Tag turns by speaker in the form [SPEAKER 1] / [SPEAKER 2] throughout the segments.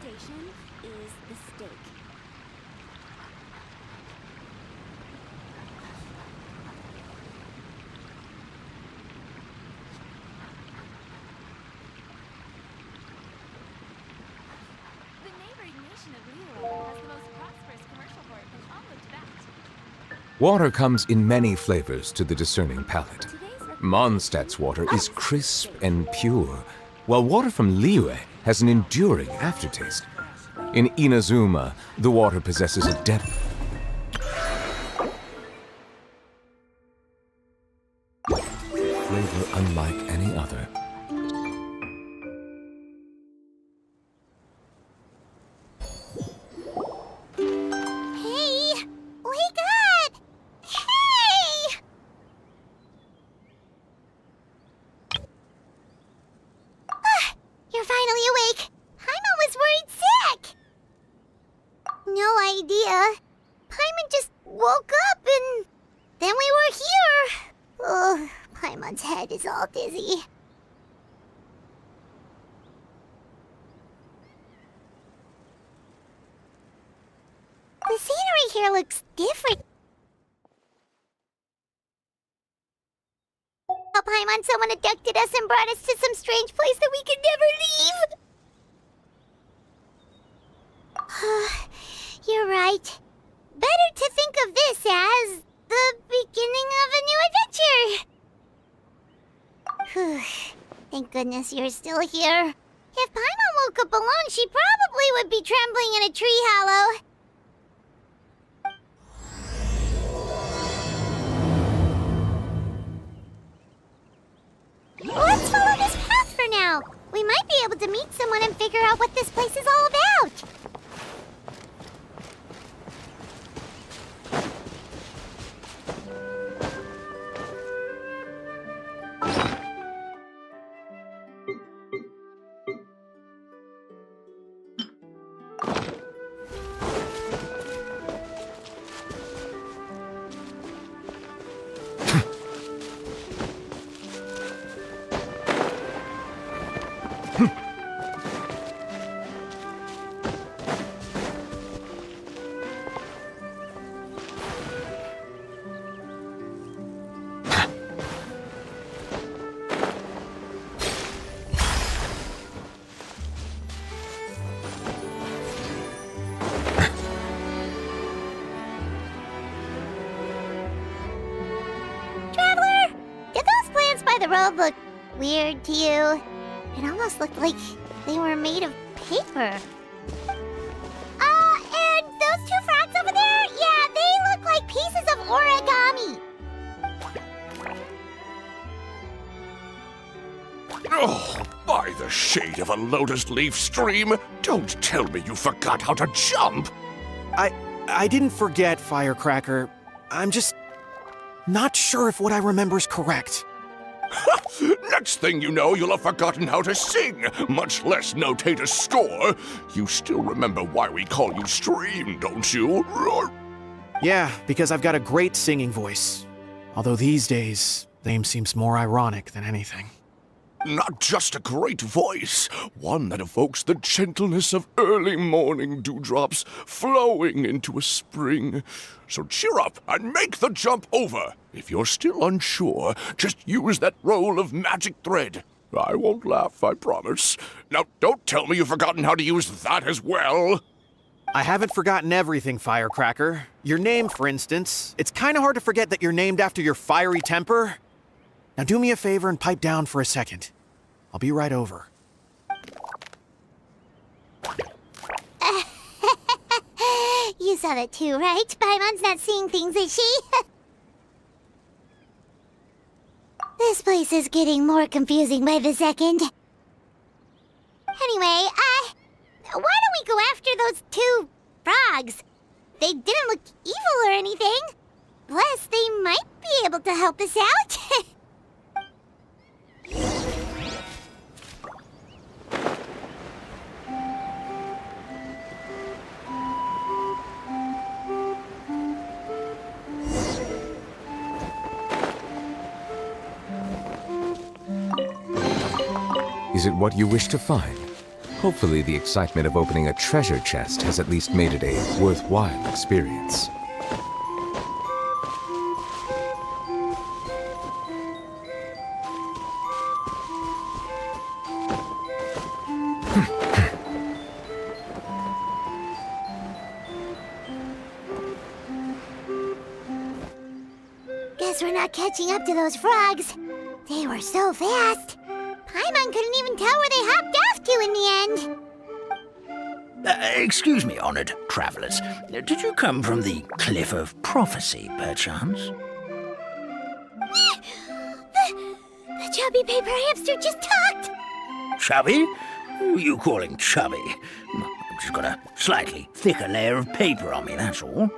[SPEAKER 1] reputation is the stake. The neighboring nation of Liyue has the most prosperous commercial port in all of Tibet.
[SPEAKER 2] Water comes in many flavors to the discerning palate. Mondstadt's water is crisp and pure, while water from Liyue has an enduring aftertaste. In Inazuma, the water possesses a depth flavor unlike any other.
[SPEAKER 3] Hey! Wake up! Hey! You're finally awake. Paimon was worried sick. No idea. Paimon just woke up and then we were here. Oh, Paimon's head is all dizzy. The scenery here looks different. Oh, Paimon, someone abducted us and brought us to some strange place that we could never leave. You're right. Better to think of this as the beginning of a new adventure. Thank goodness you're still here. If Paimon woke up alone, she probably would be trembling in a tree hollow. Let's follow this path for now. We might be able to meet someone and figure out what this place is all about. The road looked weird to you. It almost looked like they were made of paper. And those two frogs over there? Yeah, they look like pieces of origami.
[SPEAKER 4] Oh, by the shade of a lotus leaf stream, don't tell me you forgot how to jump!
[SPEAKER 5] I didn't forget, Firecracker. I'm just not sure if what I remember is correct.
[SPEAKER 4] Next thing you know, you'll have forgotten how to sing, much less notate a score. You still remember why we call you Stream, don't you?
[SPEAKER 5] Yeah, because I've got a great singing voice. Although these days, name seems more ironic than anything.
[SPEAKER 4] Not just a great voice, one that evokes the gentleness of early morning dewdrops flowing into a spring. So cheer up and make the jump over. If you're still unsure, just use that roll of magic thread. I won't laugh, I promise. Now, don't tell me you've forgotten how to use that as well.
[SPEAKER 5] I haven't forgotten everything, Firecracker. Your name, for instance. It's kind of hard to forget that you're named after your fiery temper. Now do me a favor and pipe down for a second. I'll be right over.
[SPEAKER 3] You saw that too, right? Paimon's not seeing things, is she? This place is getting more confusing by the second. Anyway, why don't we go after those two frogs? They didn't look evil or anything. Plus, they might be able to help us out.
[SPEAKER 2] Is it what you wish to find? Hopefully, the excitement of opening a treasure chest has at least made it a worthwhile experience.
[SPEAKER 3] Guess we're not catching up to those frogs. They were so fast. Paimon couldn't even tell where they hopped off to in the end.
[SPEAKER 6] Excuse me, honored travelers. Did you come from the Cliff of Prophecy, perchance?
[SPEAKER 3] The chubby paper hamster just talked.
[SPEAKER 6] Chubby? Who are you calling chubby? I've just got a slightly thicker layer of paper on me, that's all.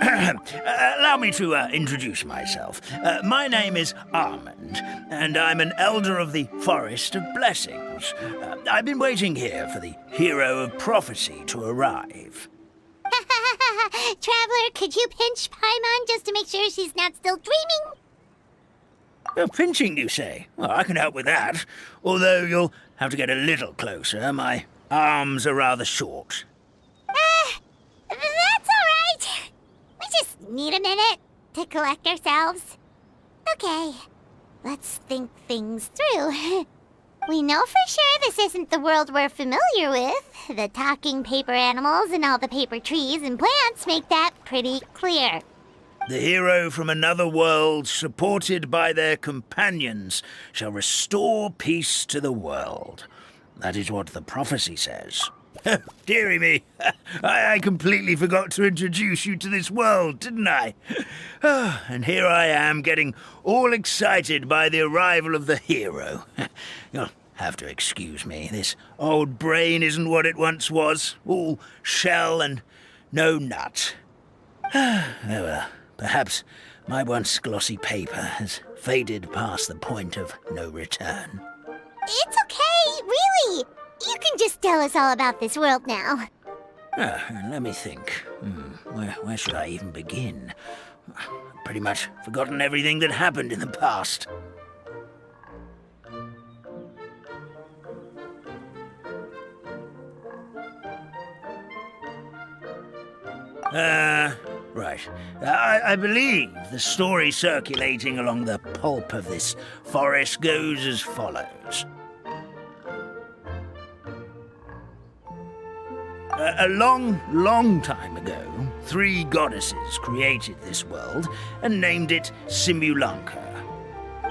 [SPEAKER 6] Allow me to introduce myself. My name is Armand, and I'm an elder of the Forest of Blessings. I've been waiting here for the hero of prophecy to arrive.
[SPEAKER 3] Traveler, could you pinch Paimon just to make sure she's not still dreaming?
[SPEAKER 6] Pinching, you say? Well, I can help with that. Although you'll have to get a little closer. My arms are rather short.
[SPEAKER 3] That's all right. We just need a minute to collect ourselves. Okay, let's think things through. We know for sure this isn't the world we're familiar with. The talking paper animals and all the paper trees and plants make that pretty clear.
[SPEAKER 6] The hero from another world, supported by their companions, shall restore peace to the world. That is what the prophecy says. Dearie me, I completely forgot to introduce you to this world, didn't I? And here I am, getting all excited by the arrival of the hero. You'll have to excuse me. This old brain isn't what it once was, all shell and no nut. Oh well, perhaps my once glossy paper has faded past the point of no return.
[SPEAKER 3] It's okay, really. You can just tell us all about this world now.
[SPEAKER 6] Let me think. Where should I even begin? I've pretty much forgotten everything that happened in the past. Right. I believe the story circulating along the pulp of this forest goes as follows. A long, long time ago, 3 goddesses created this world and named it Simulanka.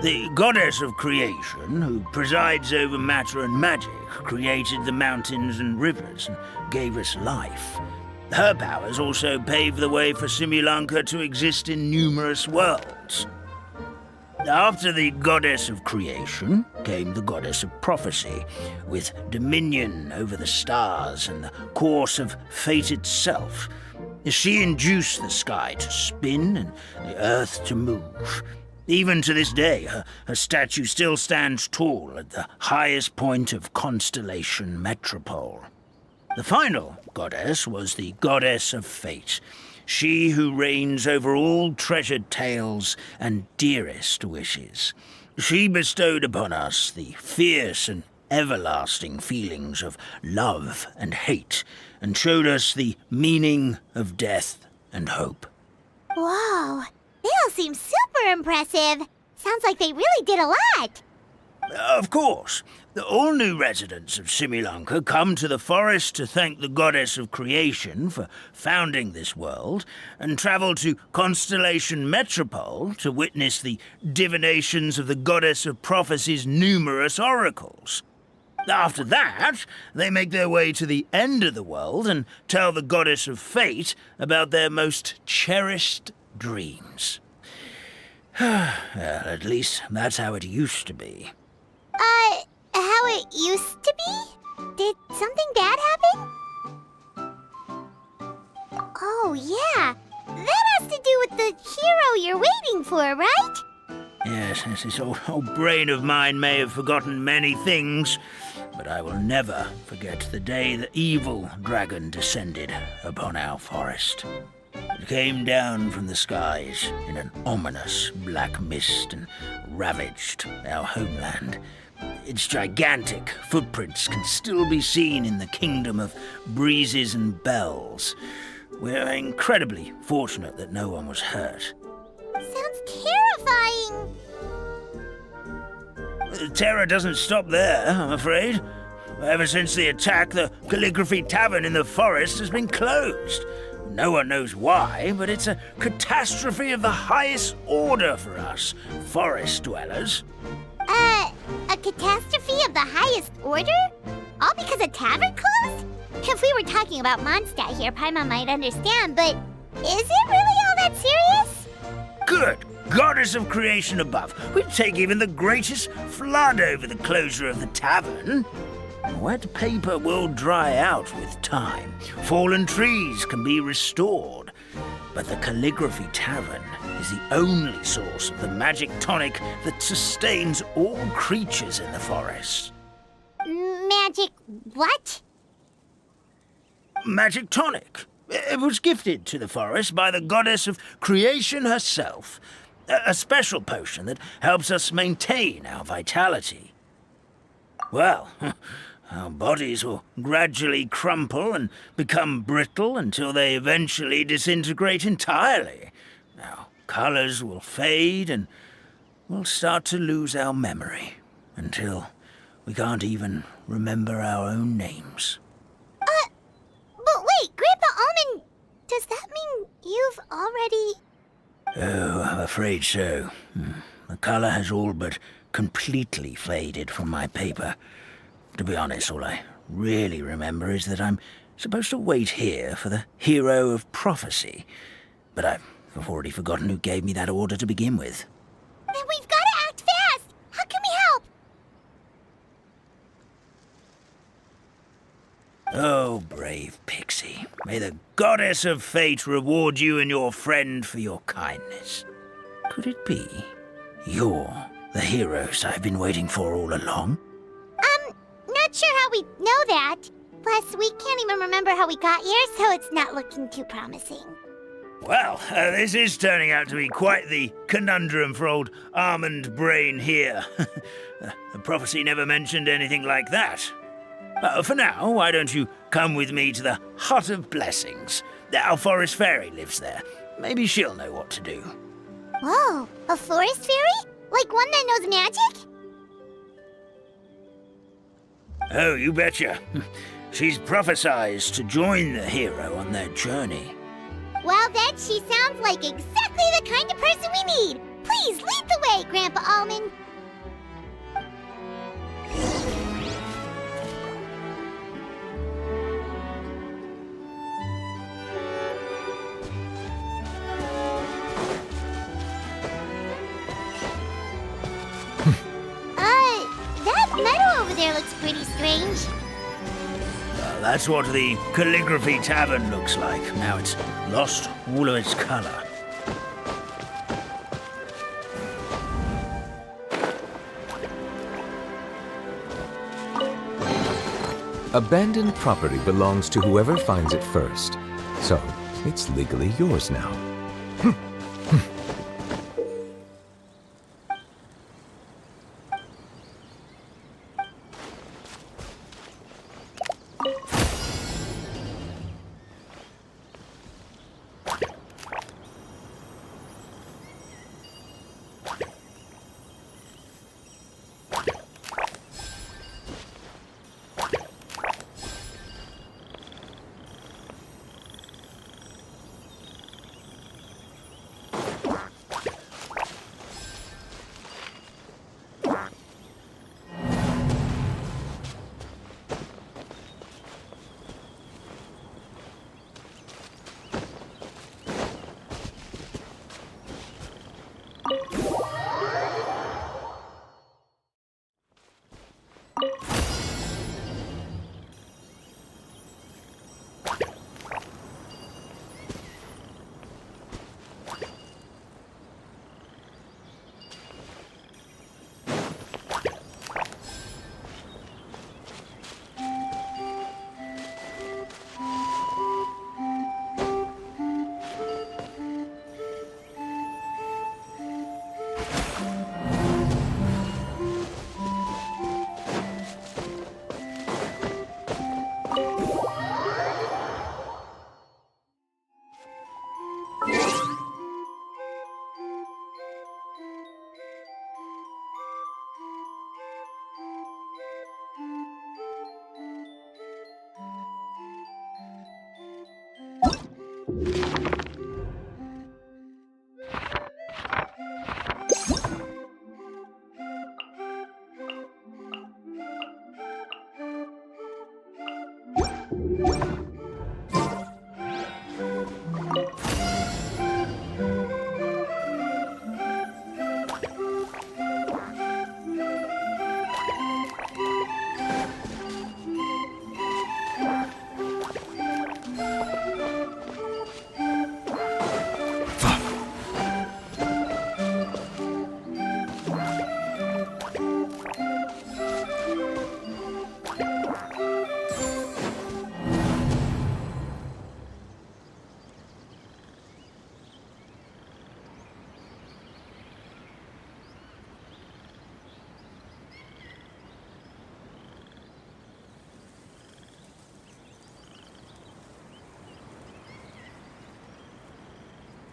[SPEAKER 6] The goddess of creation, who presides over matter and magic, created the mountains and rivers and gave us life. Her powers also paved the way for Simulanka to exist in numerous worlds. After the goddess of creation came the goddess of prophecy, with dominion over the stars and the course of fate itself. She induced the sky to spin and the earth to move. Even to this day, her statue still stands tall at the highest point of Constellation Metropole. The final goddess was the goddess of fate, she who reigns over all treasured tales and dearest wishes. She bestowed upon us the fierce and everlasting feelings of love and hate, and showed us the meaning of death and hope.
[SPEAKER 3] Whoa, they all seem super impressive. Sounds like they really did a lot.
[SPEAKER 6] Of course. All new residents of Simulanka come to the forest to thank the goddess of creation for founding this world, and travel to Constellation Metropole to witness the divinations of the goddess of prophecy's numerous oracles. After that, they make their way to the end of the world and tell the goddess of fate about their most cherished dreams. Well, at least that's how it used to be.
[SPEAKER 3] How it used to be? Did something bad happen? Oh, yeah. That has to do with the hero you're waiting for, right?
[SPEAKER 6] Yes, this old brain of mine may have forgotten many things, but I will never forget the day the evil dragon descended upon our forest. It came down from the skies in an ominous black mist and ravaged our homeland, Its gigantic footprints can still be seen in the kingdom of breezes and bells. We're incredibly fortunate that no one was hurt.
[SPEAKER 3] Sounds terrifying.
[SPEAKER 6] The terror doesn't stop there, I'm afraid. Ever since the attack, the Calligraphy Tavern in the forest has been closed. No one knows why, but it's a catastrophe of the highest order for us, forest dwellers.
[SPEAKER 3] A catastrophe of the highest order? All because a tavern closed? If we were talking about Mondstadt here, Paimon might understand, but is it really all that serious?
[SPEAKER 6] Good goddess of creation above, we'd take even the greatest flood over the closure of the tavern. Wet paper will dry out with time. Fallen trees can be restored. But the Calligraphy Tavern is the only source of the magic tonic that sustains all creatures in the forest.
[SPEAKER 3] Magic what?
[SPEAKER 6] Magic tonic. It was gifted to the forest by the goddess of creation herself. A special potion that helps us maintain our vitality. Well, our bodies will gradually crumple and become brittle until they eventually disintegrate entirely. Our colors will fade and we'll start to lose our memory until we can't even remember our own names.
[SPEAKER 3] But wait, Grandpa Almond, does that mean you've already...
[SPEAKER 6] Oh, I'm afraid so. The color has all but completely faded from my paper. To be honest, all I really remember is that I'm supposed to wait here for the hero of prophecy. But I've already forgotten who gave me that order to begin with.
[SPEAKER 3] Then we've got to act fast! How can we help?
[SPEAKER 6] Oh, brave Pixie. May the goddess of fate reward you and your friend for your kindness. Could it be you're the heroes I've been waiting for all along?
[SPEAKER 3] Not sure how we know that. Plus, we can't even remember how we got here, so it's not looking too promising.
[SPEAKER 6] Well, this is turning out to be quite the conundrum for old Almond Brain here. The prophecy never mentioned anything like that. For now, why don't you come with me to the Hut of Blessings? Our forest fairy lives there. Maybe she'll know what to do.
[SPEAKER 3] Whoa, a forest fairy? Like one that knows magic?
[SPEAKER 6] Oh, you betcha. She's prophesized to join the hero on their journey.
[SPEAKER 3] Well, then she sounds like exactly the kind of person we need. Please lead the way, Grandpa Almond. That meadow over there looks pretty strange.
[SPEAKER 6] Well, that's what the Calligraphy Tavern looks like. Now it's lost all of its color.
[SPEAKER 2] Abandoned property belongs to whoever finds it first, so it's legally yours now.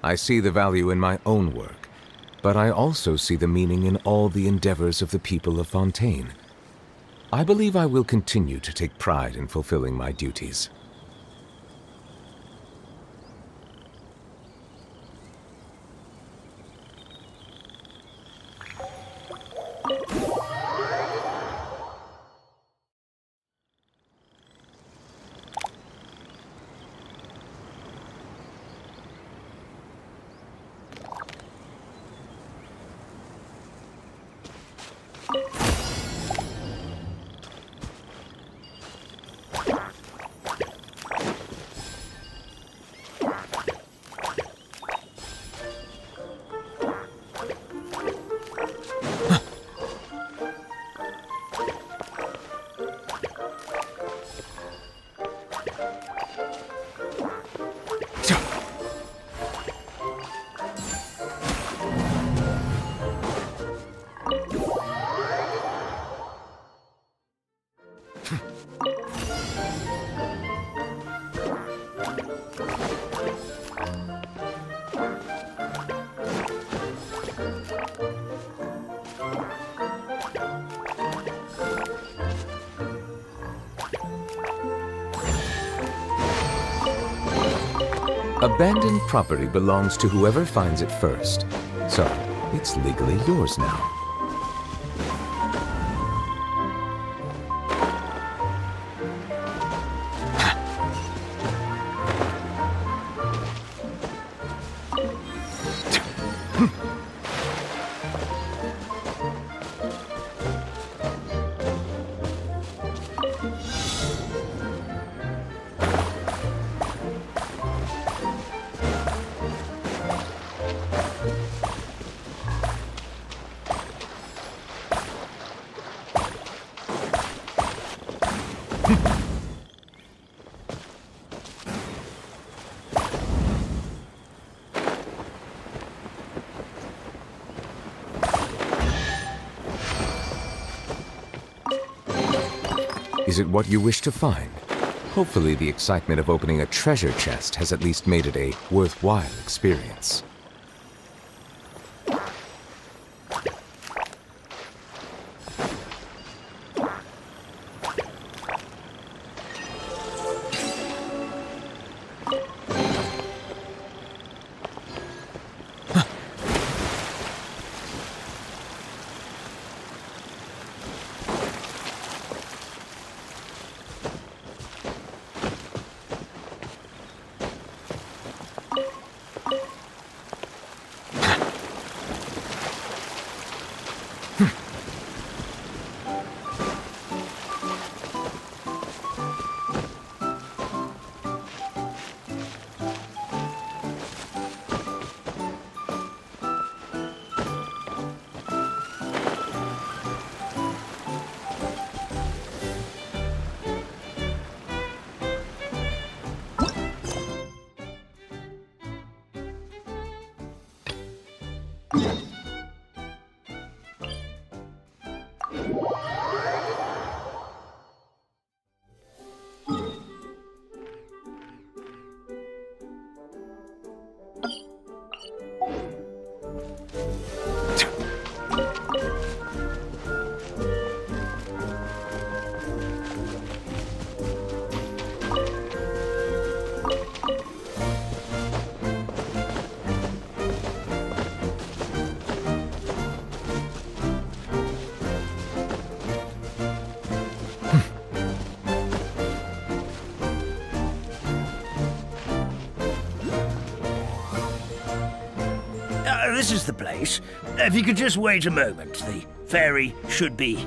[SPEAKER 2] I see the value in my own work, but I also see the meaning in all the endeavors of the people of Fontaine. I believe I will continue to take pride in fulfilling my duties. Abandoned property belongs to whoever finds it first, so it's legally yours now. Is it what you wish to find? Hopefully the excitement of opening a treasure chest has at least made it a worthwhile experience.
[SPEAKER 6] This is the place. If you could just wait a moment, the ferry should be...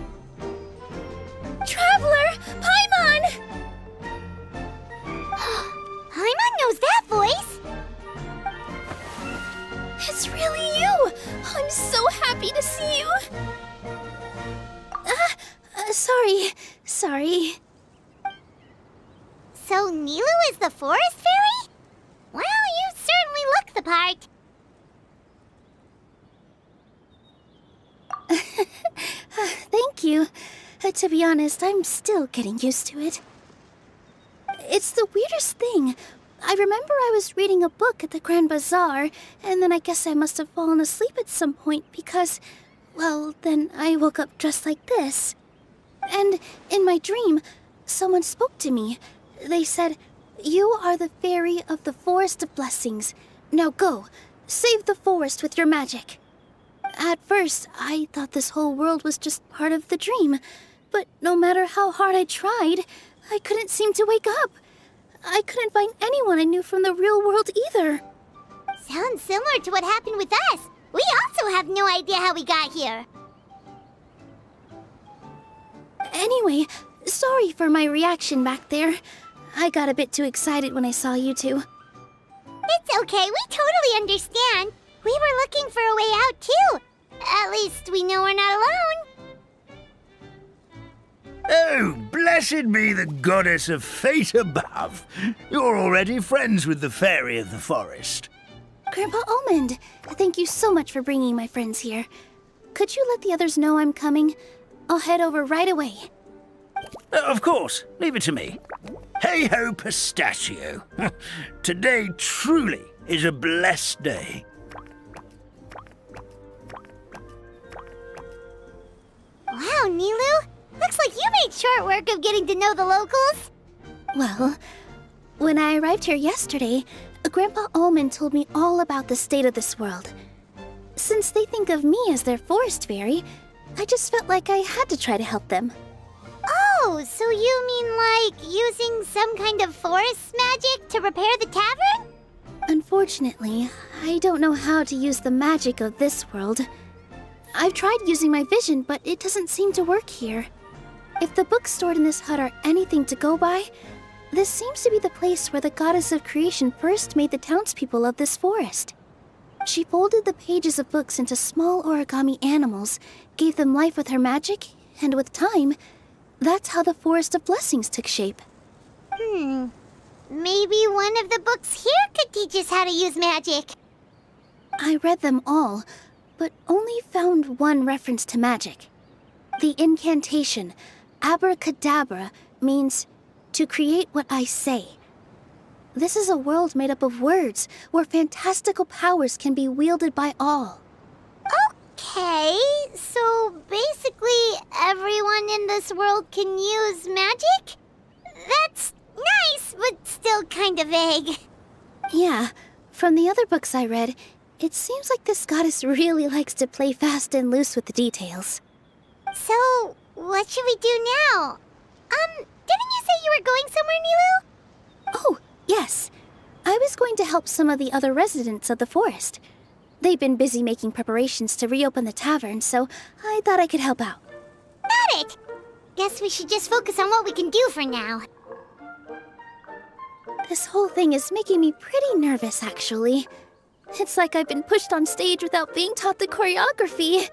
[SPEAKER 3] Traveler! Paimon! Paimon knows that voice!
[SPEAKER 1] It's really you! I'm so happy to see you! Sorry.
[SPEAKER 3] So Nilu is the forest fairy? Well, you certainly look the part.
[SPEAKER 1] Thank you. To be honest, I'm still getting used to it. It's the weirdest thing.
[SPEAKER 3] I remember I was reading a book at the Grand Bazaar, and then I guess I must have fallen asleep at some point because, well, then I woke up dressed like this. And in my dream, someone spoke to me. They said, "You are the fairy of the Forest of Blessings. Now go, save the forest with your magic." At first, I thought this whole world was just part of the dream, but no matter how hard I tried, I couldn't seem to wake up. I couldn't find anyone I knew from the real world either.
[SPEAKER 7] Sounds similar to what happened with us. We also have no idea how we got here.
[SPEAKER 3] Anyway, sorry for my reaction back there. I got a bit too excited when I saw you two.
[SPEAKER 7] It's okay, we totally understand. We were looking for a way out, too. At least we know we're not alone.
[SPEAKER 6] Oh, blessed be the goddess of fate above. You're already friends with the fairy of the forest.
[SPEAKER 3] Grandpa Almond, thank you so much for bringing my friends here. Could you let the others know I'm coming? I'll head over right away.
[SPEAKER 6] Of course, leave it to me. Hey-ho, pistachio. Today truly is a blessed day.
[SPEAKER 7] Wow, Nilu. Looks like you made short work of getting to know the locals.
[SPEAKER 3] Well, when I arrived here yesterday, Grandpa Almond told me all about the state of this world. Since they think of me as their forest fairy, I just felt like I had to try to help them.
[SPEAKER 7] Oh, so you mean like using some kind of forest magic to repair the tavern?
[SPEAKER 3] Unfortunately, I don't know how to use the magic of this world. I've tried using my vision, but it doesn't seem to work here. If the books stored in this hut are anything to go by, this seems to be the place where the goddess of creation first made the townspeople of this forest. She folded the pages of books into small origami animals, gave them life with her magic, and with time, that's how the Forest of Blessings took shape.
[SPEAKER 7] Maybe one of the books here could teach us how to use magic.
[SPEAKER 3] I read them all, but only found one reference to magic. The incantation, abracadabra, means to create what I say. This is a world made up of words, where fantastical powers can be wielded by all.
[SPEAKER 7] Okay, so basically everyone in this world can use magic? That's nice, but still kind of vague.
[SPEAKER 3] Yeah, from the other books I read, it seems like this goddess really likes to play fast and loose with the details.
[SPEAKER 7] So, what should we do now? Didn't you say you were going somewhere, Nilu?
[SPEAKER 3] Oh, yes. I was going to help some of the other residents of the forest. They've been busy making preparations to reopen the tavern, so I thought I could help out.
[SPEAKER 7] Got it! Guess we should just focus on what we can do for now.
[SPEAKER 3] This whole thing is making me pretty nervous, actually. It's like I've been pushed on stage without being taught the choreography.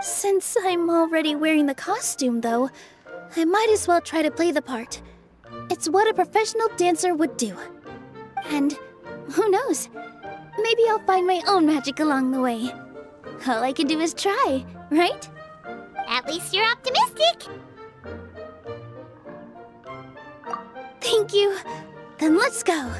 [SPEAKER 3] Since I'm already wearing the costume, though, I might as well try to play the part. It's what a professional dancer would do. And who knows? Maybe I'll find my own magic along the way. All I can do is try, right?
[SPEAKER 7] At least you're optimistic.
[SPEAKER 3] Thank you. Then let's go.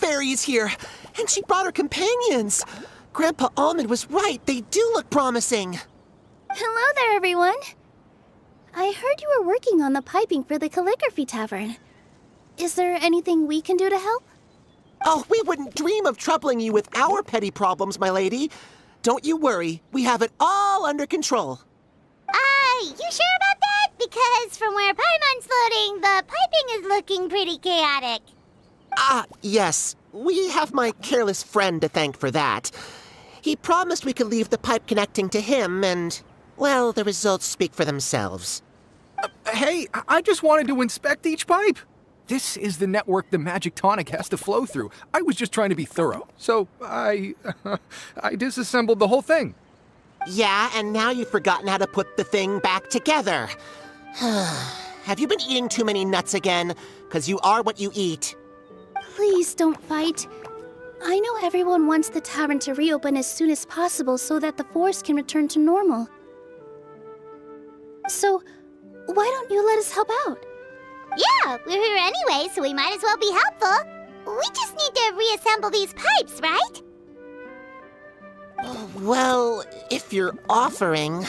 [SPEAKER 8] fairy is here, and she brought her companions. Grandpa Almond was right. They do look promising.
[SPEAKER 9] Hello there, everyone. I heard you were working on the piping for the Calligraphy Tavern. Is there anything we can do to help?
[SPEAKER 8] Oh, we wouldn't dream of troubling you with our petty problems, my lady. Don't you worry. We have it all under control.
[SPEAKER 3] You sure about that? Because from where Paimon's floating, the piping is looking pretty chaotic.
[SPEAKER 8] Yes. We have my careless friend to thank for that. He promised we could leave the pipe connecting to him, and, well, the results speak for themselves.
[SPEAKER 10] Hey, I just wanted to inspect each pipe. This is the network the magic tonic has to flow through. I was just trying to be thorough, so I disassembled the whole thing.
[SPEAKER 8] Yeah, and now you've forgotten how to put the thing back together. Have you been eating too many nuts again? 'Cause you are what you eat.
[SPEAKER 9] Please don't fight. I know everyone wants the tavern to reopen as soon as possible so that the forest can return to normal. So, why don't you let us help out?
[SPEAKER 3] Yeah, we're here anyway, so we might as well be helpful. We just need to reassemble these pipes, right?
[SPEAKER 8] Well, if you're offering...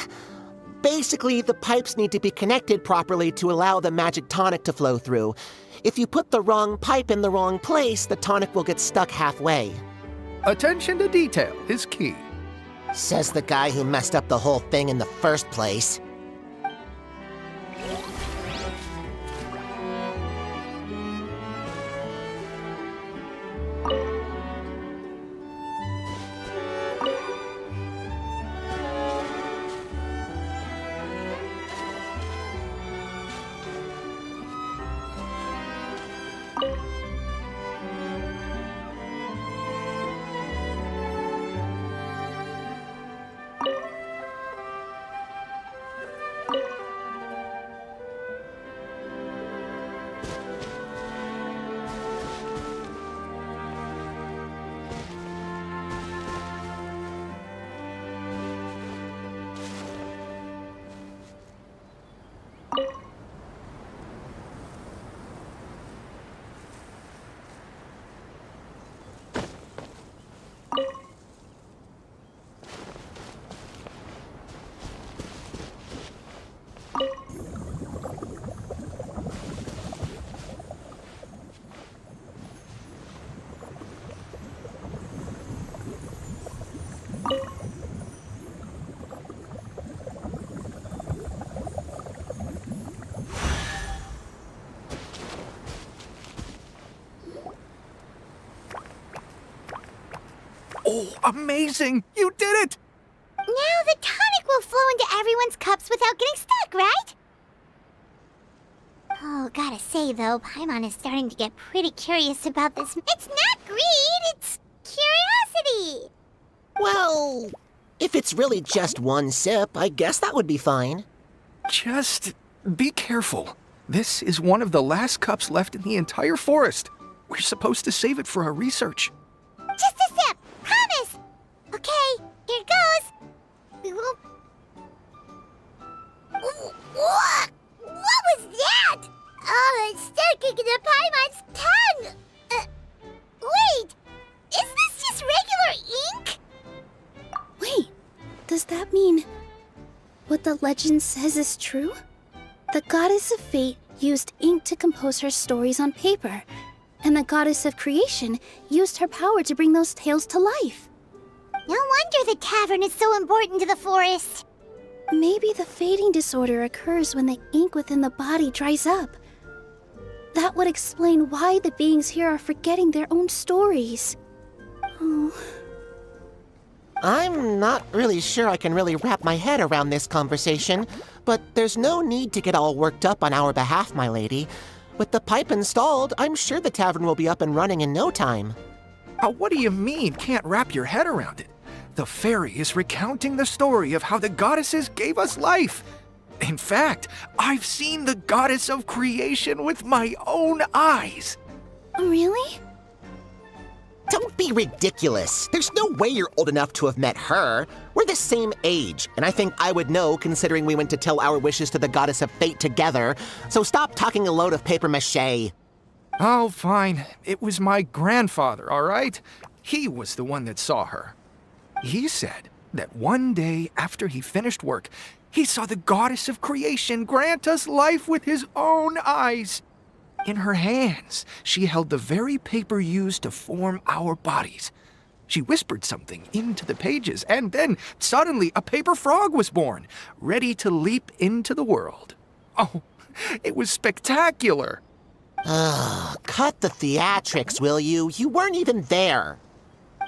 [SPEAKER 8] Basically, the pipes need to be connected properly to allow the magic tonic to flow through. If you put the wrong pipe in the wrong place, the tonic will get stuck halfway.
[SPEAKER 10] Attention to detail is key.
[SPEAKER 8] Says the guy who messed up the whole thing in the first place.
[SPEAKER 10] Oh, amazing! You did it!
[SPEAKER 3] Now the tonic will flow into everyone's cups without getting stuck, right? Oh, gotta say though, Paimon is starting to get pretty curious about this. It's not greed, it's curiosity!
[SPEAKER 8] Well, if it's really just one sip, I guess that would be fine.
[SPEAKER 10] Just be careful. This is one of the last cups left in the entire forest. We're supposed to save it for our research.
[SPEAKER 3] Just a sip! Promise! Okay, here goes! We won't... What was that? Oh, it's sticking to Paimon's tongue! Wait! Is this just regular ink?
[SPEAKER 9] Wait, does that mean what the legend says is true? The goddess of fate used ink to compose her stories on paper, and the goddess of creation used her power to bring those tales to life.
[SPEAKER 3] No wonder the tavern is so important to the forest.
[SPEAKER 9] Maybe the fading disorder occurs when the ink within the body dries up. That would explain why the beings here are forgetting their own stories. Oh.
[SPEAKER 8] I'm not really sure I can really wrap my head around this conversation, but there's no need to get all worked up on our behalf, my lady. With the pipe installed, I'm sure the tavern will be up and running in no time.
[SPEAKER 10] What do you mean, can't wrap your head around it? The fairy is recounting the story of how the goddesses gave us life. In fact, I've seen the goddess of creation with my own eyes.
[SPEAKER 9] Really?
[SPEAKER 8] Don't be ridiculous. There's no way you're old enough to have met her. We're the same age, and I think I would know considering we went to tell our wishes to the goddess of fate together. So stop talking a load of papier-mâché.
[SPEAKER 10] Oh, fine. It was my grandfather, all right? He was the one that saw her. He said that one day after he finished work, he saw the goddess of creation grant us life with his own eyes. In her hands, she held the very paper used to form our bodies. She whispered something into the pages, and then suddenly a paper frog was born, ready to leap into the world. Oh, it was spectacular.
[SPEAKER 8] Ugh, cut the theatrics, will you? You weren't even there.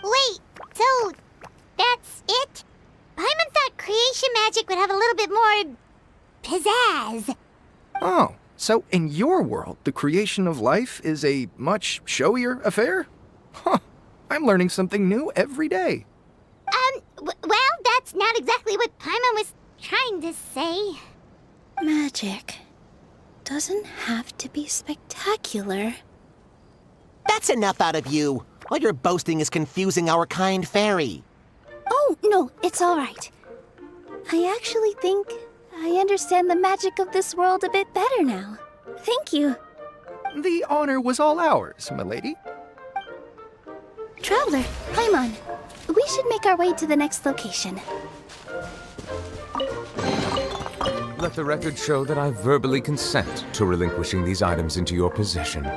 [SPEAKER 7] Wait, so that's it? Paimon thought creation magic would have a little bit more pizzazz.
[SPEAKER 10] Oh, so in your world, the creation of life is a much showier affair? Huh, I'm learning something new every day.
[SPEAKER 7] Well, that's not exactly what Paimon was trying to say.
[SPEAKER 9] Magic doesn't have to be spectacular.
[SPEAKER 8] That's enough out of you. All your boasting is confusing our kind fairy.
[SPEAKER 9] Oh, no, it's all right. I actually think I understand the magic of this world a bit better now. Thank you.
[SPEAKER 10] The honor was all ours, milady.
[SPEAKER 9] Traveler, Paimon, we should make our way to the next location.
[SPEAKER 2] Let the record show that I verbally consent to relinquishing these items into your possession.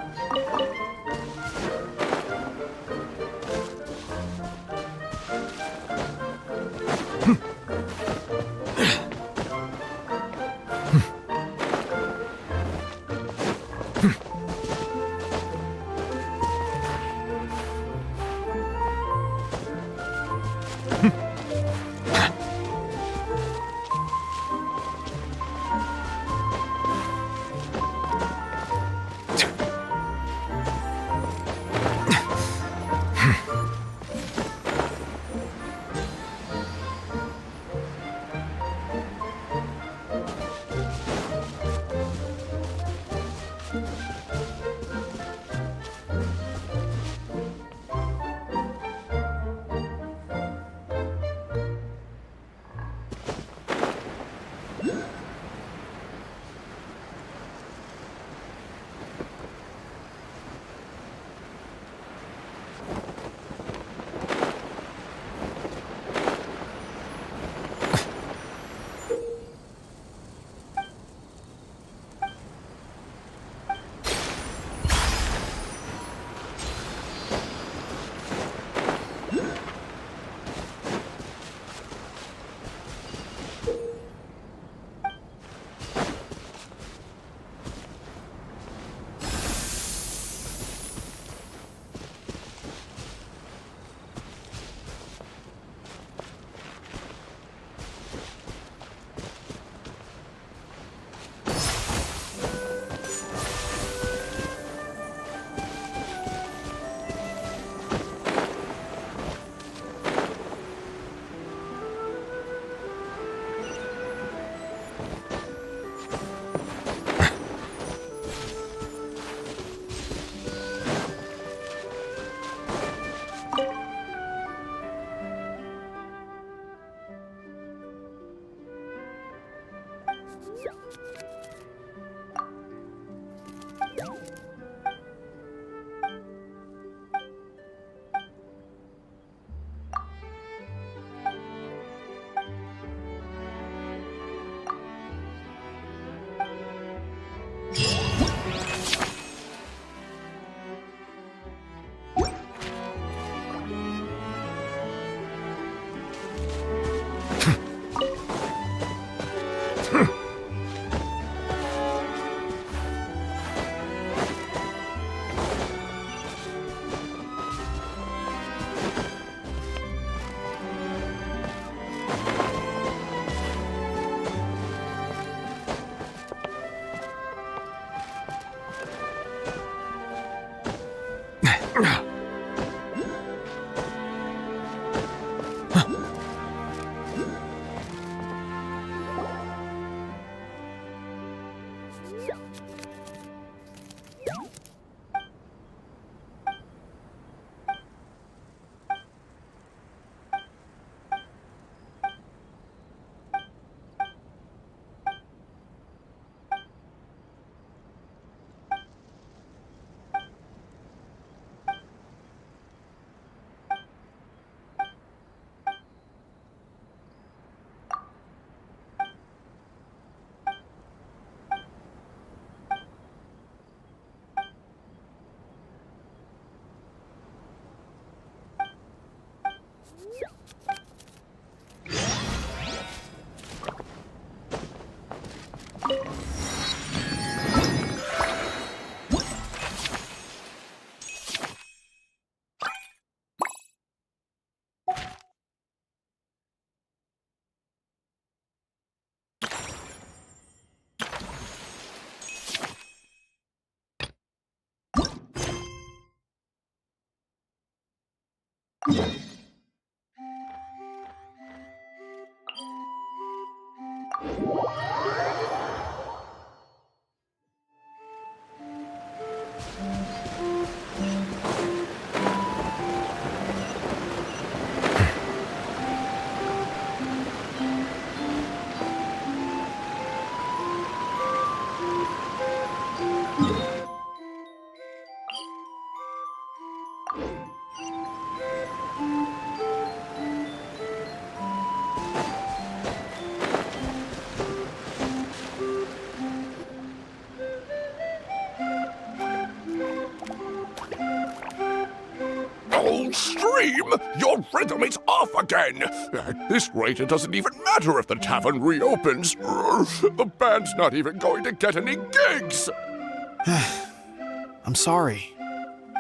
[SPEAKER 4] Oh, Stream! Your rhythm is off again! At this rate, it doesn't even matter if the tavern reopens. The band's not even going to get any gigs!
[SPEAKER 5] I'm sorry.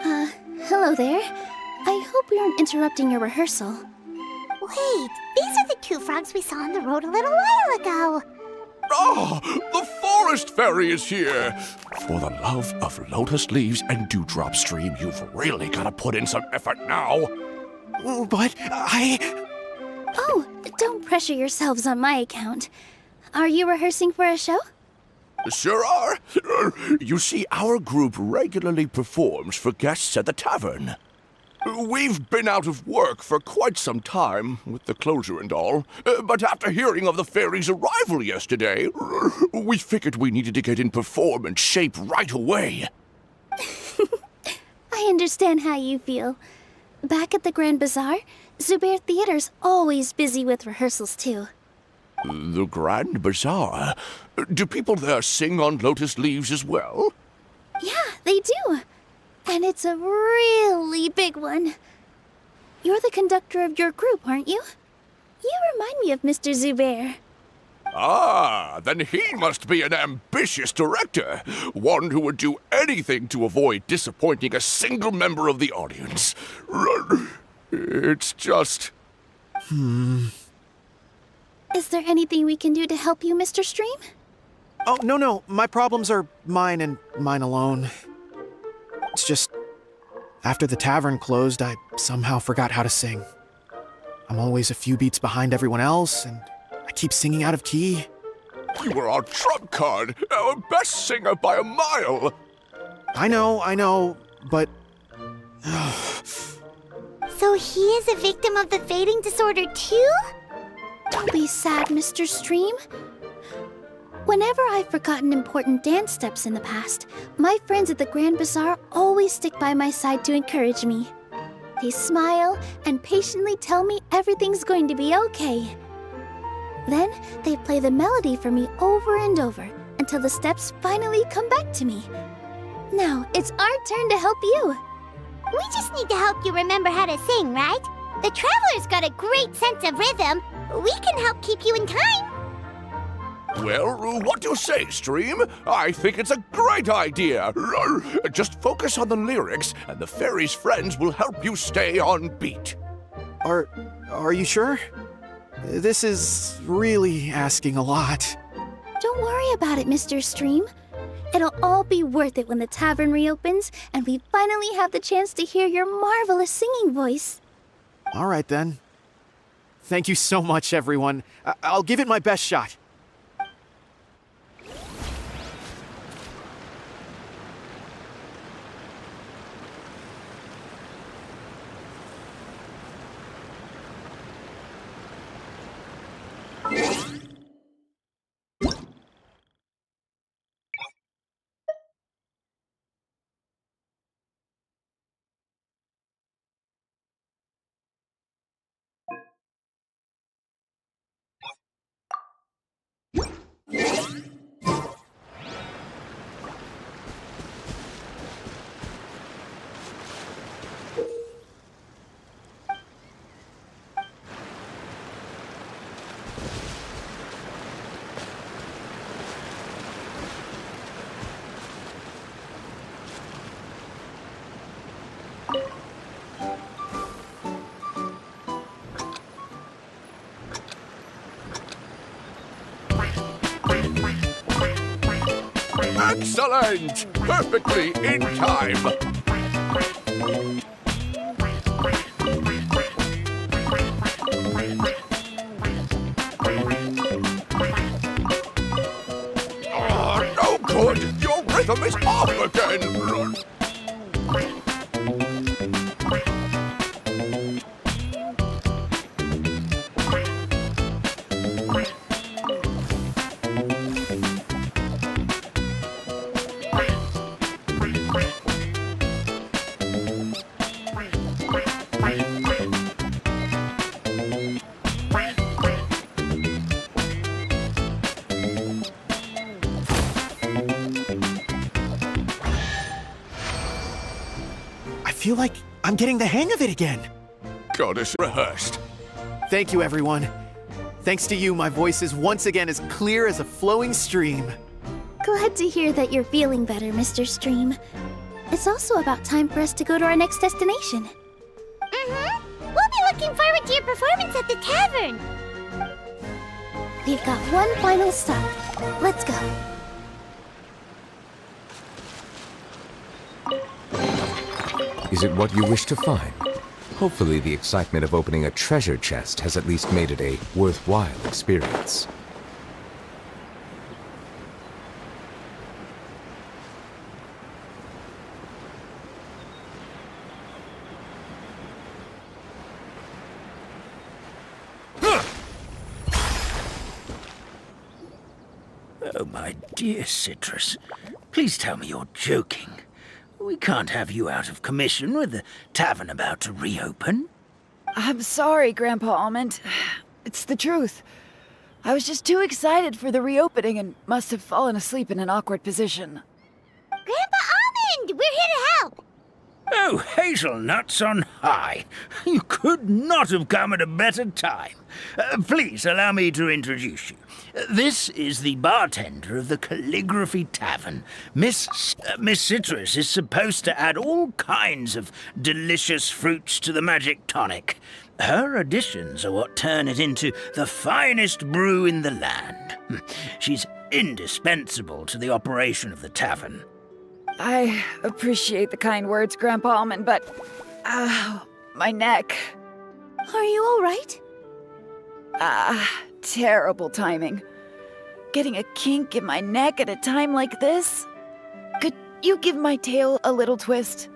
[SPEAKER 9] Hello there. I hope we aren't interrupting your rehearsal.
[SPEAKER 3] Wait, these are the two frogs we saw on the road a little while ago.
[SPEAKER 4] Ah, the forest fairy is here! For the love of lotus leaves and dewdrop, Stream, you've really got to put in some effort now.
[SPEAKER 5] But
[SPEAKER 9] Oh, don't pressure yourselves on my account. Are you rehearsing for a show?
[SPEAKER 4] Sure are. You see, our group regularly performs for guests at the tavern. We've been out of work for quite some time, with the closure and all. But after hearing of the fairy's arrival yesterday, we figured we needed to get in performance shape right away.
[SPEAKER 9] I understand how you feel. Back at the Grand Bazaar, Zubair Theater's always busy with rehearsals too.
[SPEAKER 4] The Grand Bazaar? Do people there sing on lotus leaves as well?
[SPEAKER 9] Yeah, they do. And it's a really big one. You're the conductor of your group, aren't you? You remind me of Mr. Zubair.
[SPEAKER 4] Ah, then he must be an ambitious director. One who would do anything to avoid disappointing a single member of the audience. It's just...
[SPEAKER 9] Is there anything we can do to help you, Mr. Stream?
[SPEAKER 5] Oh, no. My problems are mine and mine alone. It's just, after the tavern closed, I somehow forgot how to sing. I'm always a few beats behind everyone else, and I keep singing out of key.
[SPEAKER 4] You were our trump card, our best singer by a mile.
[SPEAKER 5] I know, but...
[SPEAKER 3] So he is a victim of the fading disorder too?
[SPEAKER 9] Don't be sad, Mr. Stream. Whenever I've forgotten important dance steps in the past, my friends at the Grand Bazaar always stick by my side to encourage me. They smile and patiently tell me everything's going to be okay. Then they play the melody for me over and over until the steps finally come back to me. Now it's our turn to help you.
[SPEAKER 3] We just need to help you remember how to sing, right? The Traveler's got a great sense of rhythm. We can help keep you in time.
[SPEAKER 4] Well, what do you say, Stream? I think it's a great idea. Just focus on the lyrics, and the fairy's friends will help you stay on beat.
[SPEAKER 5] Are you sure? This is really asking a lot.
[SPEAKER 9] Don't worry about it, Mr. Stream. It'll all be worth it when the tavern reopens and we finally have the chance to hear your marvelous singing voice.
[SPEAKER 5] All right, then. Thank you so much, everyone. I'll give it my best shot.
[SPEAKER 4] Excellent! Perfectly in time!
[SPEAKER 5] feel like I'm getting the hang of it again.
[SPEAKER 4] Goddess rehearsed.
[SPEAKER 5] Thank you, everyone. Thanks to you, my voice is once again as clear as a flowing stream.
[SPEAKER 9] Glad to hear that you're feeling better, Mr. Stream. It's also about time for us to go to our next destination.
[SPEAKER 7] We'll be looking forward to your performance at the tavern.
[SPEAKER 9] We've got one final stop. Let's go.
[SPEAKER 2] Is it what you wish to find? Hopefully the excitement of opening a treasure chest has at least made it a worthwhile experience.
[SPEAKER 6] Oh, my dear Citrus, please tell me you're joking. We can't have you out of commission with the tavern about to reopen.
[SPEAKER 11] I'm sorry, Grandpa Almond. It's the truth. I was just too excited for the reopening and must have fallen asleep in an awkward position.
[SPEAKER 7] Grandpa Almond, we're here to help.
[SPEAKER 6] Oh, hazelnuts on high. You could not have come at a better time. Please allow me to introduce you. This is the bartender of the Calligraphy Tavern. Miss Citrus is supposed to add all kinds of delicious fruits to the magic tonic. Her additions are what turn it into the finest brew in the land. She's indispensable to the operation of the tavern.
[SPEAKER 11] I appreciate the kind words, Grandpa Almond, but... my neck.
[SPEAKER 9] Are you all right?
[SPEAKER 11] Terrible timing. Getting a kink in my neck at a time like this? Could you give my tail a little twist?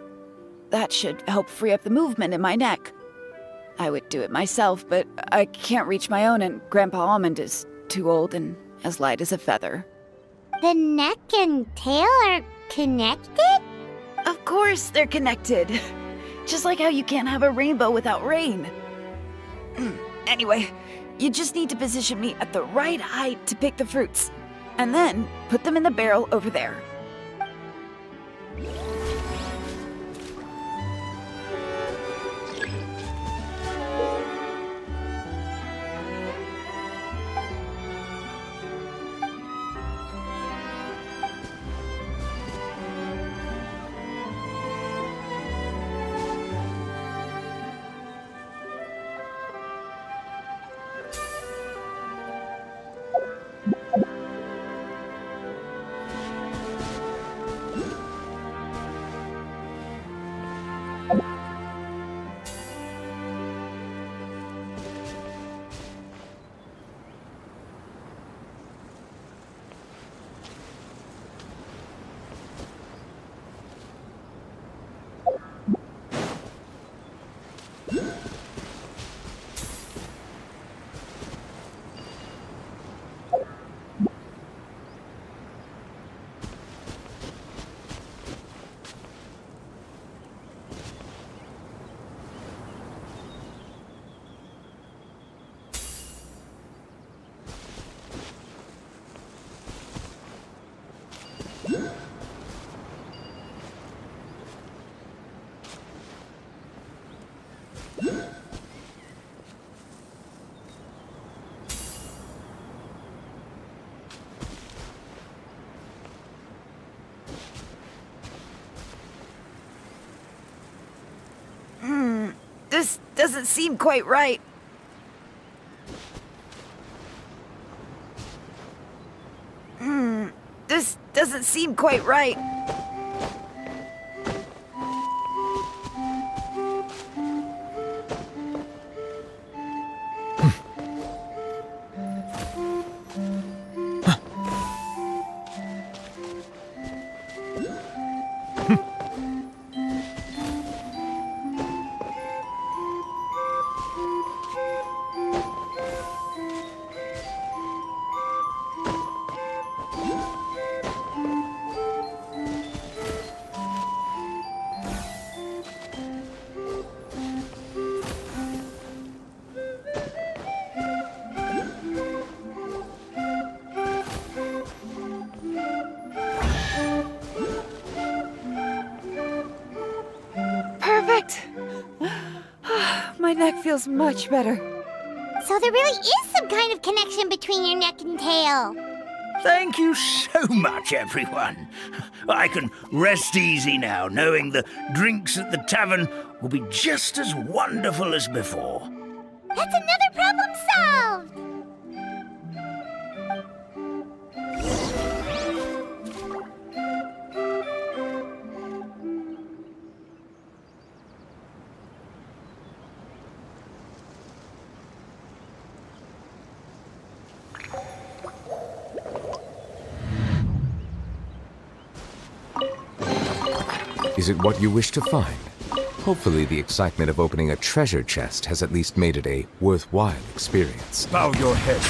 [SPEAKER 11] That should help free up the movement in my neck. I would do it myself, but I can't reach my own, and Grandpa Almond is too old and as light as a feather.
[SPEAKER 7] The neck and tail are connected?
[SPEAKER 11] Of course they're connected. Just like how you can't have a rainbow without rain. Anyway, you just need to position me at the right height to pick the fruits, and then put them in the barrel over there. This doesn't seem quite right. This doesn't seem quite right. feels much better.
[SPEAKER 7] So there really is some kind of connection between your neck and tail.
[SPEAKER 6] Thank you so much, everyone. I can rest easy now, knowing the drinks at the tavern will be just as wonderful as before.
[SPEAKER 7] That's another problem solved!
[SPEAKER 2] Is it what you wish to find? Hopefully the excitement of opening a treasure chest has at least made it a worthwhile experience.
[SPEAKER 10] Bow your head.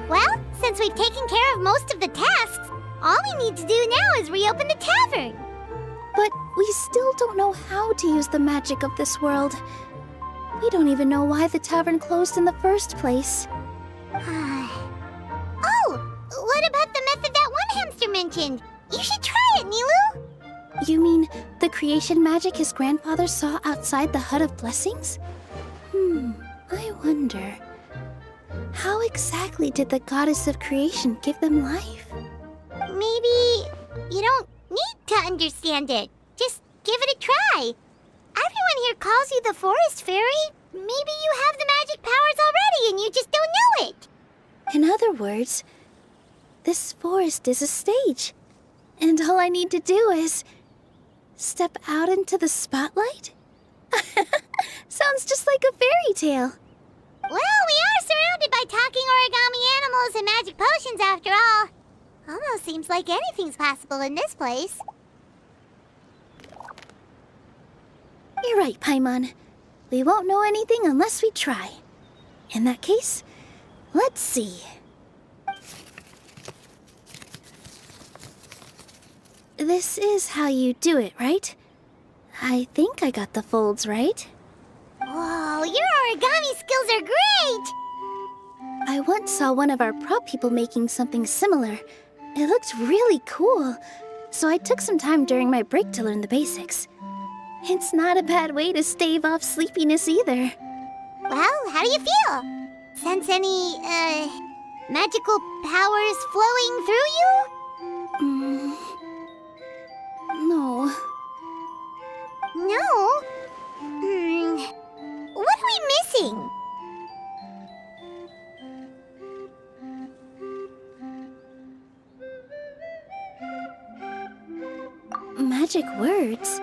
[SPEAKER 7] Well, since we've taken care of most of the tasks, all we need to do now is reopen the tavern.
[SPEAKER 9] But we still don't know how to use the magic of this world. We don't even know why the tavern closed in the first place.
[SPEAKER 7] Oh, what about the method that one hamster mentioned? You should try it, Nilu.
[SPEAKER 9] You mean the creation magic his grandfather saw outside the Hut of Blessings? I wonder. How exactly did the goddess of creation give them life?
[SPEAKER 7] Maybe you don't need to understand it. Just give it a try. Everyone here calls you the Forest Fairy. Maybe you have the magic powers already and you just don't know it.
[SPEAKER 9] In other words, this forest is a stage. And all I need to do is step out into the spotlight? Sounds just like a fairy tale.
[SPEAKER 7] Well, we are surrounded by talking origami animals and magic potions after all. Almost seems like anything's possible in this place.
[SPEAKER 9] You're right, Paimon. We won't know anything unless we try. In that case, let's see. This is how you do it, right? I think I got the folds right.
[SPEAKER 7] Whoa, your origami skills are great!
[SPEAKER 9] I once saw one of our prop people making something similar. It looked really cool, so I took some time during my break to learn the basics. It's not a bad way to stave off sleepiness either.
[SPEAKER 7] Well, how do you feel? Sense any, magical powers flowing through you?
[SPEAKER 9] No.
[SPEAKER 7] No? What are we missing?
[SPEAKER 9] Magic words?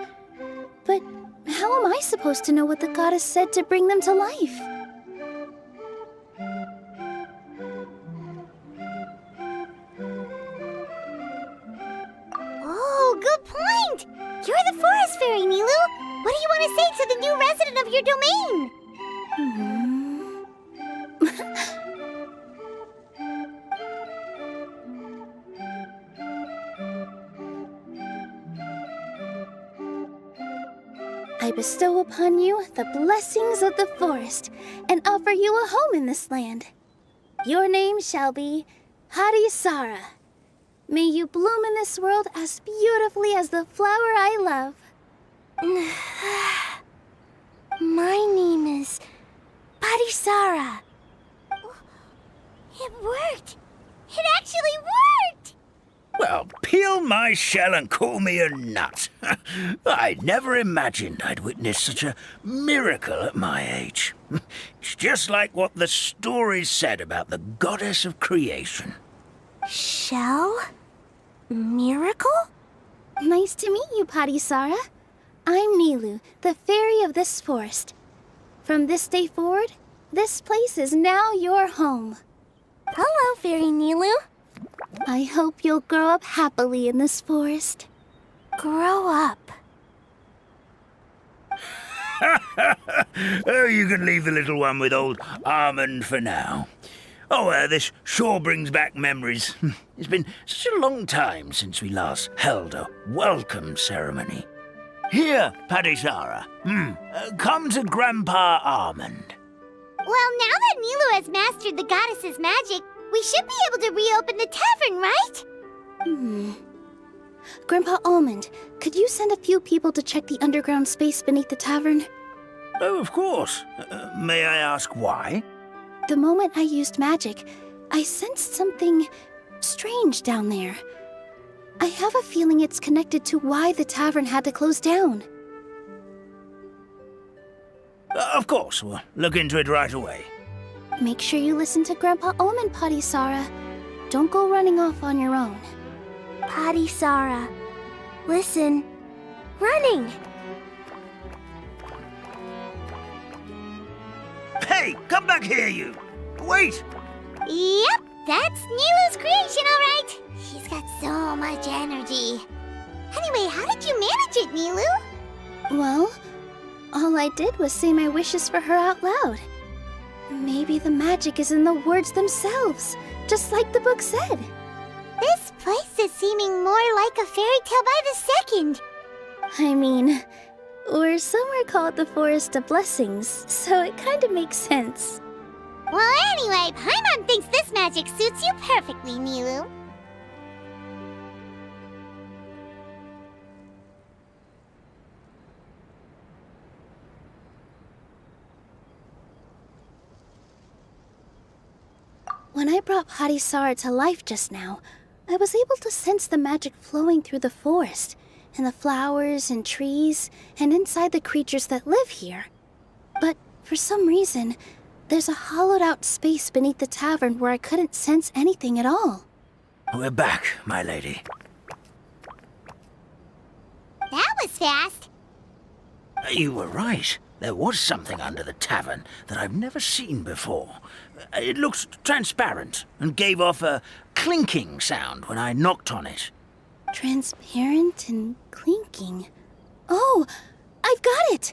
[SPEAKER 9] But how am I supposed to know what the goddess said to bring them to life?
[SPEAKER 7] Oh, good point! You're the Forest Fairy, Nilu! What do you want to say to the new resident of your domain?
[SPEAKER 9] I bestow upon you the blessings of the forest and offer you a home in this land. Your name shall be Harisara. May you bloom in this world as beautifully as the flower I love.
[SPEAKER 3] Sara. It worked. It actually worked!
[SPEAKER 6] Well, peel my shell and call me a nut. I'd never imagined I'd witness such a miracle at my age. It's just like what the stories said about the goddess of creation.
[SPEAKER 3] Shell? Miracle?
[SPEAKER 9] Nice to meet you, Potty Sara. I'm Nilu, the fairy of this forest. From this day forward, this place is now your home.
[SPEAKER 3] Hello, Fairy Nilu.
[SPEAKER 9] I hope you'll grow up happily in this forest.
[SPEAKER 3] Grow up.
[SPEAKER 6] Oh, you can leave the little one with old Almond for now. Oh, this sure brings back memories. It's been such a long time since we last held a welcome ceremony. Here, Paddy Sara. Come to Grandpa Almond.
[SPEAKER 3] Well, now that Nilu has mastered the goddess's magic, we should be able to reopen the tavern, right?
[SPEAKER 9] Grandpa Almond, could you send a few people to check the underground space beneath the tavern?
[SPEAKER 6] Oh, of course. May I ask why?
[SPEAKER 9] The moment I used magic, I sensed something strange down there. I have a feeling it's connected to why the tavern had to close down.
[SPEAKER 6] Of course, we'll look into it right away.
[SPEAKER 9] Make sure you listen to Grandpa Almond, Potty Sara. Don't go running off on your own.
[SPEAKER 3] Potty Sara. Listen. Running!
[SPEAKER 6] Hey, come back here, you! Wait!
[SPEAKER 3] Yep, that's Nilu's creation, all right. She's got so much energy. Anyway, how did you manage it, Nilu?
[SPEAKER 9] Well, all I did was say my wishes for her out loud. Maybe the magic is in the words themselves, just like the book said.
[SPEAKER 3] This place is seeming more like a fairy tale by the second.
[SPEAKER 9] I mean, or somewhere called the Forest of Blessings, so it kind of makes sense.
[SPEAKER 3] Well, anyway, Paimon thinks this magic suits you perfectly, Nilu.
[SPEAKER 9] When I brought Potty Sara to life just now, I was able to sense the magic flowing through the forest, and the flowers and trees, and inside the creatures that live here. But for some reason, there's a hollowed-out space beneath the tavern where I couldn't sense anything at all.
[SPEAKER 6] We're back, my lady.
[SPEAKER 3] That was fast.
[SPEAKER 6] You were right. There was something under the tavern that I've never seen before. It looked transparent and gave off a clinking sound when I knocked on it.
[SPEAKER 9] Transparent and clinking. Oh, I've got it!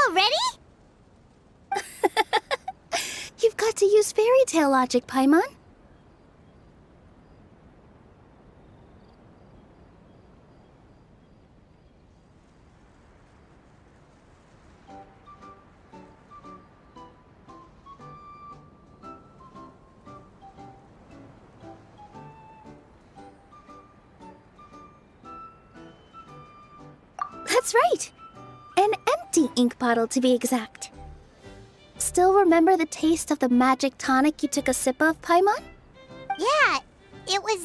[SPEAKER 3] Already?
[SPEAKER 9] You've got to use fairy tale logic, Paimon. That's right! An empty ink bottle, to be exact. Still remember the taste of the magic tonic you took a sip of, Paimon?
[SPEAKER 3] Yeah, it was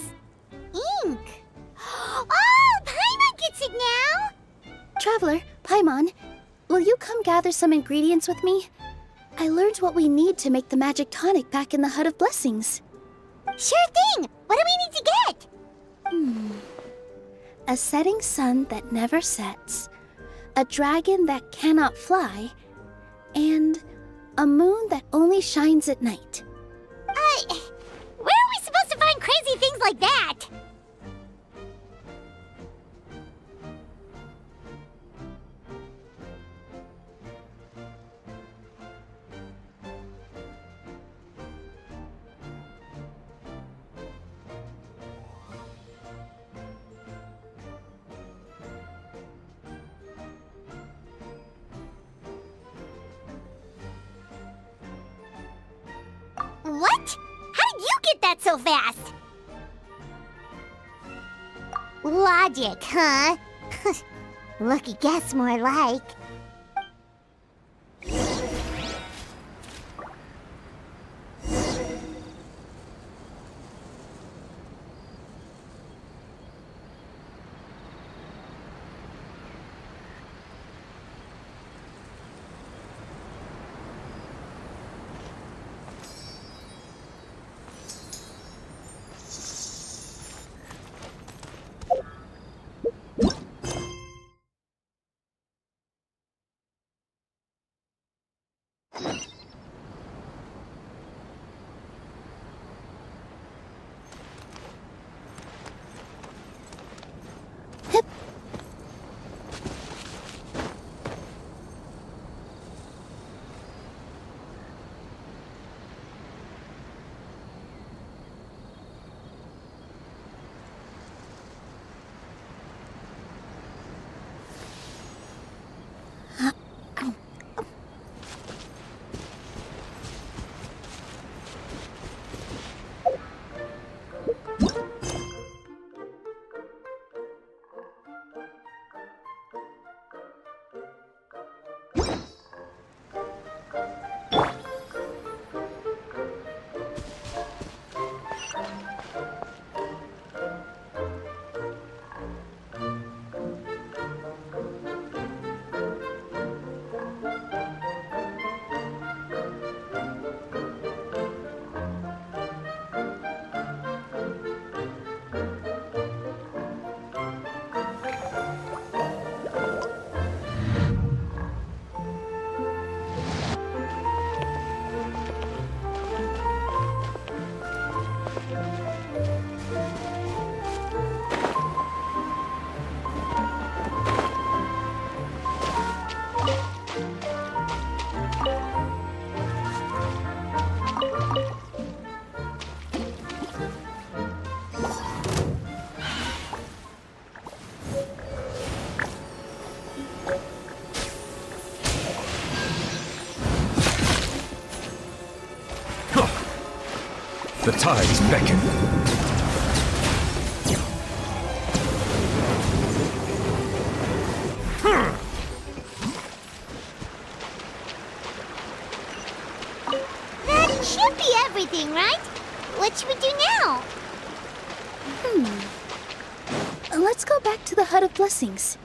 [SPEAKER 3] ink. Oh, Paimon gets it now!
[SPEAKER 9] Traveler, Paimon, will you come gather some ingredients with me? I learned what we need to make the magic tonic back in the Hut of Blessings.
[SPEAKER 3] Sure thing! What do we need to get?
[SPEAKER 9] A setting sun that never sets, a dragon that cannot fly, and a moon that only shines at night.
[SPEAKER 3] Where are we supposed to find crazy things like that? What? How did you get that so fast? Logic, huh? Lucky guess, more like.
[SPEAKER 2] The tides beckon.
[SPEAKER 3] That should be everything, right? What should we do now?
[SPEAKER 9] Let's go back to the Hut of Blessings.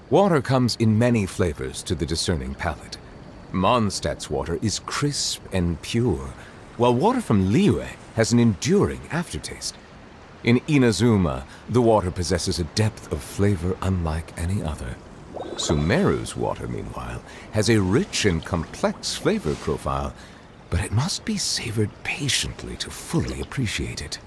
[SPEAKER 2] Water comes in many flavors to the discerning palate. Mondstadt's water is crisp and pure, while water from Liyue has an enduring aftertaste. In Inazuma, the water possesses a depth of flavor unlike any other. Sumeru's water, meanwhile, has a rich and complex flavor profile, but it must be savored patiently to fully appreciate it.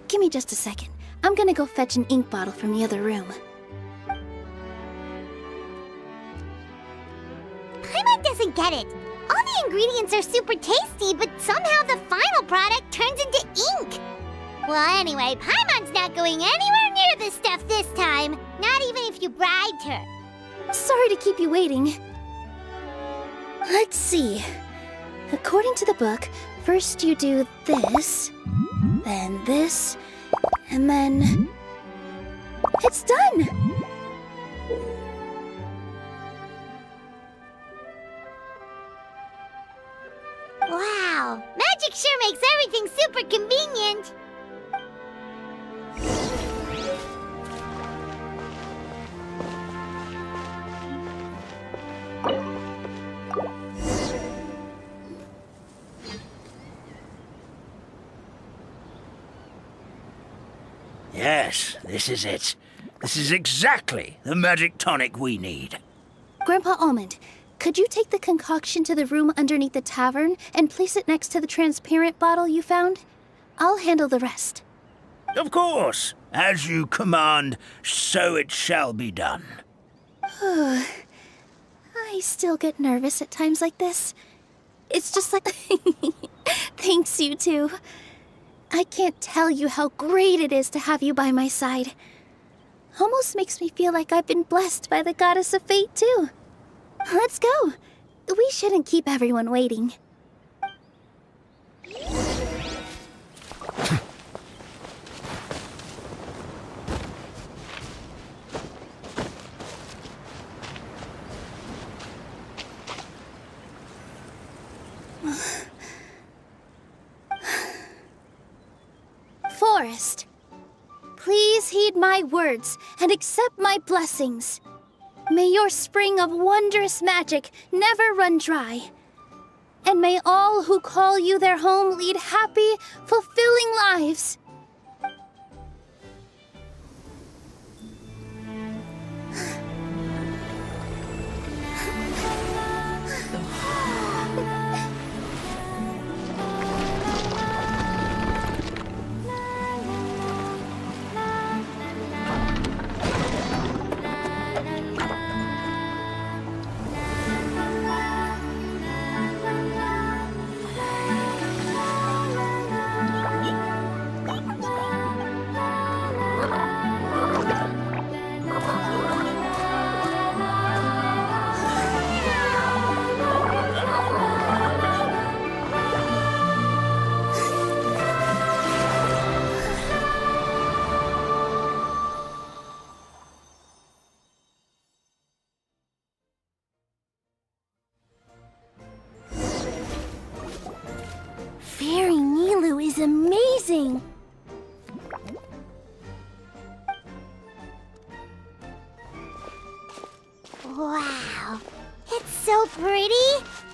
[SPEAKER 9] Give me just a second. I'm gonna go fetch an ink bottle from the other room.
[SPEAKER 3] Paimon doesn't get it. All the ingredients are super tasty, but somehow the final product turns into ink. Well, anyway, Paimon's not going anywhere near this stuff this time. Not even if you bribed her.
[SPEAKER 9] Sorry to keep you waiting. Let's see. According to the book, first you do this, then this, and then... It's done!
[SPEAKER 3] Wow, magic sure makes everything super convenient.
[SPEAKER 6] Yes, this is it. This is exactly the magic tonic we need.
[SPEAKER 9] Grandpa Almond, could you take the concoction to the room underneath the tavern and place it next to the transparent bottle you found? I'll handle the rest.
[SPEAKER 6] Of course. As you command, so it shall be done.
[SPEAKER 9] I still get nervous at times like this. It's just like... Thanks, you two. I can't tell you how great it is to have you by my side. Almost makes me feel like I've been blessed by the goddess of fate, too. Let's go. We shouldn't keep everyone waiting. Forest, please heed my words and accept my blessings. May your spring of wondrous magic never run dry. And may all who call you their home lead happy, fulfilling lives. Fairy Nilu is amazing!
[SPEAKER 3] Wow, it's so pretty!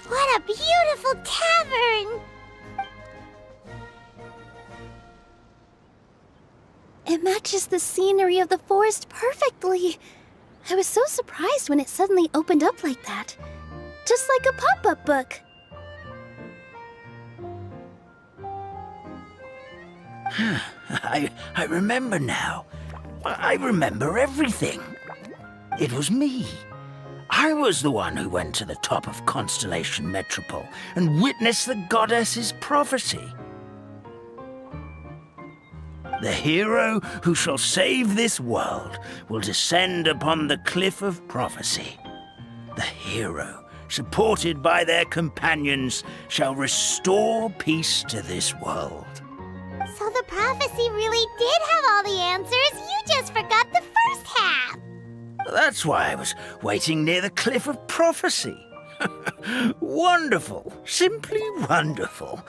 [SPEAKER 3] What a beautiful tavern!
[SPEAKER 9] It matches the scenery of the forest perfectly. I was so surprised when it suddenly opened up like that. Just like a pop-up book.
[SPEAKER 6] I remember now. I remember everything. It was me. I was the one who went to the top of Constellation Metropole and witnessed the goddess's prophecy. The hero who shall save this world will descend upon the cliff of prophecy. The hero, supported by their companions, shall restore peace to this world.
[SPEAKER 3] So the prophecy really did have all the answers. You just forgot the first half.
[SPEAKER 6] That's why I was waiting near the cliff of prophecy. Wonderful, simply wonderful.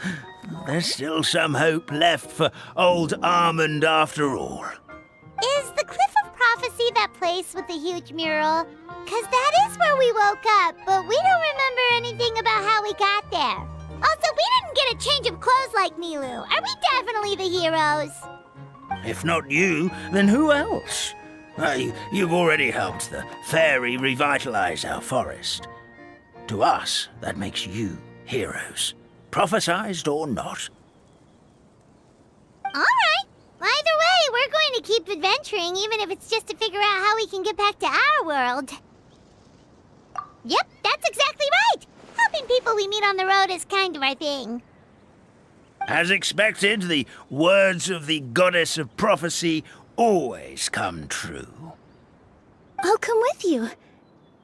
[SPEAKER 6] There's still some hope left for old Almond after all.
[SPEAKER 3] Is the Cliff of Prophecy that place with the huge mural? 'Cause that is where we woke up, but we don't remember anything about how we got there. Also, we didn't get a change of clothes like Nilu. Are we definitely the heroes?
[SPEAKER 6] If not you, then who else? You've already helped the fairy revitalize our forest. To us, that makes you heroes, prophesized or not.
[SPEAKER 3] All right. Either way, we're going to keep adventuring, even if it's just to figure out how we can get back to our world. Yep, that's exactly right. Helping people we meet on the road is kind of our thing.
[SPEAKER 6] As expected, the words of the goddess of prophecy always come true.
[SPEAKER 9] I'll come with you.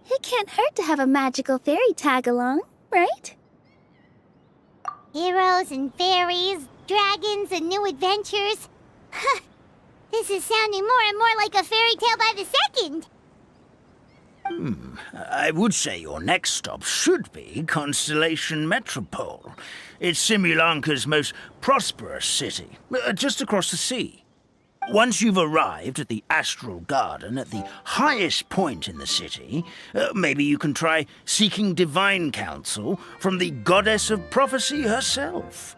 [SPEAKER 9] It can't hurt to have a magical fairy tag along, right?
[SPEAKER 3] Heroes and fairies, dragons and new adventures. This is sounding more and more like a fairy tale by the second.
[SPEAKER 6] I would say your next stop should be Constellation Metropole. It's Simulanka's most prosperous city, just across the sea. Once you've arrived at the Astral Garden at the highest point in the city, maybe you can try seeking divine counsel from the goddess of prophecy herself.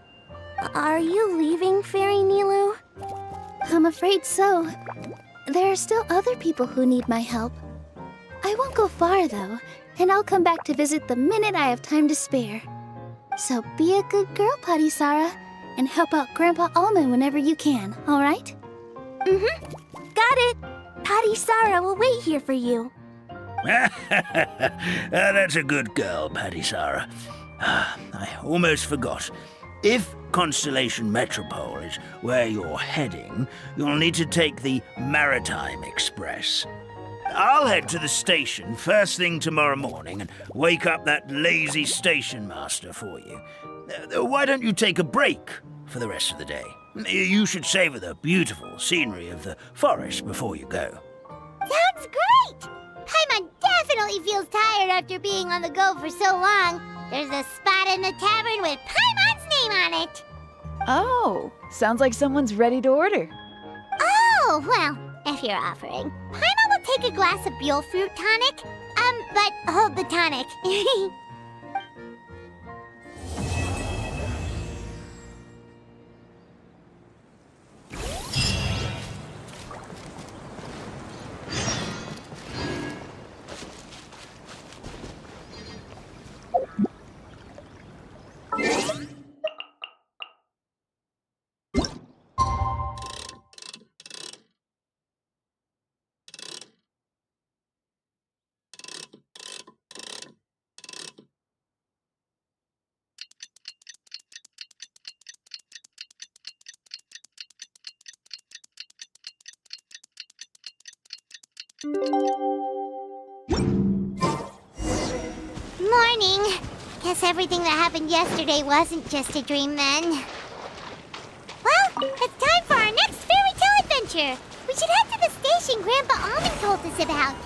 [SPEAKER 9] Are you leaving, Fairy Nilu? I'm afraid so. there are still other people who need my help. I won't go far, though, and I'll come back to visit the minute I have time to spare. So be a good girl, Patty Sarah, and help out Grandpa Almond whenever you can, all right?
[SPEAKER 3] Mm-hmm. Got it. Patty Sarah will wait here for you.
[SPEAKER 6] That's a good girl, Paddy Sarah. I almost forgot. If Constellation Metropole is where you're heading, you'll need to take the Maritime Express. I'll head to the station first thing tomorrow morning and wake up that lazy station master for you. Why don't you take a break for the rest of the day? You should savor the beautiful scenery of the forest before you go.
[SPEAKER 3] Sounds great! Paimon definitely feels tired after being on the go for so long. There's a spot in the tavern with Paimon's name on it.
[SPEAKER 11] Oh, sounds like someone's ready to order.
[SPEAKER 3] Oh, well, if you're offering, Paimon will take a glass of Buell fruit tonic. But hold the tonic. Morning. Guess everything that happened yesterday wasn't just a dream then. Well, it's time for our next fairy tale adventure. We should head to the station Grandpa Almond told us about.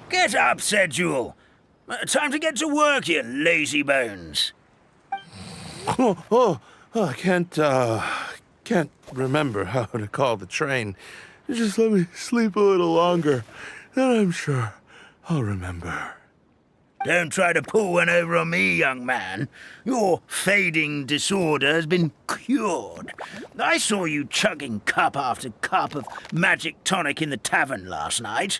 [SPEAKER 6] Get up, said Jewel. Time to get to work, you lazy bones.
[SPEAKER 12] I can't remember how to call the train. Just let me sleep a little longer, then I'm sure I'll remember.
[SPEAKER 6] Don't try to pull one over on me, young man. Your fading disorder has been cured. I saw you chugging cup after cup of magic tonic in the tavern last night.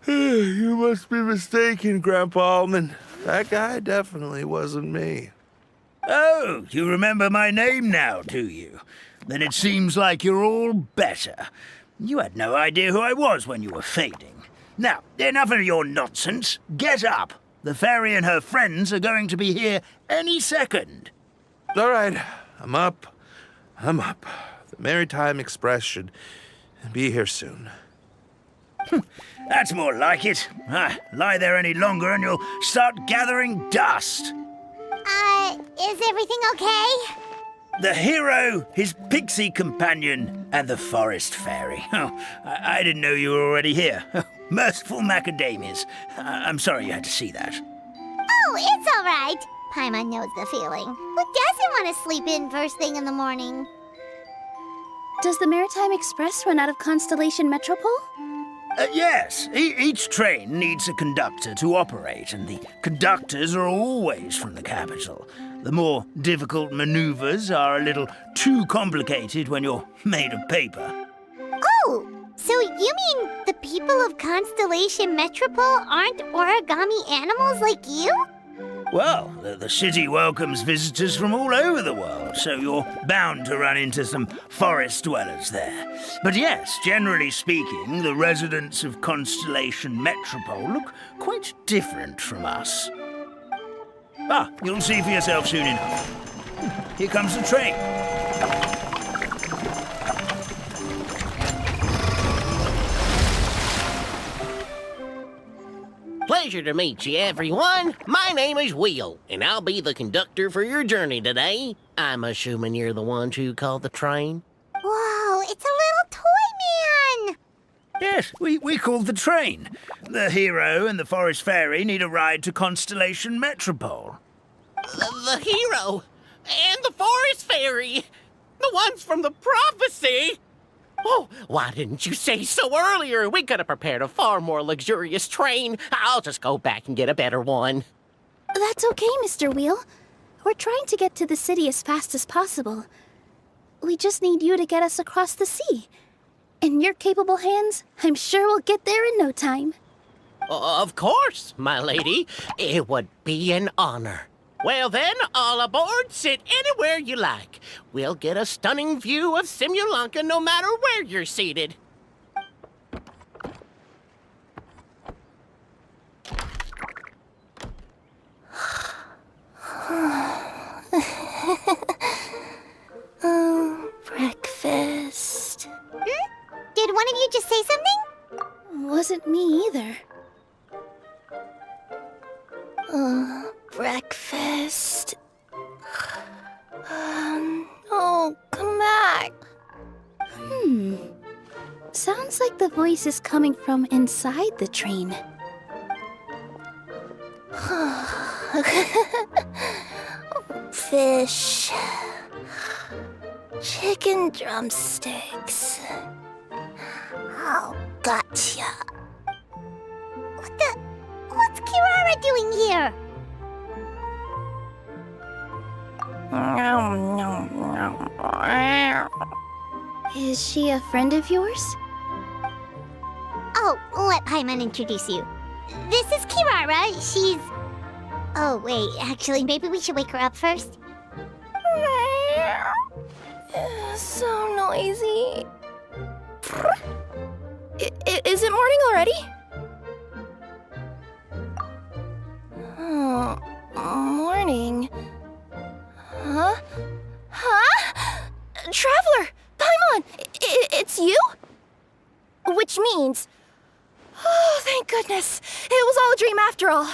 [SPEAKER 12] You must be mistaken, Grandpa Almond. That guy definitely wasn't me.
[SPEAKER 6] Oh, you remember my name now, do you? Then it seems like you're all better. You had no idea who I was when you were fading. Now, enough of your nonsense. Get up. The fairy and her friends are going to be here any second.
[SPEAKER 12] All right, I'm up. The Maritime Express should be here soon.
[SPEAKER 6] That's more like it. Lie there any longer and you'll start gathering dust.
[SPEAKER 3] Is everything okay?
[SPEAKER 6] The hero, his pixie companion, and the forest fairy. Oh, I didn't know you were already here. Merciful macadamias. I'm sorry you had to see that.
[SPEAKER 3] Oh, it's all right. Paimon knows the feeling. Who doesn't want to sleep in first thing in the morning?
[SPEAKER 9] Does the Maritime Express run out of Constellation Metropole?
[SPEAKER 6] Yes, each train needs a conductor to operate, and the conductors are always from the capital. The more difficult maneuvers are a little too complicated when you're made of paper.
[SPEAKER 3] Oh, so you mean the people of Constellation Metropole aren't origami animals like you?
[SPEAKER 6] Well, the city welcomes visitors from all over the world, so you're bound to run into some forest dwellers there. But yes, generally speaking, the residents of Constellation Metropole look quite different from us. Ah, you'll see for yourself soon enough. Here comes the train.
[SPEAKER 8] Pleasure to meet you, everyone. My name is Will, and I'll be the conductor for your journey today. I'm assuming you're the ones who called the train?
[SPEAKER 3] Whoa, it's a little toy man!
[SPEAKER 6] Yes, we called the train. The hero and the forest fairy need a ride to Constellation Metropole.
[SPEAKER 8] The hero and the forest fairy, the ones from the prophecy. Oh, why didn't you say so earlier? We could have prepared a far more luxurious train. I'll just go back and get a better one.
[SPEAKER 9] That's okay, Mr. Wheel. We're trying to get to the city as fast as possible. We just need you to get us across the sea. In your capable hands, I'm sure we'll get there in no time.
[SPEAKER 8] Of course, my lady. It would be an honor. Well then, all aboard, sit anywhere you like. We'll get a stunning view of Simulanka no matter where you're seated.
[SPEAKER 9] Oh, breakfast.
[SPEAKER 3] Did one of you just say something?
[SPEAKER 9] Wasn't me either. Breakfast. Oh, come back. Sounds like the voice is coming from inside the train. Fish. Chicken drumsticks. Oh, gotcha.
[SPEAKER 3] What's Kirara doing here?
[SPEAKER 9] Is she a friend of yours?
[SPEAKER 3] Oh, let Paimon introduce you. This is Kirara. She's... Oh, wait. Actually, maybe we should wake her up first.
[SPEAKER 9] So noisy. Is it morning already? Oh, morning. Huh? Traveler! Paimon! It's you? Which means... Oh, thank goodness. It was all a dream after all.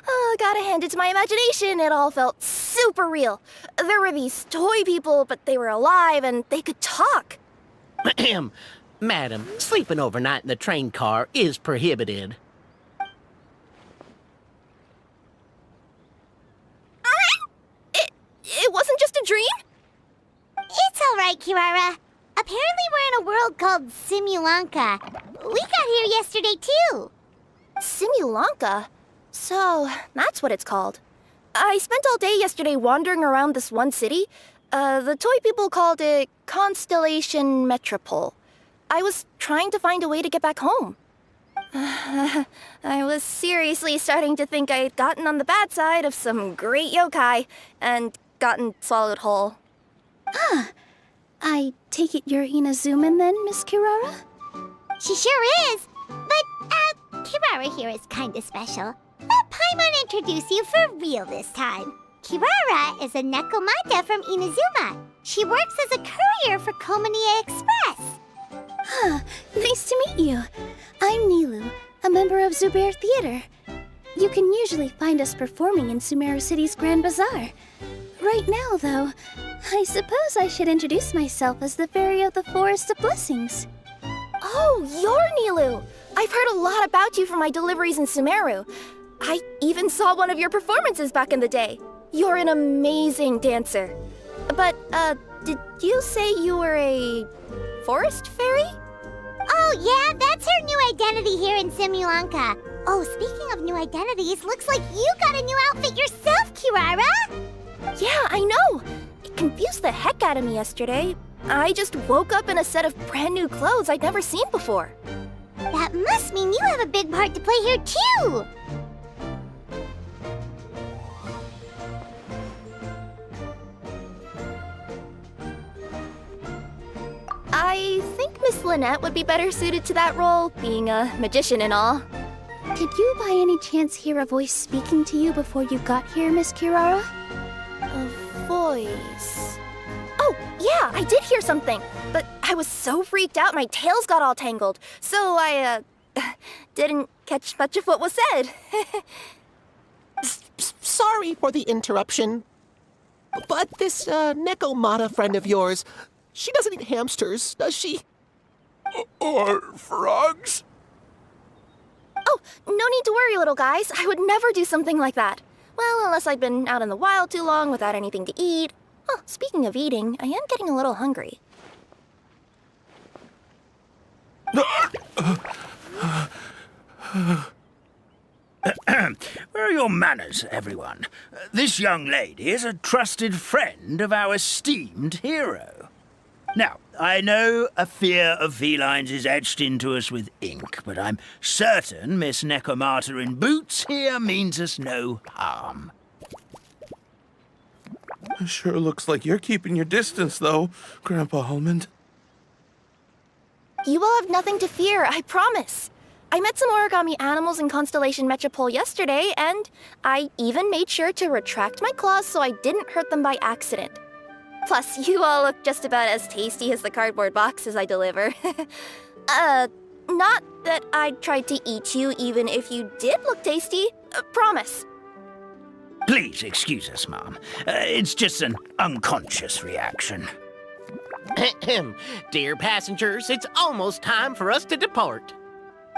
[SPEAKER 9] Oh, gotta hand it to my imagination. It all felt super real. There were these toy people, but they were alive and they could talk.
[SPEAKER 8] Madam, sleeping overnight in the train car is prohibited.
[SPEAKER 9] It wasn't just a dream?
[SPEAKER 3] It's all right, Kirara. Apparently we're in a world called Simulanka. We got here yesterday, too.
[SPEAKER 9] Simulanka? So, that's what it's called. I spent all day yesterday wandering around this one city. The toy people called it Constellation Metropole. I was trying to find a way to get back home. I was seriously starting to think I'd gotten on the bad side of some great yokai and gotten swallowed whole. I take it you're Inazuman then, Miss Kirara?
[SPEAKER 3] She sure is. But, Kirara here is kinda special. Let Paimon introduce you for real this time. Kirara is a Nekomata from Inazuma. She works as a courier for Komanie Express.
[SPEAKER 9] Nice to meet you. I'm Nilu, a member of Zubair Theater. You can usually find us performing in Sumeru City's Grand Bazaar. Right now, though, I suppose I should introduce myself as the Fairy of the Forest of Blessings.
[SPEAKER 13] Oh, you're Nilu! I've heard a lot about you from my deliveries in Sumeru. I even saw one of your performances back in the day. You're an amazing dancer. But, did you say you were a forest fairy?
[SPEAKER 3] Oh, yeah, that's her new identity here in Simulanka. Oh, speaking of new identities, looks like you got a new outfit yourself, Kirara!
[SPEAKER 13] Yeah, I know! It confused the heck out of me yesterday. I just woke up in a set of brand new clothes I'd never seen before.
[SPEAKER 3] That must mean you have a big part to play here, too!
[SPEAKER 13] I think Miss Lynette would be better suited to that role, being a magician and all.
[SPEAKER 9] Did you by any chance hear a voice speaking to you before you got here, Miss Kirara?
[SPEAKER 13] A voice... Oh, yeah, I did hear something, but I was so freaked out my tails got all tangled, so I, didn't catch much of what was said.
[SPEAKER 8] Sorry for the interruption, but this Nekomata friend of yours, she doesn't eat hamsters, does she?
[SPEAKER 4] Or frogs?
[SPEAKER 13] Oh, no need to worry, little guys. I would never do something like that. Well, unless I'd been out in the wild too long without anything to eat. Oh, speaking of eating, I am getting a little hungry.
[SPEAKER 6] Where are your manners, everyone? This young lady is a trusted friend of our esteemed hero. Now, I know a fear of felines is etched into us with ink, but I'm certain Miss Nekomata in boots here means us no harm.
[SPEAKER 12] Sure looks like you're keeping your distance, though, Grandpa Almond.
[SPEAKER 13] You will have nothing to fear, I promise. I met some origami animals in Constellation Metropole yesterday, and I even made sure to retract my claws so I didn't hurt them by accident. Plus, you all look just about as tasty as the cardboard boxes I deliver. Not that I'd try to eat you even if you did look tasty. Promise.
[SPEAKER 6] Please excuse us, Mom. It's just an unconscious reaction.
[SPEAKER 8] Dear passengers, it's almost time for us to depart.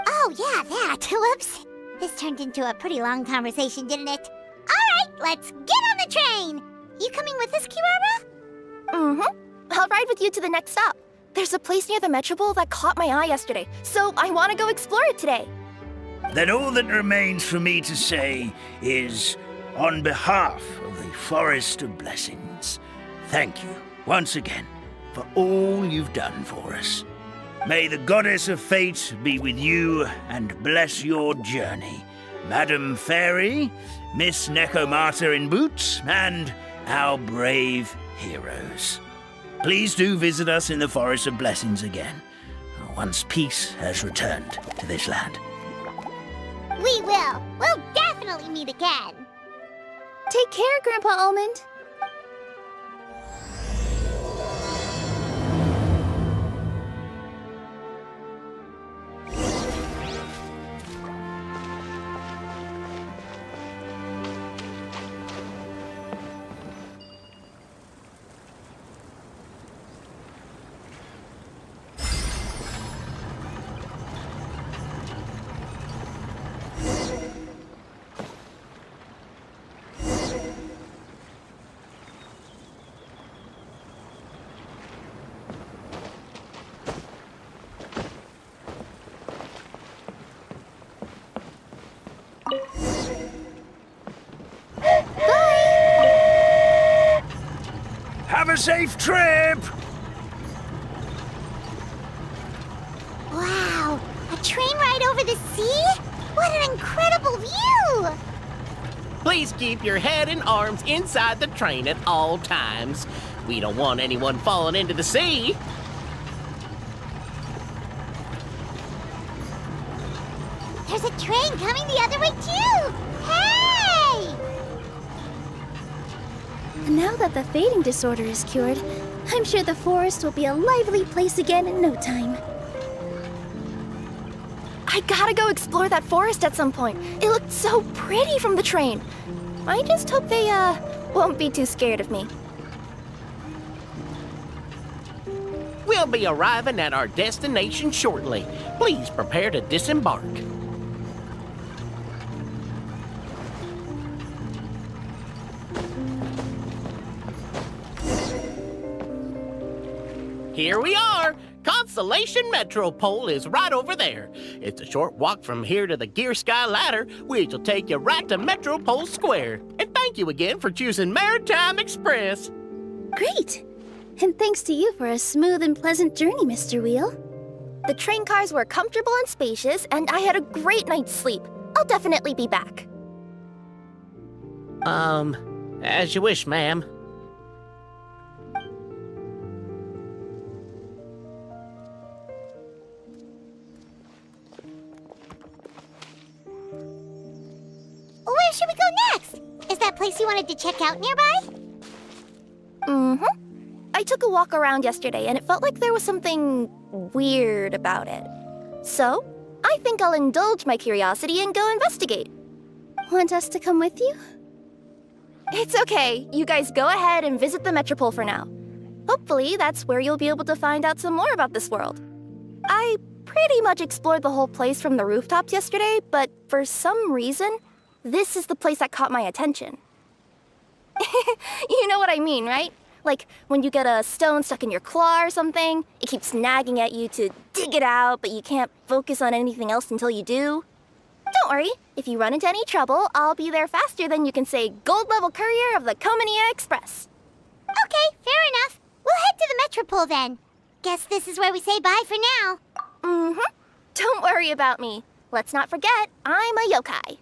[SPEAKER 3] Oh, yeah, that. Whoops. This turned into a pretty long conversation, didn't it? All right, let's get on the train. You coming with us, Kirara?
[SPEAKER 13] Mm-hmm. I'll ride with you to the next stop. There's a place near the Metropole that caught my eye yesterday, so I want to go explore it today.
[SPEAKER 6] Then all that remains for me to say is, on behalf of the Forest of Blessings, thank you once again for all you've done for us. May the Goddess of Fate be with you and bless your journey. Madam Fairy, Miss Nekomata in boots, and our brave heroes. Please do visit us in the Forest of Blessings again, once peace has returned to this land.
[SPEAKER 3] We will. We'll definitely meet again.
[SPEAKER 9] Take care, Grandpa Almond.
[SPEAKER 6] Have a safe trip!
[SPEAKER 3] Wow, a train ride over the sea? What an incredible view!
[SPEAKER 8] Please keep your head and arms inside the train at all times. We don't want anyone falling into the sea.
[SPEAKER 3] There's a train coming the other way, too! Hey!
[SPEAKER 9] Now that the fading disorder is cured, I'm sure the forest will be a lively place again in no time.
[SPEAKER 13] I gotta go explore that forest at some point. It looked so pretty from the train. I just hope they, won't be too scared of me.
[SPEAKER 8] We'll be arriving at our destination shortly. Please prepare to disembark. Here we are! Constellation Metropole is right over there. It's a short walk from here to the Gear Sky Ladder, which will take you right to Metropole Square. And thank you again for choosing Maritime Express.
[SPEAKER 9] Great! And thanks to you for a smooth and pleasant journey, Mr. Wheel.
[SPEAKER 13] The train cars were comfortable and spacious, and I had a great night's sleep. I'll definitely be back.
[SPEAKER 8] As you wish, ma'am.
[SPEAKER 3] Where should we go next? Is that place you wanted to check out nearby?
[SPEAKER 13] Mm-hmm. I took a walk around yesterday, and it felt like there was something weird about it. So, I think I'll indulge my curiosity and go investigate.
[SPEAKER 9] Want us to come with you?
[SPEAKER 13] It's okay. You guys go ahead and visit the Metropole for now. Hopefully, that's where you'll be able to find out some more about this world. I pretty much explored the whole place from the rooftops yesterday, but for some reason, this is the place that caught my attention. You know what I mean, right? Like, when you get a stone stuck in your claw or something, it keeps nagging at you to dig it out, but you can't focus on anything else until you do. Don't worry, if you run into any trouble, I'll be there faster than you can say gold-level courier of the Comania Express.
[SPEAKER 3] Okay, fair enough. We'll head to the Metropole then. Guess this is where we say bye for now.
[SPEAKER 13] Mm-hmm. Don't worry about me. Let's not forget, I'm a yokai.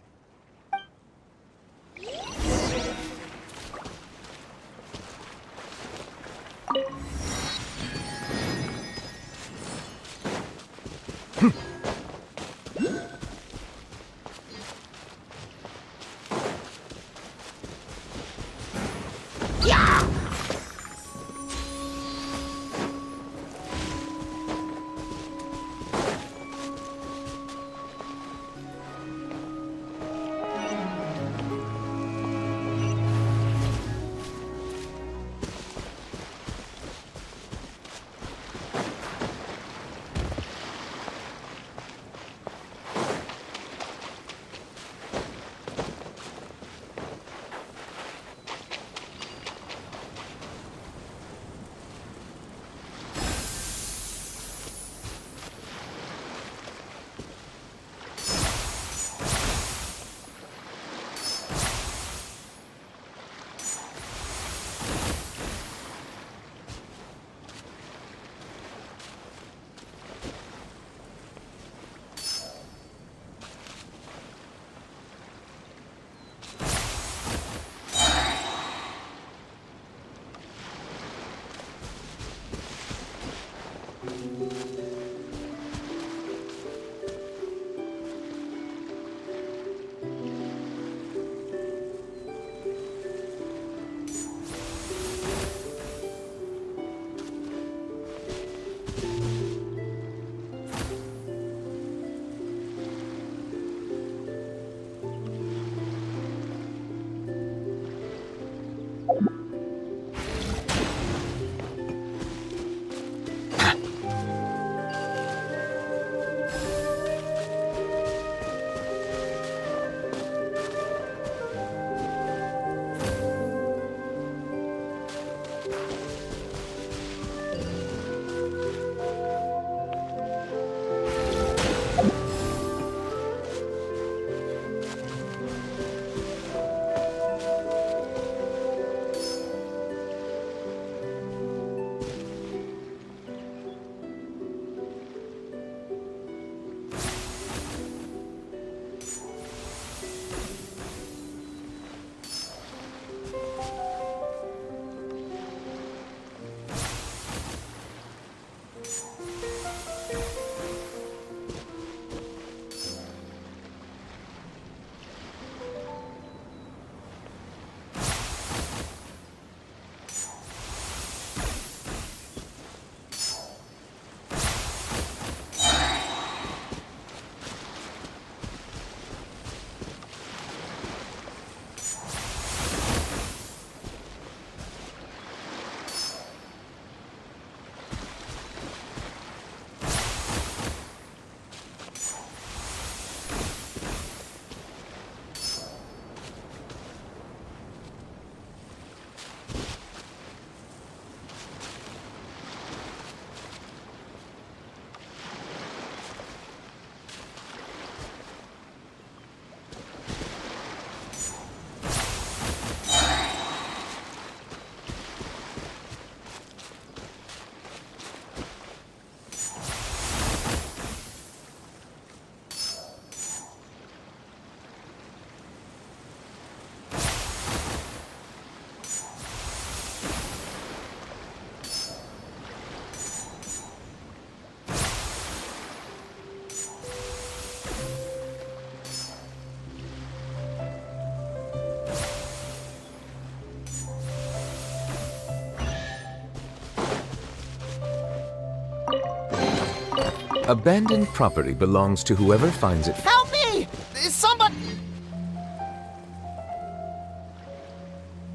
[SPEAKER 2] Abandoned property belongs to whoever finds it.
[SPEAKER 8] Help me! Somebody!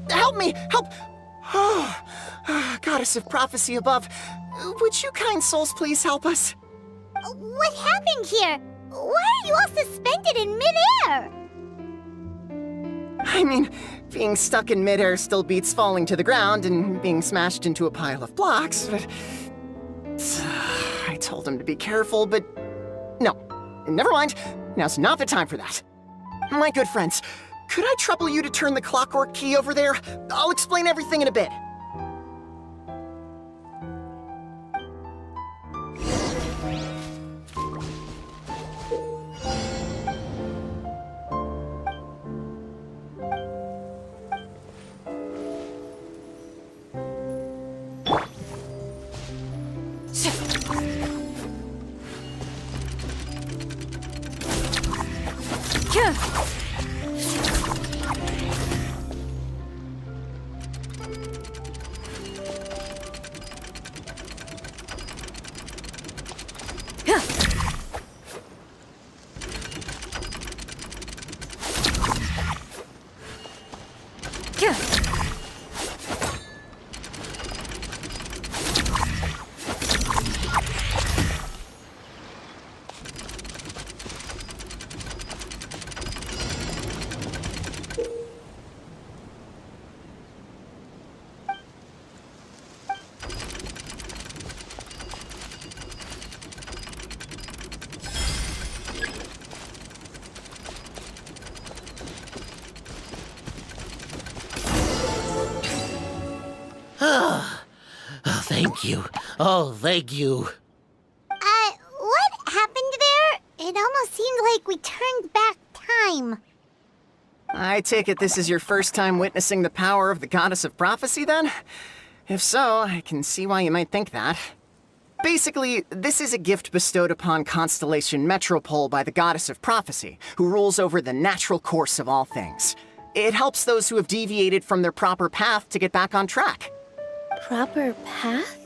[SPEAKER 8] Help me! Help! Oh, Goddess of Prophecy above, would you kind souls please help us?
[SPEAKER 3] What happened here? Why are you all suspended in midair?
[SPEAKER 8] I mean, being stuck in midair still beats falling to the ground and being smashed into a pile of blocks, but... I told him to be careful, but... No, never mind. Now's not the time for that. My good friends, could I trouble you to turn the clockwork key over there? I'll explain everything in a bit.
[SPEAKER 14] Thank you. Oh, thank you.
[SPEAKER 3] What happened there? It almost seemed like we turned back time.
[SPEAKER 8] I take it this is your first time witnessing the power of the Goddess of Prophecy, then? If so, I can see why you might think that. Basically, this is a gift bestowed upon Constellation Metropole by the Goddess of Prophecy, who rules over the natural course of all things. It helps those who have deviated from their proper path to get back on track.
[SPEAKER 9] Proper path?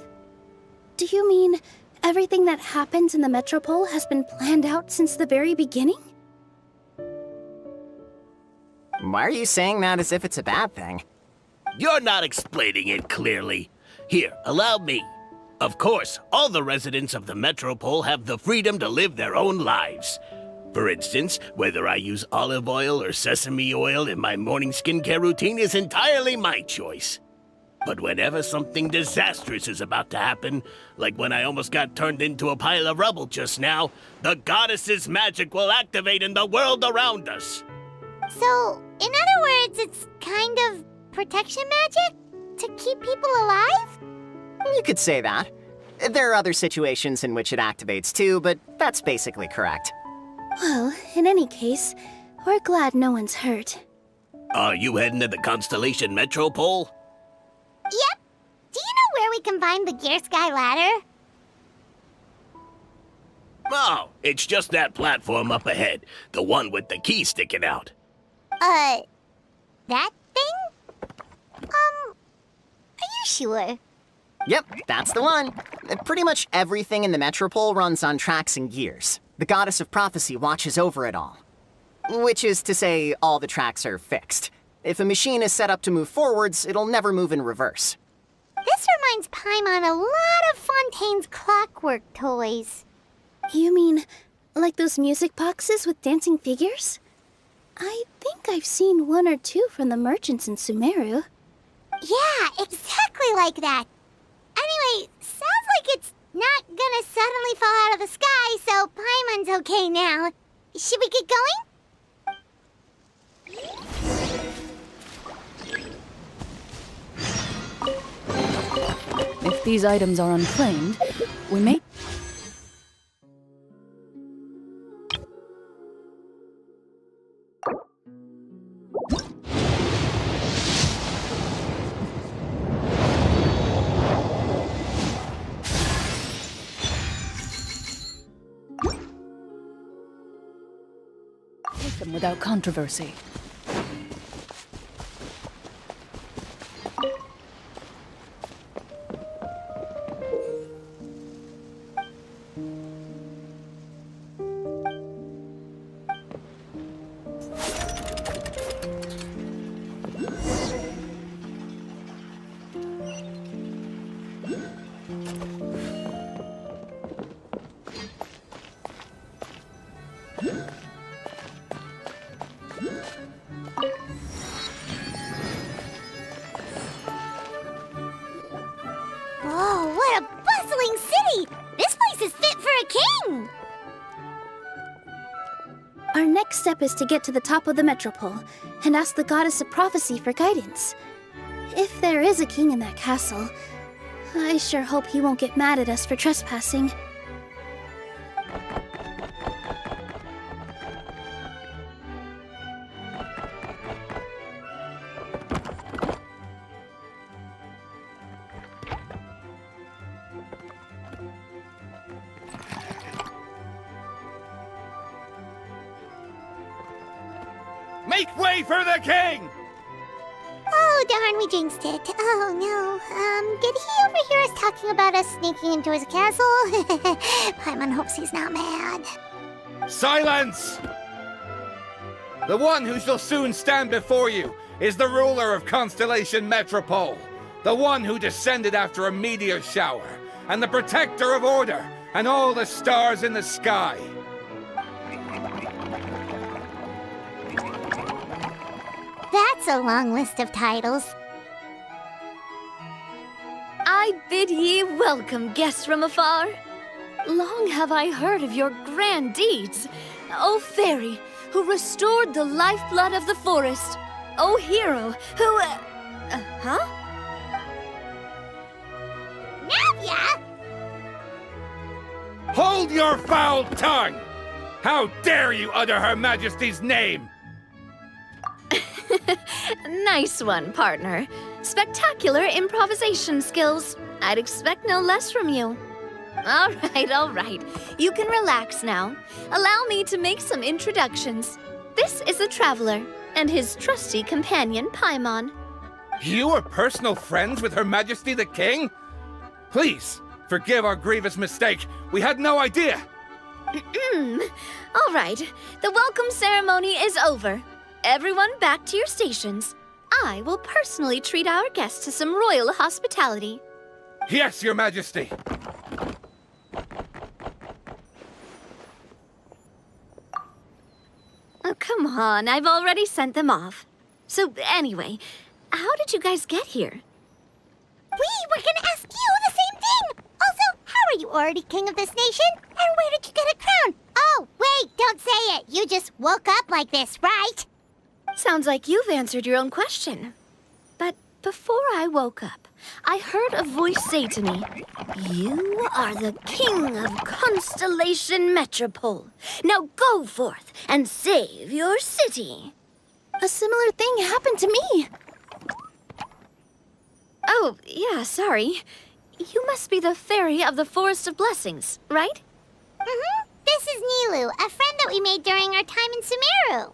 [SPEAKER 9] Do you mean everything that happens in the Metropole has been planned out since the very beginning?
[SPEAKER 8] Why are you saying that as if it's a bad thing?
[SPEAKER 14] You're not explaining it clearly. Here, allow me. Of course, all the residents of the Metropole have the freedom to live their own lives. For instance, whether I use olive oil or sesame oil in my morning skincare routine is entirely my choice. But whenever something disastrous is about to happen, like when I almost got turned into a pile of rubble just now, the goddess's magic will activate in the world around us.
[SPEAKER 3] So, in other words, it's kind of protection magic? To keep people alive?
[SPEAKER 8] You could say that. There are other situations in which it activates too, but that's basically correct.
[SPEAKER 9] Well, in any case, we're glad no one's hurt.
[SPEAKER 14] Are you heading to the Constellation Metropole?
[SPEAKER 3] Yep. Do you know where we can find the Gear Sky ladder?
[SPEAKER 14] Oh, it's just that platform up ahead. The one with the key sticking out.
[SPEAKER 3] That thing? Are you sure?
[SPEAKER 8] Yep, that's the one. Pretty much everything in the Metropole runs on tracks and gears. The Goddess of Prophecy watches over it all. Which is to say, all the tracks are fixed. If a machine is set up to move forwards, it'll never move in reverse.
[SPEAKER 3] This reminds Paimon a lot of Fontaine's clockwork toys.
[SPEAKER 9] You mean, like those music boxes with dancing figures? I think I've seen one or two from the merchants in Sumeru.
[SPEAKER 3] Yeah, exactly like that. Anyway, sounds like it's not gonna suddenly fall out of the sky, so Paimon's okay now. Should we get going?
[SPEAKER 11] If these items are unclaimed, we may... take them without controversy.
[SPEAKER 3] Oh, what a bustling city! This place is fit for a king!
[SPEAKER 9] Our next step is to get to the top of the metropole and ask the goddess of prophecy for guidance. If there is a king in that castle, I sure hope he won't get mad at us for trespassing.
[SPEAKER 5] Make way for the king!
[SPEAKER 3] Oh, darn, we jinxed it. Oh, no. Did he overhear us talking about us sneaking into his castle? Paimon hopes he's not mad.
[SPEAKER 5] Silence! The one who shall soon stand before you is the ruler of Constellation Metropole, the one who descended after a meteor shower, and the protector of order and all the stars in the sky.
[SPEAKER 3] That's a long list of titles.
[SPEAKER 1] I bid ye welcome, guests from afar. Long have I heard of your grand deeds, O fairy, who restored the lifeblood of the forest. O hero, who... huh?
[SPEAKER 3] Navia!
[SPEAKER 5] Hold your foul tongue! How dare you utter Her Majesty's name?
[SPEAKER 1] Nice one, partner. Spectacular improvisation skills. I'd expect no less from you. All right. You can relax now. Allow me to make some introductions. This is the Traveler, and his trusty companion, Paimon.
[SPEAKER 5] You are personal friends with Her Majesty the King? Please, forgive our grievous mistake. We had no idea.
[SPEAKER 1] All right, the welcome ceremony is over. Everyone back to your stations. I will personally treat our guests to some royal hospitality.
[SPEAKER 5] Yes, Your Majesty.
[SPEAKER 1] Oh, come on, I've already sent them off. So anyway, how did you guys get here?
[SPEAKER 3] We were gonna ask you the same thing! Also, how are you already king of this nation? And where did you get a crown? Oh, wait, don't say it. You just woke up like this, right?
[SPEAKER 1] Sounds like you've answered your own question. But before I woke up, I heard a voice say to me, "You are the king of Constellation Metropole. Now go forth and save your city."
[SPEAKER 9] A similar thing happened to me.
[SPEAKER 1] Oh, yeah, sorry. You must be the fairy of the Forest of Blessings, right?
[SPEAKER 3] Mm-hmm. This is Nilu, a friend that we made during our time in Sumeru.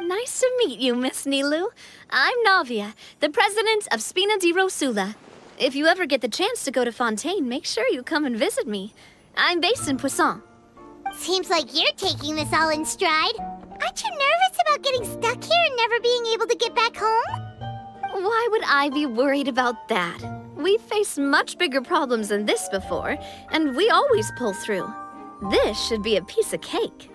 [SPEAKER 1] Nice to meet you, Miss Nilu. I'm Navia, the president of Spina di Rosula. If you ever get the chance to go to Fontaine, make sure you come and visit me. I'm based in Poisson.
[SPEAKER 3] Seems like you're taking this all in stride. Aren't you nervous about getting stuck here and never being able to get back home?
[SPEAKER 1] Why would I be worried about that? We've faced much bigger problems than this before, and we always pull through. This should be a piece of cake.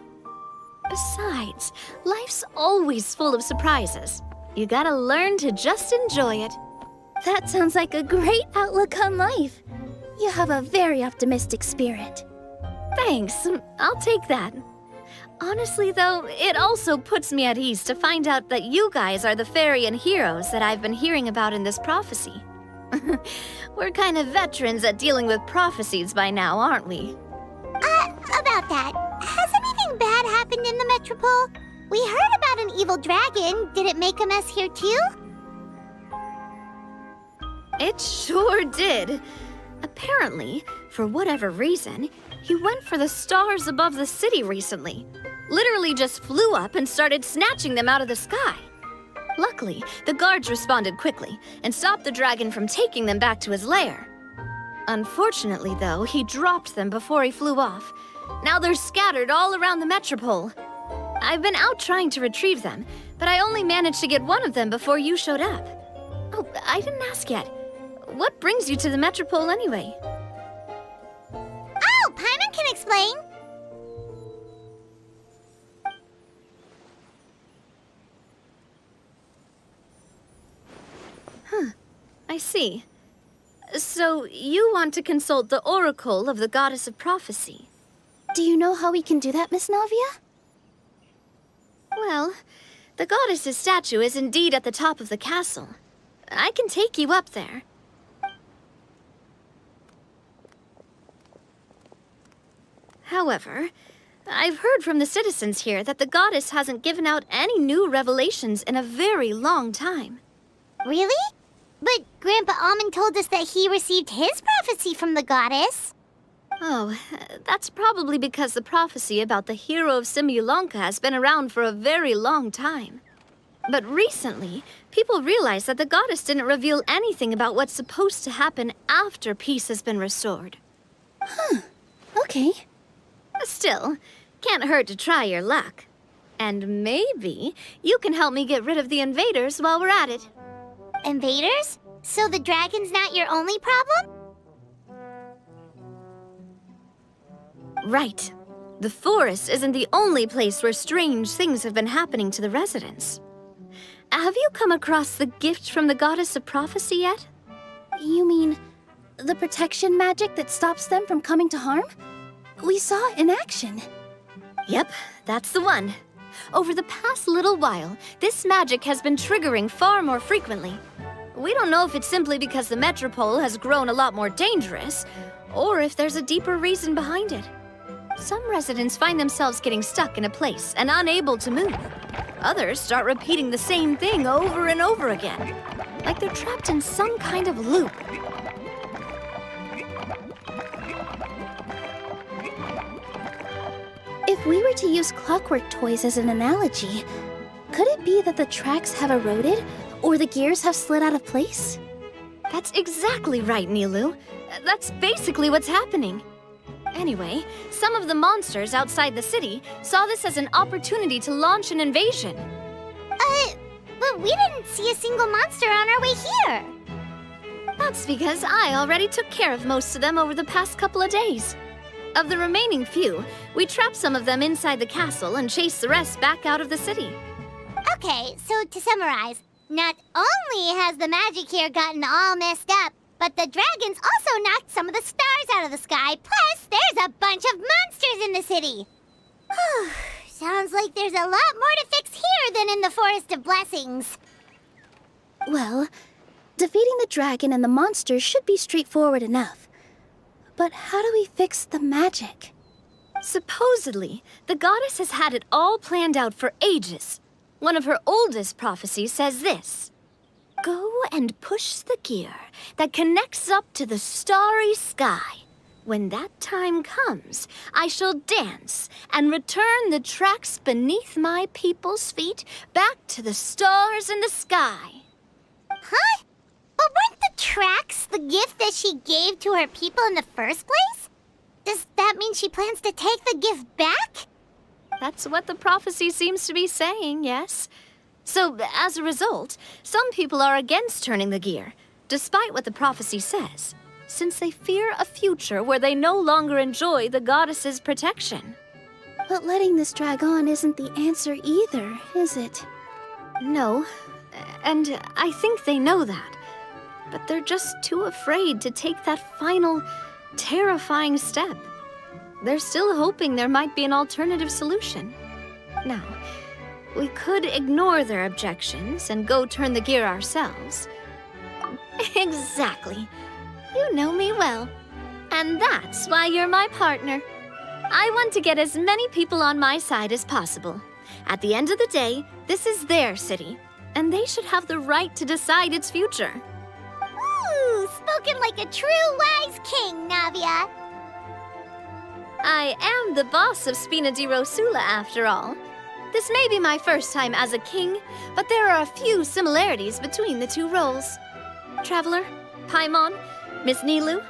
[SPEAKER 1] Besides, life's always full of surprises. You gotta learn to just enjoy it.
[SPEAKER 9] That sounds like a great outlook on life. You have a very optimistic spirit.
[SPEAKER 1] Thanks, I'll take that. Honestly, though, it also puts me at ease to find out that you guys are the fairy and heroes that I've been hearing about in this prophecy. We're kind of veterans at dealing with prophecies by now, aren't we?
[SPEAKER 3] About that, has anything bad happened in the Metropole? We heard about an evil dragon. Did it make a mess here too?
[SPEAKER 1] It sure did. Apparently, for whatever reason, he went for the stars above the city recently. Literally just flew up and started snatching them out of the sky. Luckily, the guards responded quickly and stopped the dragon from taking them back to his lair. Unfortunately, though, he dropped them before he flew off. Now they're scattered all around the Metropole. I've been out trying to retrieve them, but I only managed to get one of them before you showed up. Oh, I didn't ask yet. What brings you to the Metropole anyway?
[SPEAKER 3] Oh, Paimon can explain.
[SPEAKER 1] I see. So you want to consult the oracle of the goddess of prophecy?
[SPEAKER 9] Do you know how we can do that, Miss Navia?
[SPEAKER 1] Well, the goddess's statue is indeed at the top of the castle. I can take you up there. However, I've heard from the citizens here that the goddess hasn't given out any new revelations in a very long time.
[SPEAKER 3] Really? But Grandpa Almond told us that he received his prophecy from the goddess.
[SPEAKER 1] Oh, that's probably because the prophecy about the hero of Simulanka has been around for a very long time. But recently, people realized that the goddess didn't reveal anything about what's supposed to happen after peace has been restored.
[SPEAKER 9] Huh. Okay.
[SPEAKER 1] Still, can't hurt to try your luck. And maybe you can help me get rid of the invaders while we're at it.
[SPEAKER 3] Invaders? So the dragon's not your only problem?
[SPEAKER 1] Right. The forest isn't the only place where strange things have been happening to the residents. Have you come across the gift from the goddess of prophecy yet?
[SPEAKER 9] You mean the protection magic that stops them from coming to harm? We saw it in action.
[SPEAKER 1] Yep, that's the one. Over the past little while, this magic has been triggering far more frequently. We don't know if it's simply because the metropole has grown a lot more dangerous, or if there's a deeper reason behind it. Some residents find themselves getting stuck in a place and unable to move. Others start repeating the same thing over and over again, like they're trapped in some kind of loop.
[SPEAKER 9] If we were to use clockwork toys as an analogy, could it be that the tracks have eroded or the gears have slid out of place?
[SPEAKER 1] That's exactly right, Nilu. That's basically what's happening. Anyway, some of the monsters outside the city saw this as an opportunity to launch an invasion.
[SPEAKER 3] But we didn't see a single monster on our way here.
[SPEAKER 1] That's because I already took care of most of them over the past couple of days. Of the remaining few, we trapped some of them inside the castle and chased the rest back out of the city.
[SPEAKER 3] Okay, so to summarize, not only has the magic here gotten all messed up, but the dragons also knocked some of the stars out of the sky, plus there's a bunch of monsters in the city. Sounds like there's a lot more to fix here than in the Forest of Blessings.
[SPEAKER 9] Well, defeating the dragon and the monsters should be straightforward enough. But how do we fix the magic?
[SPEAKER 1] Supposedly, the goddess has had it all planned out for ages. One of her oldest prophecies says this: "Go and push the gear that connects up to the starry sky. When that time comes, I shall dance and return the tracks beneath my people's feet back to the stars in the sky."
[SPEAKER 3] Huh? But weren't the tracks the gift that she gave to her people in the first place? Does that mean she plans to take the gift back?
[SPEAKER 1] That's what the prophecy seems to be saying, yes. So, as a result, some people are against turning the gear, despite what the prophecy says, since they fear a future where they no longer enjoy the goddess's protection.
[SPEAKER 9] But letting this drag on isn't the answer either, is it?
[SPEAKER 1] No, and I think they know that. But they're just too afraid to take that final, terrifying step. They're still hoping there might be an alternative solution. Now, we could ignore their objections and go turn the gear ourselves. Exactly. You know me well. And that's why you're my partner. I want to get as many people on my side as possible. At the end of the day, this is their city, and they should have the right to decide its future.
[SPEAKER 3] Ooh, spoken like a true wise king, Navia.
[SPEAKER 1] I am the boss of Spina di Rosula, after all. This may be my first time as a king, but there are a few similarities between the two roles. Traveler, Paimon, Miss Nilu,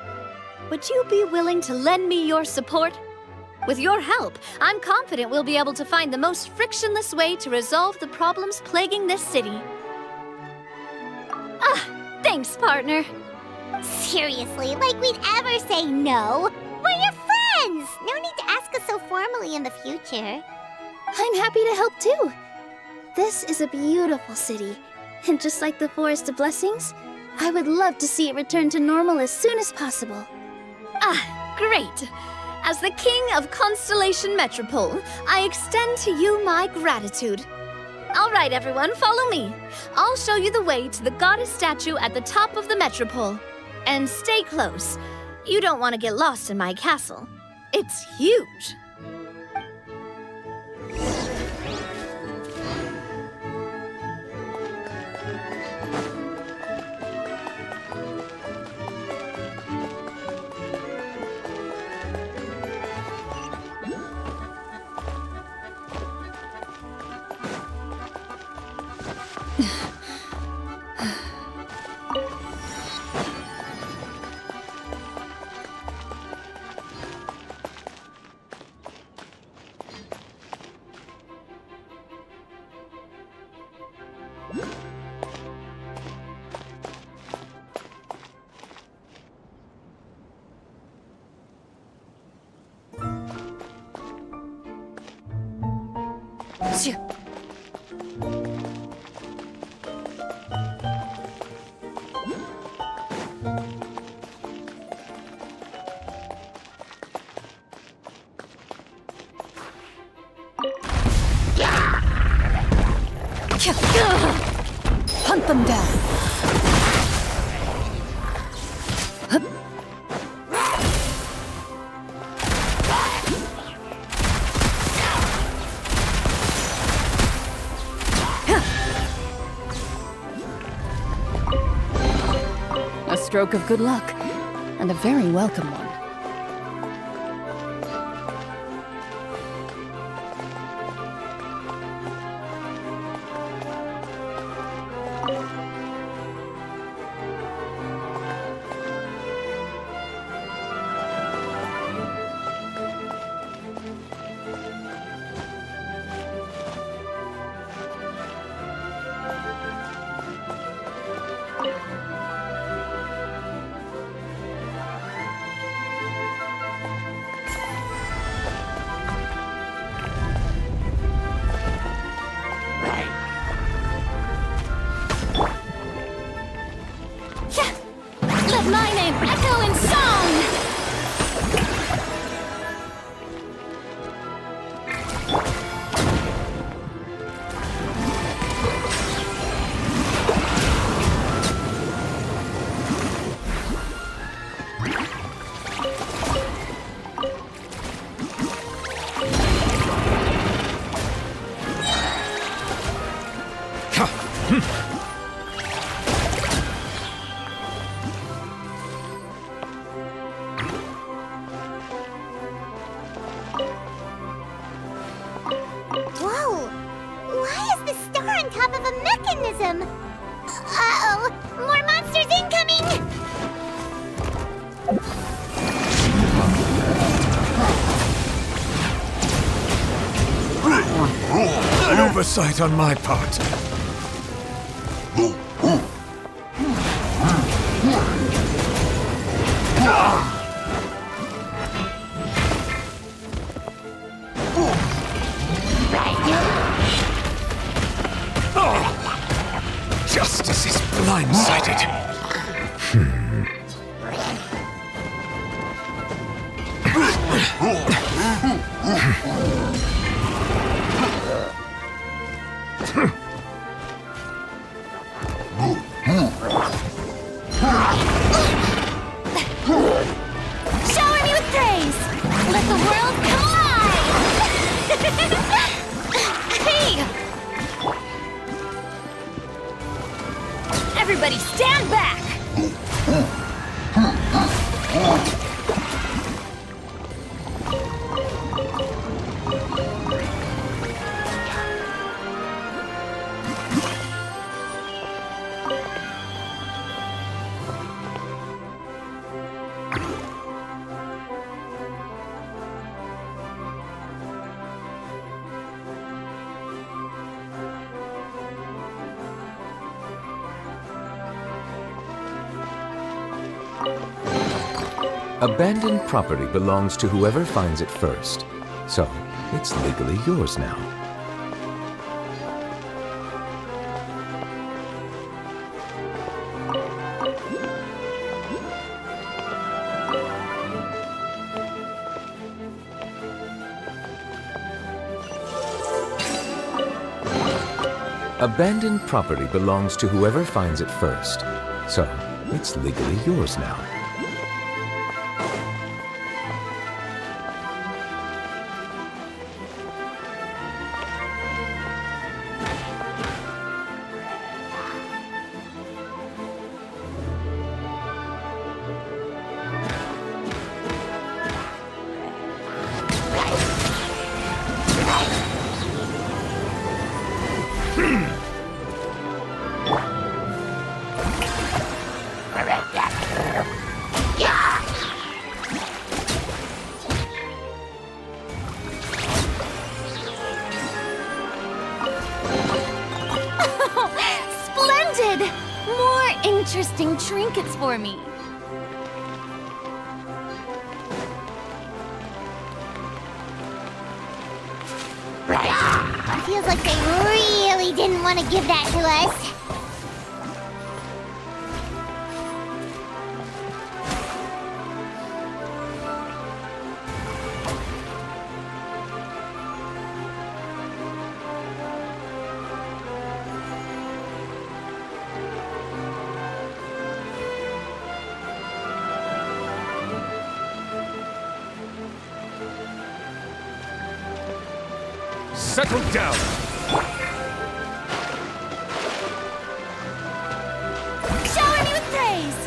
[SPEAKER 1] would you be willing to lend me your support? With your help, I'm confident we'll be able to find the most frictionless way to resolve the problems plaguing this city. Thanks, partner.
[SPEAKER 3] Seriously, like we'd ever say no. We're your friends! No need to ask us so formally in the future.
[SPEAKER 9] I'm happy to help too. This is a beautiful city, and just like the Forest of Blessings, I would love to see it return to normal as soon as possible.
[SPEAKER 1] Ah, great. As the King of Constellation Metropole, I extend to you my gratitude. All right, everyone, follow me. I'll show you the way to the goddess statue at the top of the Metropole. And stay close. You don't want to get lost in my castle. It's huge.
[SPEAKER 11] Hunt them down. A stroke of good luck, and a very welcome one.
[SPEAKER 1] Let my name echo in song!
[SPEAKER 3] Whoa! Why is the star on top of a mechanism? Uh-oh! More monsters incoming!
[SPEAKER 2] An oversight on my part. Justice is blindsided.
[SPEAKER 1] Shower me with praise! Let the world come alive! Hey! Everybody stand back!
[SPEAKER 2] Abandoned property belongs to whoever finds it first. So, it's legally yours now. Abandoned property belongs to whoever finds it first, so it's legally yours now.
[SPEAKER 7] Splendid! More interesting trinkets for me. Feels like they really didn't want to give that to us.
[SPEAKER 2] Settle down!
[SPEAKER 7] Shower me with praise!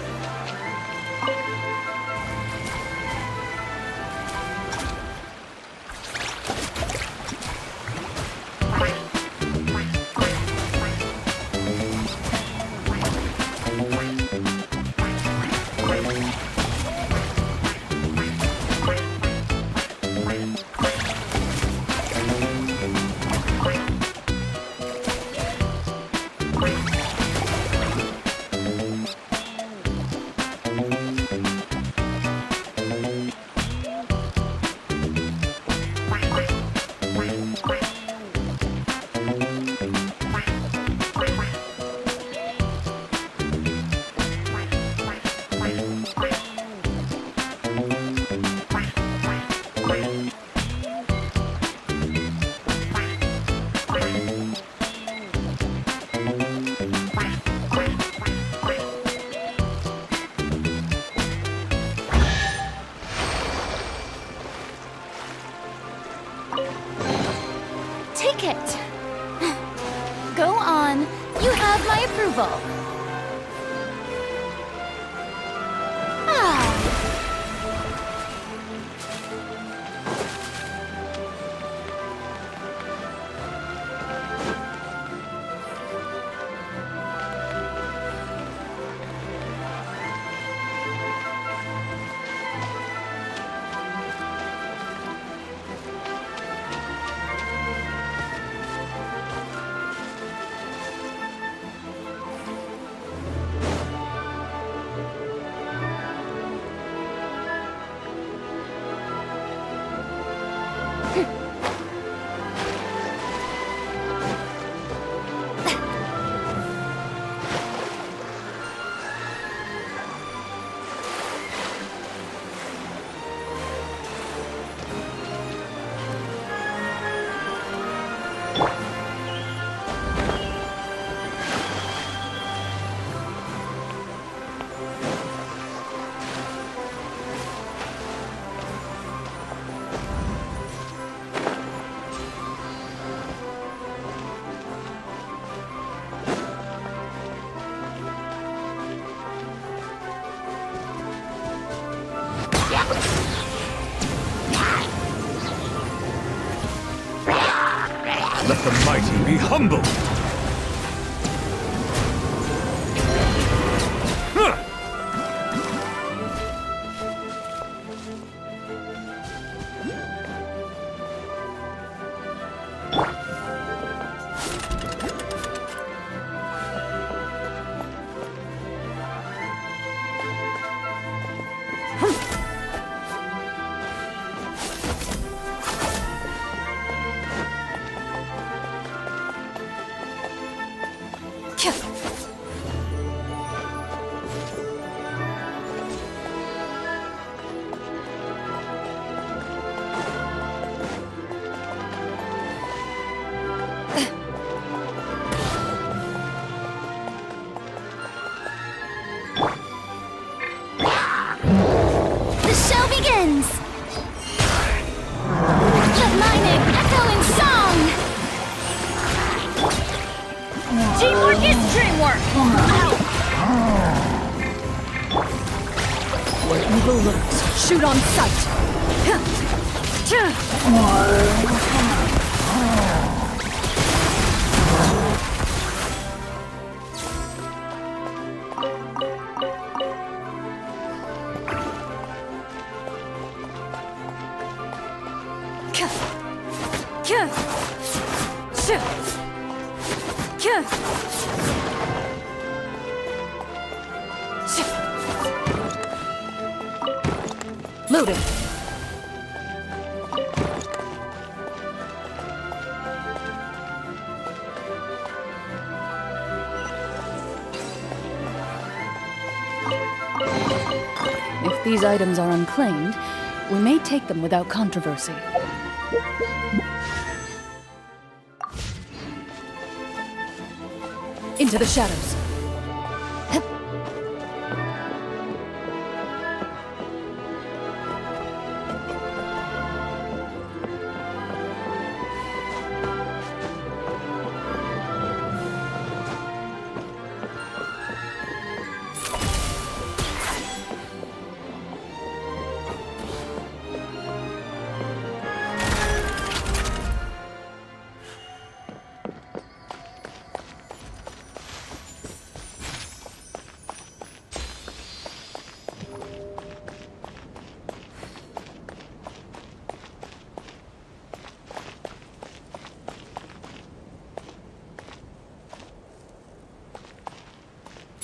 [SPEAKER 7] Ticket. Go on. You have my approval. Ah.
[SPEAKER 2] Let the mighty be humble!
[SPEAKER 1] Teamwork is dreamwork! Where evil lurks, shoot on sight! Loaded. If these items are unclaimed, we may take them without controversy. Into the shadows.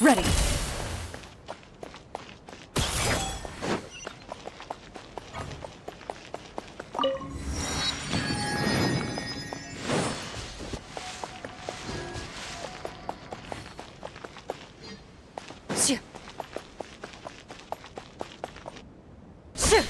[SPEAKER 1] Ready. Shoo. Shoo.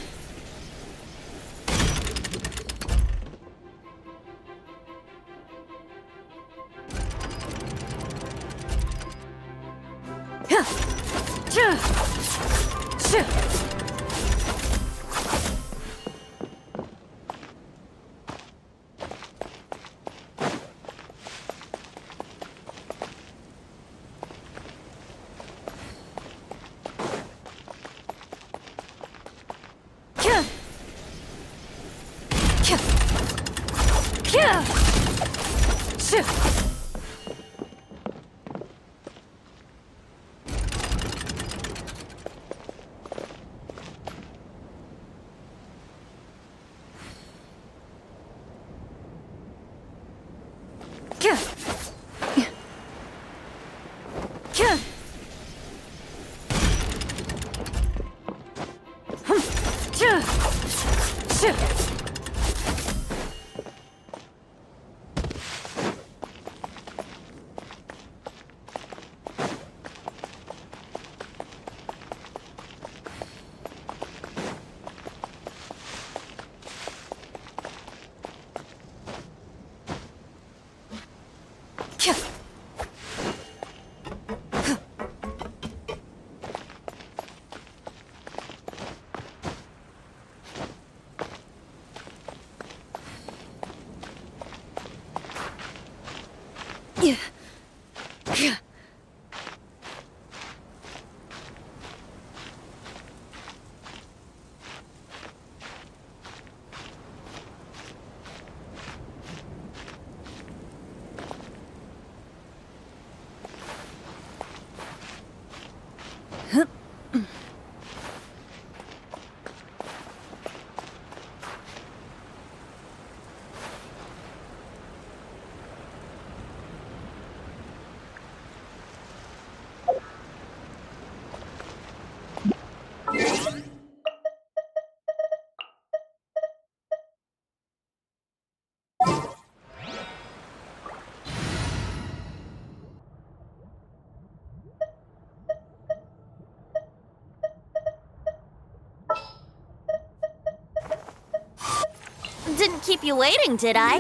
[SPEAKER 3] Didn't keep you waiting, did I?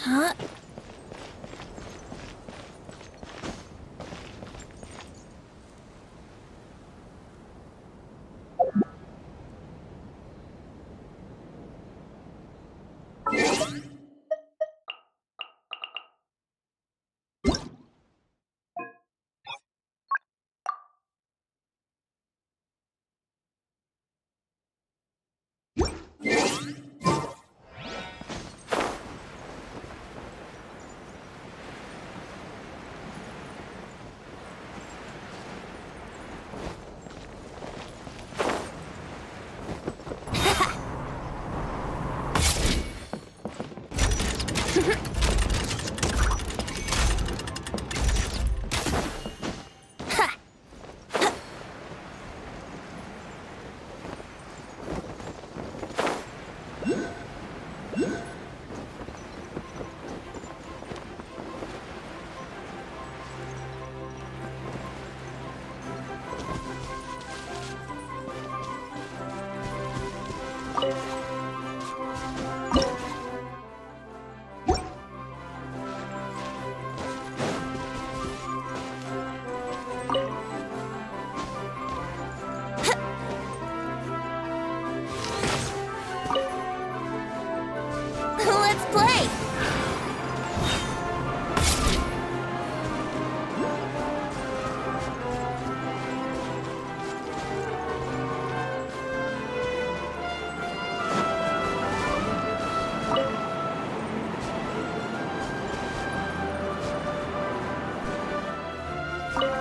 [SPEAKER 9] Huh?
[SPEAKER 3] Let's play!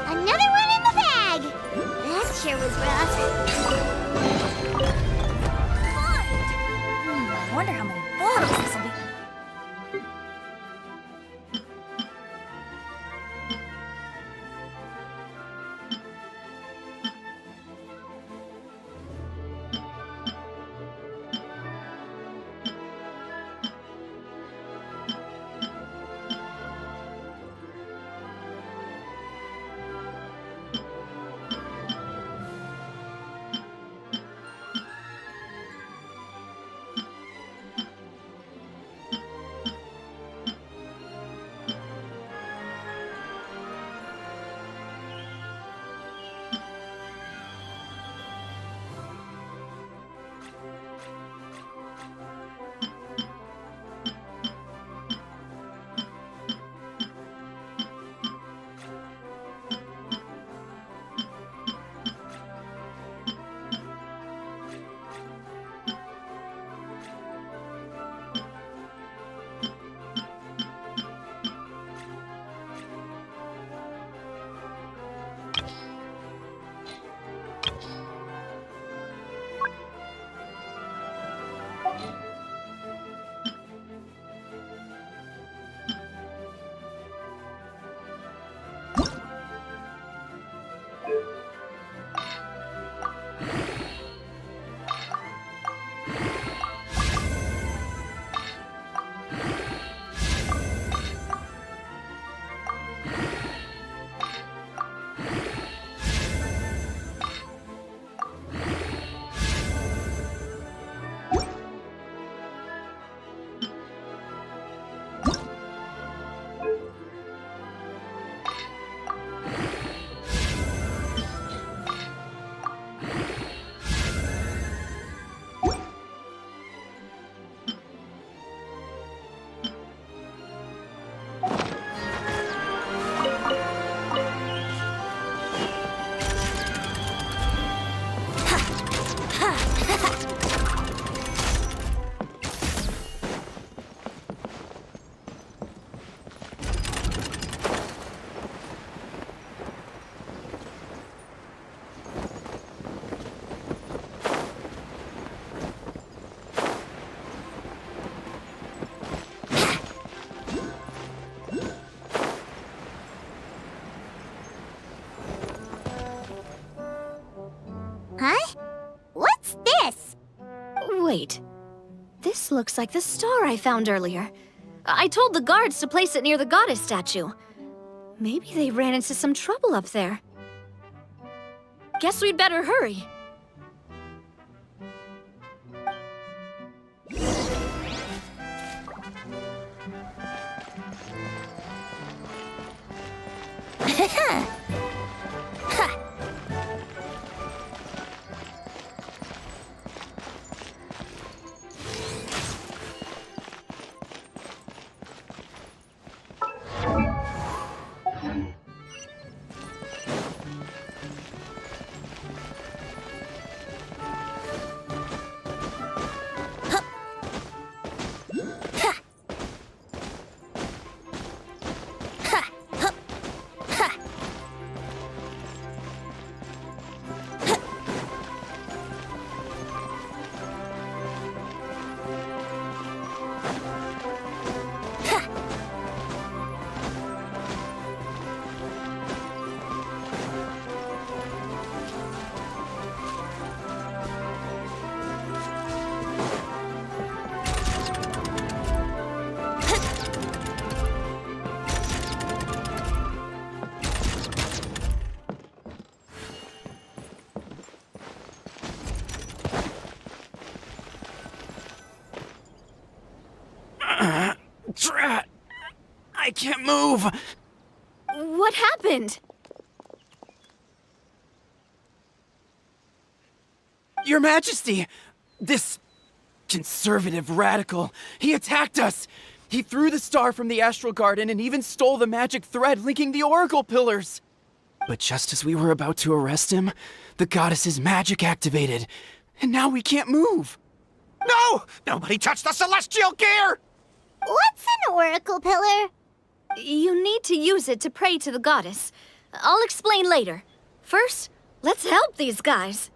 [SPEAKER 3] Another one in the bag! That sure was rough.
[SPEAKER 9] I wonder how many bottles this will be.
[SPEAKER 3] Huh? What's this?
[SPEAKER 1] Wait. This looks like the star I found earlier. I told the guards to place it near the goddess statue. Maybe they ran into some trouble up there. Guess we'd better hurry.
[SPEAKER 5] Drat! I can't move!
[SPEAKER 1] What happened?
[SPEAKER 5] Your Majesty! This conservative radical, he attacked us! He threw the star from the Astral Garden and even stole the magic thread linking the Oracle Pillars! But just as we were about to arrest him, the goddess's magic activated, and now we can't move!
[SPEAKER 10] No! Nobody touched the celestial gear!
[SPEAKER 3] What's an oracle pillar?
[SPEAKER 1] You need to use it to pray to the goddess. I'll explain later. First, let's help these guys.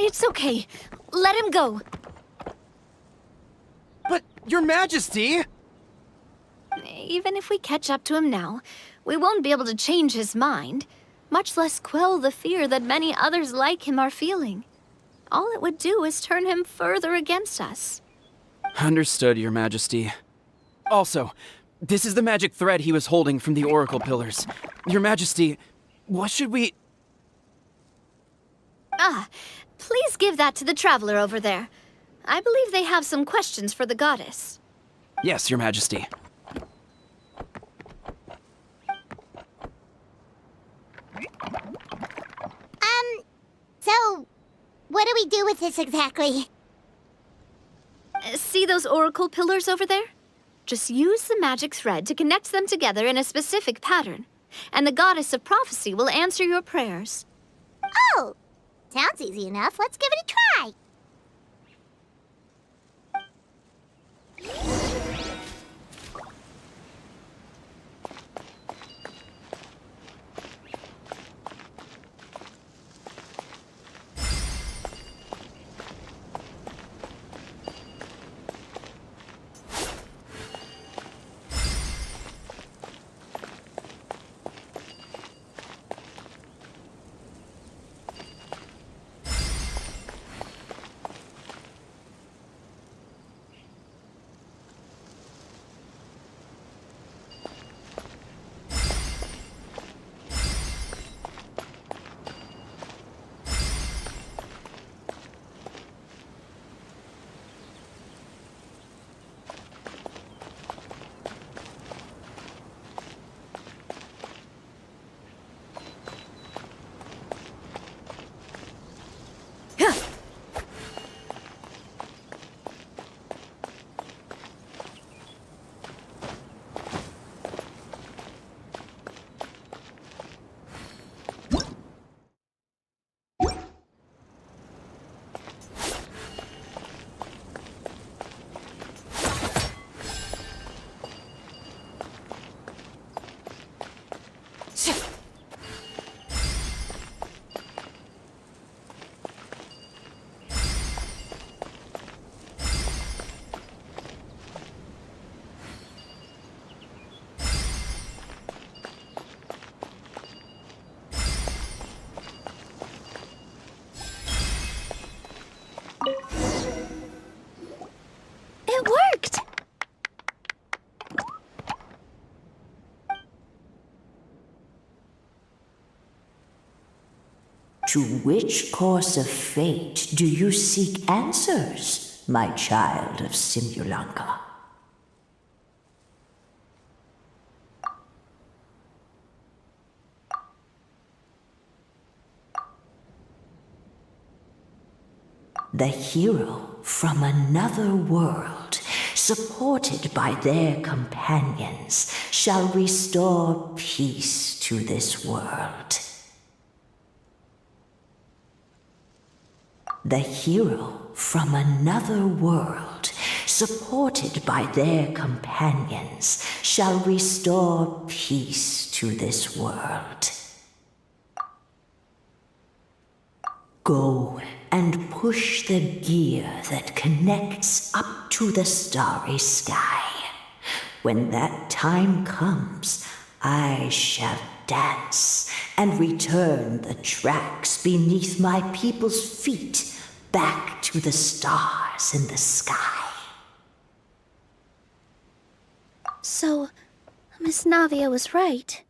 [SPEAKER 1] It's okay. Let him go.
[SPEAKER 5] But, Your Majesty!
[SPEAKER 1] Even if we catch up to him now, we won't be able to change his mind, much less quell the fear that many others like him are feeling. All it would do is turn him further against us.
[SPEAKER 5] Understood, Your Majesty. Also, this is the magic thread he was holding from the Oracle Pillars. Your Majesty, what should we...
[SPEAKER 1] Please give that to the traveler over there. I believe they have some questions for the goddess.
[SPEAKER 5] Yes, Your Majesty.
[SPEAKER 3] So, what do we do with this exactly?
[SPEAKER 1] See those oracle pillars over there? Just use the magic thread to connect them together in a specific pattern, and the goddess of prophecy will answer your prayers.
[SPEAKER 3] Oh! Sounds easy enough. Let's give it a try.
[SPEAKER 15] To which course of fate do you seek answers, my child of Simulanka? The hero from another world, supported by their companions, shall restore peace to this world. The hero from another world, supported by their companions, shall restore peace to this world. Go and push the gear that connects up to the starry sky. When that time comes, I shall dance and return the tracks beneath my people's feet back to the stars in the sky.
[SPEAKER 9] So, Miss Navia was right.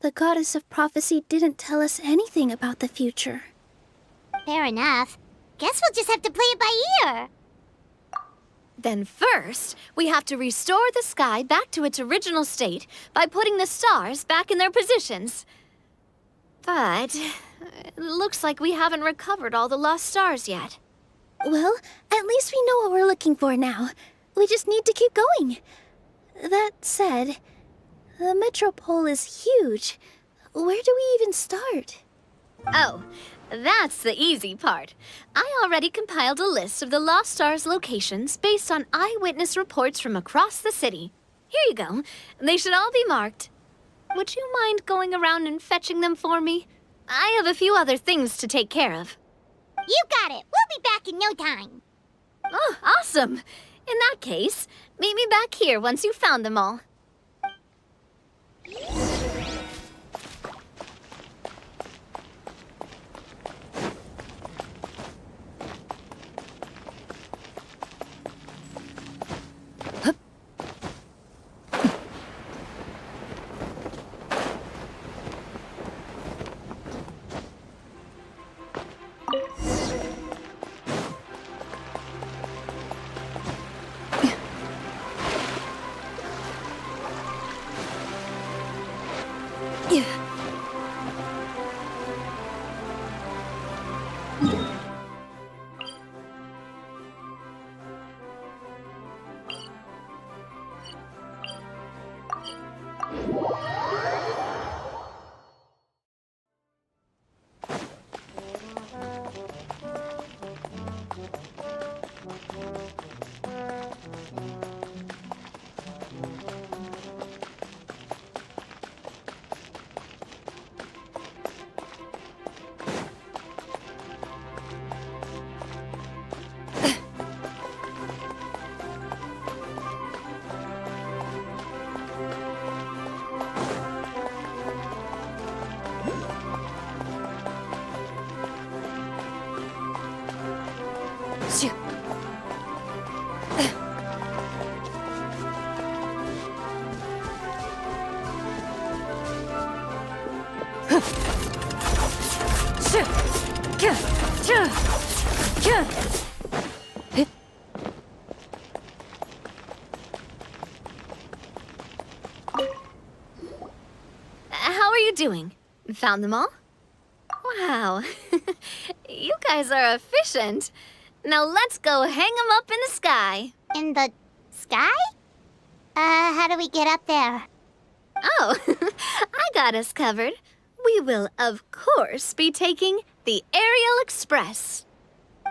[SPEAKER 9] The goddess of prophecy didn't tell us anything about the future.
[SPEAKER 3] Fair enough. Guess we'll just have to play it by ear.
[SPEAKER 1] Then first, we have to restore the sky back to its original state by putting the stars back in their positions. But it looks like we haven't recovered all the lost stars yet.
[SPEAKER 9] Well, at least we know what we're looking for now. We just need to keep going. That said, the metropole is huge. Where do we even start?
[SPEAKER 1] Oh, that's the easy part. I already compiled a list of the lost stars' locations based on eyewitness reports from across the city. Here you go. They should all be marked. Would you mind going around and fetching them for me? I have a few other things to take care of.
[SPEAKER 3] You got it. We'll be back in no time.
[SPEAKER 1] Oh, awesome. In that case, meet me back here once you've found them all. How are you doing? Found them all? Wow. You guys are efficient. Now let's go hang them up in the sky.
[SPEAKER 3] In the sky? How do we get up there?
[SPEAKER 1] Oh, I got us covered. We will, of course, be taking the Aerial Express.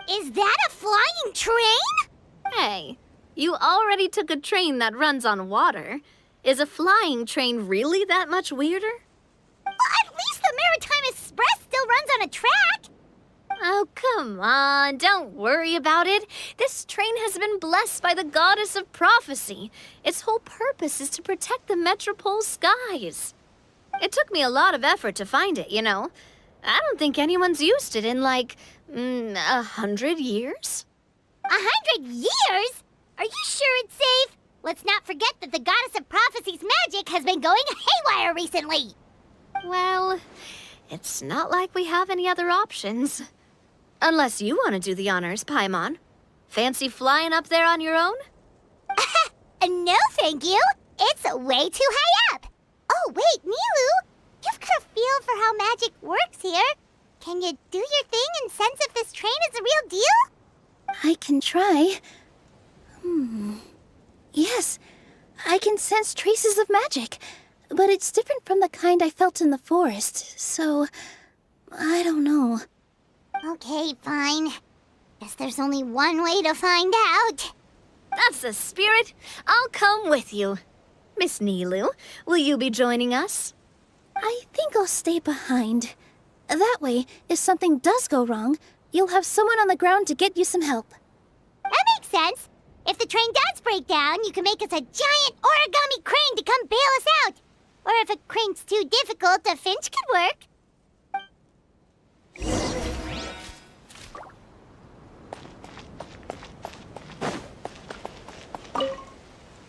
[SPEAKER 3] Is that a flying train?
[SPEAKER 1] Hey, you already took a train that runs on water. Is a flying train really that much weirder?
[SPEAKER 3] Well, at least the Maritime Express still runs on a track.
[SPEAKER 1] Oh, come on, don't worry about it. This train has been blessed by the goddess of prophecy. Its whole purpose is to protect the metropole's skies. It took me a lot of effort to find it, you know. I don't think anyone's used it in, like, 100 years.
[SPEAKER 3] 100 years? Are you sure it's safe? Let's not forget that the goddess of prophecy's magic has been going haywire recently.
[SPEAKER 1] Well, It's not like we have any other options. Unless you want to do the honors, Paimon. Fancy flying up there on your own?
[SPEAKER 3] No, thank you. It's way too high up. Oh, wait, Nilu. You've got a feel for how magic works here. Can you do your thing and sense if this train is the real deal?
[SPEAKER 9] I can try. Yes, I can sense traces of magic, but it's different from the kind I felt in the forest, so I don't know.
[SPEAKER 3] Okay, fine. Guess there's only one way to find out.
[SPEAKER 1] That's the spirit. I'll come with you. Miss Nilu, will you be joining us?
[SPEAKER 9] I think I'll stay behind. That way, if something does go wrong, you'll have someone on the ground to get you some help.
[SPEAKER 3] That makes sense. If the train does break down, you can make us a giant origami crane to come bail us out. Or if a crane's too difficult, a finch could work.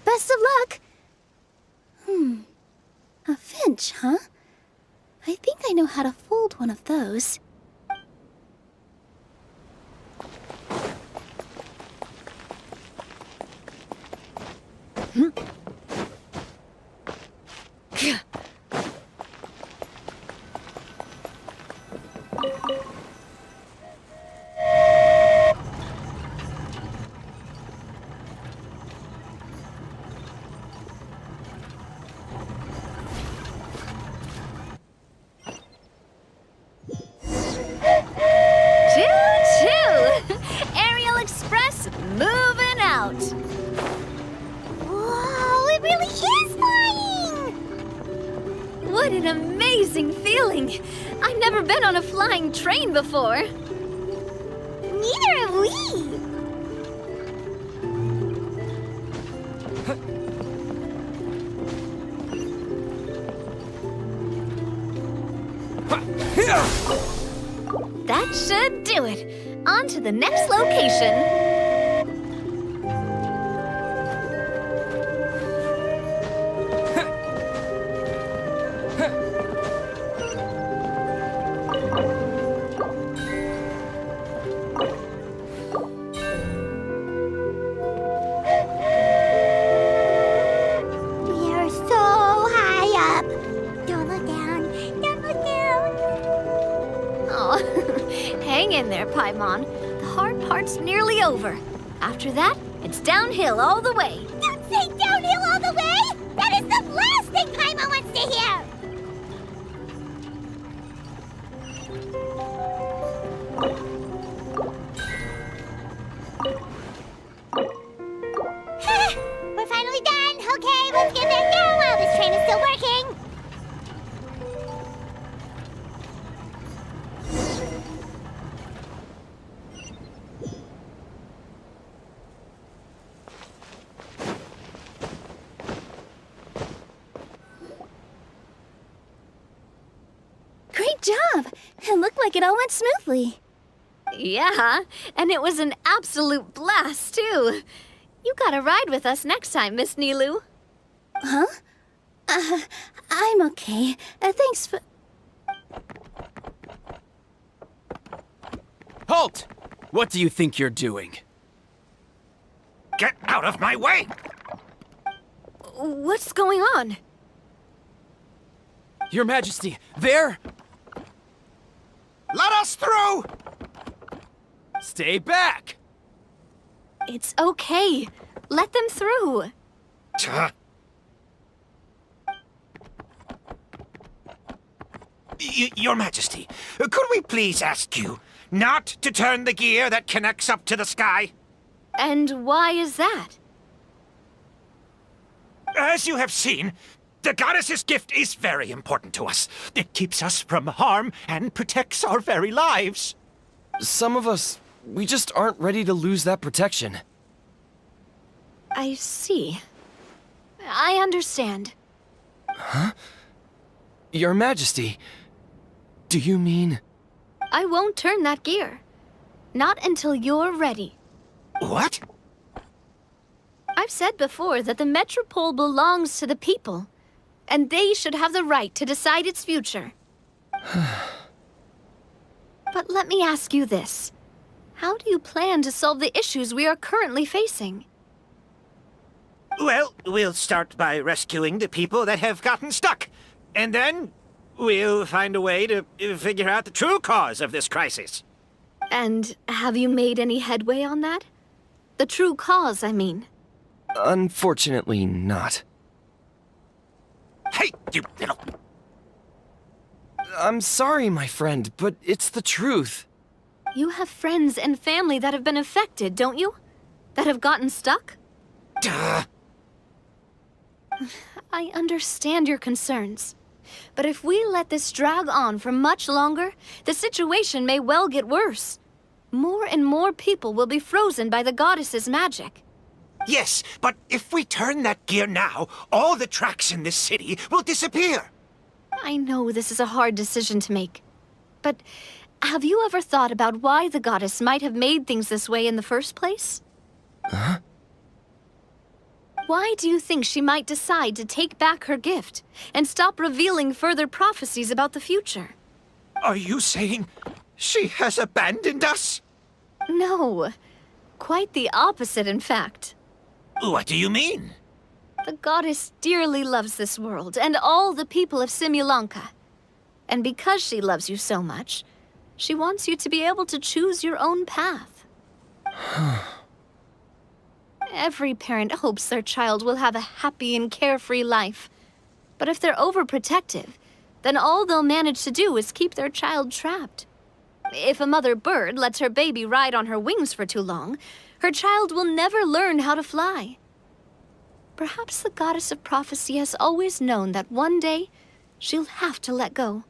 [SPEAKER 9] Best of luck! A finch, huh? I think I know how to fold one of those.
[SPEAKER 1] Choo-choo! Aerial Express moving out.
[SPEAKER 3] Whoa, it really is flying!
[SPEAKER 1] What an amazing feeling! I've never been on a flying train before.
[SPEAKER 3] Neither have we!
[SPEAKER 1] That should do it. On to the next location.
[SPEAKER 3] We are so high up. Don't look down. Don't look down.
[SPEAKER 1] Oh, hang in there, Paimon. The hard part's nearly over. After that, it's downhill all the way.
[SPEAKER 3] Don't say downhill all the way! That is the last thing Paimon wants to hear! We're finally done! Okay, let's get back down while this train is still working!
[SPEAKER 9] Great job! It looked like it all went smoothly.
[SPEAKER 1] Yeah, and it was an absolute blast, too. You gotta ride with us next time, Miss Nilu.
[SPEAKER 9] Huh? I'm okay. Thanks for...
[SPEAKER 16] Halt! What do you think you're doing?
[SPEAKER 10] Get out of my way!
[SPEAKER 1] What's going on?
[SPEAKER 16] Your Majesty, there!
[SPEAKER 10] Let us through!
[SPEAKER 16] Stay back!
[SPEAKER 1] It's okay. Let them through.
[SPEAKER 10] Your Majesty, could we please ask you not to turn the gear that connects up to the sky?
[SPEAKER 1] And why is that?
[SPEAKER 10] As you have seen, the goddess's gift is very important to us. It keeps us from harm and protects our very lives.
[SPEAKER 16] Some of us, we just aren't ready to lose that protection.
[SPEAKER 1] I see. I understand.
[SPEAKER 16] Huh? Your Majesty, do you mean...
[SPEAKER 1] I won't turn that gear. Not until you're ready.
[SPEAKER 10] What?
[SPEAKER 1] I've said before that the Metropole belongs to the people, and they should have the right to decide its future. But let me ask you this. How do you plan to solve the issues we are currently facing?
[SPEAKER 17] Well, we'll start by rescuing the people that have gotten stuck. And then we'll find a way to figure out the true cause of this crisis.
[SPEAKER 1] And have you made any headway on that? The true cause, I mean.
[SPEAKER 16] Unfortunately, not.
[SPEAKER 17] Hey, you little...
[SPEAKER 16] I'm sorry, my friend, but it's the truth.
[SPEAKER 1] You have friends and family that have been affected, don't you? That have gotten stuck?
[SPEAKER 17] Duh.
[SPEAKER 1] I understand your concerns. But if we let this drag on for much longer, the situation may well get worse. More and more people will be frozen by the goddess's magic.
[SPEAKER 17] Yes, but if we turn that gear now, all the tracks in this city will disappear.
[SPEAKER 1] I know this is a hard decision to make. But have you ever thought about why the goddess might have made things this way in the first place?
[SPEAKER 16] Huh?
[SPEAKER 1] Why do you think she might decide to take back her gift and stop revealing further prophecies about the future?
[SPEAKER 17] Are you saying she has abandoned us?
[SPEAKER 1] No. Quite the opposite, in fact.
[SPEAKER 17] What do you mean?
[SPEAKER 1] The goddess dearly loves this world and all the people of Simulanka. And because she loves you so much, she wants you to be able to choose your own path. Every parent hopes their child will have a happy and carefree life. But if they're overprotective, then all they'll manage to do is keep their child trapped. If a mother bird lets her baby ride on her wings for too long, her child will never learn how to fly. Perhaps the goddess of prophecy has always known that one day she'll have to let go.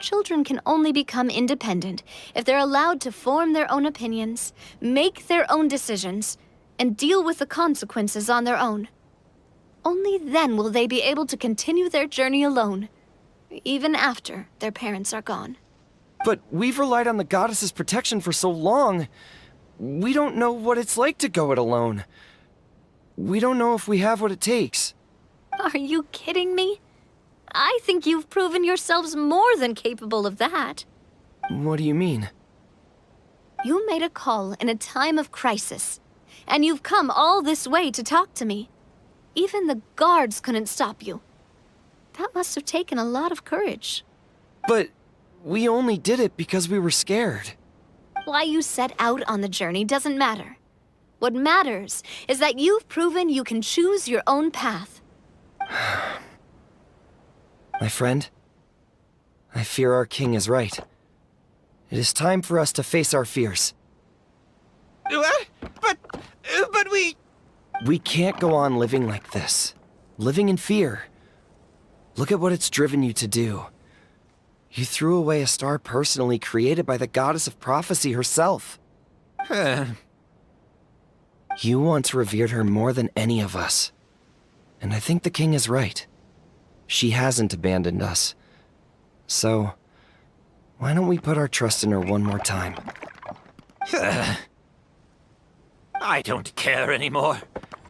[SPEAKER 1] Children can only become independent if they're allowed to form their own opinions, make their own decisions, and deal with the consequences on their own. Only then will they be able to continue their journey alone, even after their parents are gone.
[SPEAKER 16] But we've relied on the goddess's protection for so long. We don't know what it's like to go it alone. We don't know if we have what it takes.
[SPEAKER 1] Are you kidding me? I think you've proven yourselves more than capable of that.
[SPEAKER 16] What do you mean?
[SPEAKER 1] You made a call in a time of crisis, and you've come all this way to talk to me. Even the guards couldn't stop you. That must have taken a lot of courage.
[SPEAKER 16] But we only did it because we were scared.
[SPEAKER 1] Why you set out on the journey doesn't matter. What matters is that you've proven you can choose your own path.
[SPEAKER 16] My friend, I fear our king is right. It is time for us to face our fears.
[SPEAKER 17] What? But we...
[SPEAKER 16] We can't go on living like this. Living in fear. Look at what it's driven you to do. You threw away a star personally created by the goddess of prophecy herself. You once revered her more than any of us. And I think the king is right. She hasn't abandoned us. So, why don't we put our trust in her one more time?
[SPEAKER 17] I don't care anymore.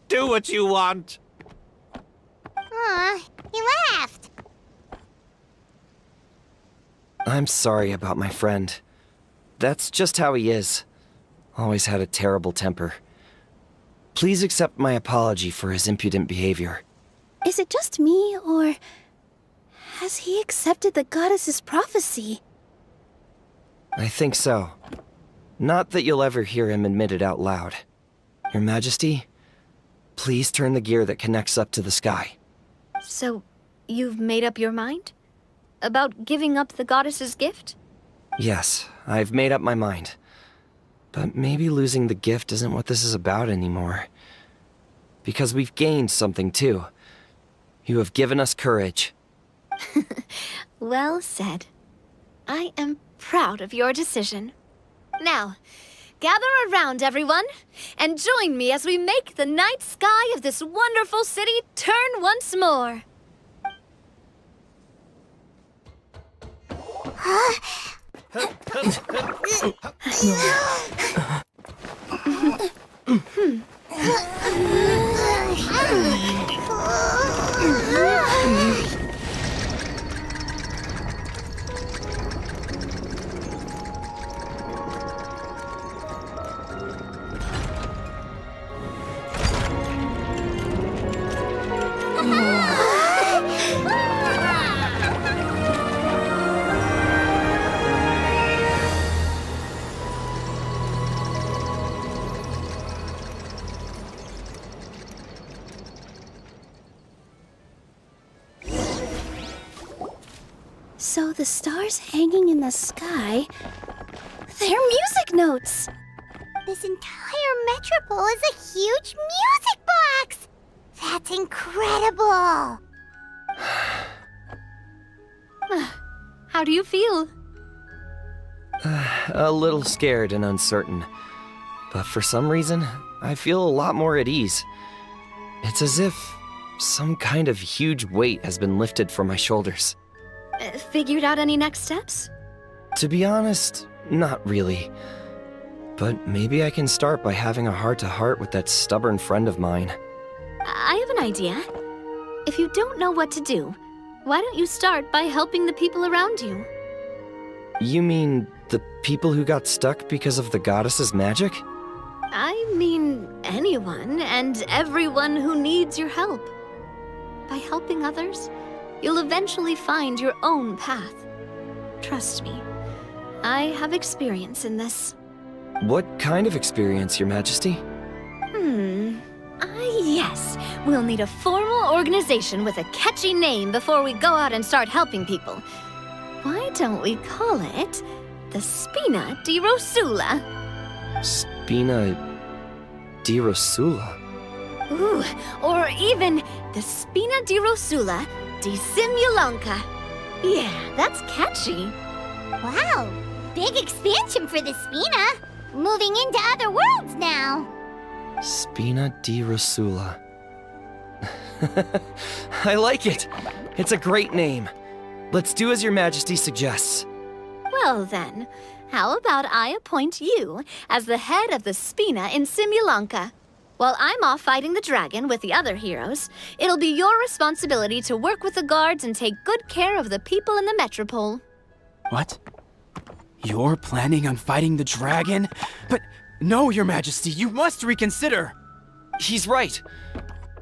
[SPEAKER 17] Do what you want.
[SPEAKER 3] Aw, he laughed.
[SPEAKER 16] I'm sorry about my friend. That's just how he is. Always had a terrible temper. Please accept my apology for his impudent behavior.
[SPEAKER 9] Is it just me, or has he accepted the goddess's prophecy?
[SPEAKER 16] I think so. Not that you'll ever hear him admit it out loud. Your Majesty, please turn the gear that connects up to the sky.
[SPEAKER 1] So, you've made up your mind? About giving up the goddess's gift?
[SPEAKER 16] Yes, I've made up my mind. But maybe losing the gift isn't what this is about anymore. Because we've gained something too. You have given us courage.
[SPEAKER 1] Well said. I am proud of your decision. Now, gather around, everyone, and join me as we make the night sky of this wonderful city turn once more.
[SPEAKER 9] So the stars hanging in the sky, they're music notes.
[SPEAKER 3] This entire metropole is a huge music box! That's incredible!
[SPEAKER 1] How do you feel?
[SPEAKER 16] A little scared and uncertain. But for some reason, I feel a lot more at ease. It's as if some kind of huge weight has been lifted from my shoulders.
[SPEAKER 1] Figured out any next steps?
[SPEAKER 16] To be honest, not really. But maybe I can start by having a heart-to-heart with that stubborn friend of mine.
[SPEAKER 1] I have an idea. If you don't know what to do, why don't you start by helping the people around you?
[SPEAKER 16] You mean the people who got stuck because of the goddess's magic?
[SPEAKER 1] I mean anyone and everyone who needs your help. By helping others, you'll eventually find your own path. Trust me, I have experience in this.
[SPEAKER 16] What kind of experience, Your Majesty?
[SPEAKER 1] Yes. We'll need a formal organization with a catchy name before we go out and start helping people. Why don't we call it the Spina di Rosula?
[SPEAKER 16] Spina di Rosula?
[SPEAKER 1] Ooh, or even the Spina di Rosula di Simulanka. Yeah, that's catchy.
[SPEAKER 3] Wow, big expansion for the Spina. Moving into other worlds now.
[SPEAKER 16] Spina di Rosula. I like it. It's a great name. Let's do as Your Majesty suggests.
[SPEAKER 1] Well then, how about I appoint you as the head of the Spina in Simulanka? While I'm off fighting the dragon with the other heroes, it'll be your responsibility to work with the guards and take good care of the people in the metropole.
[SPEAKER 18] What? You're planning on fighting the dragon? But no, Your Majesty, you must reconsider!
[SPEAKER 16] He's right.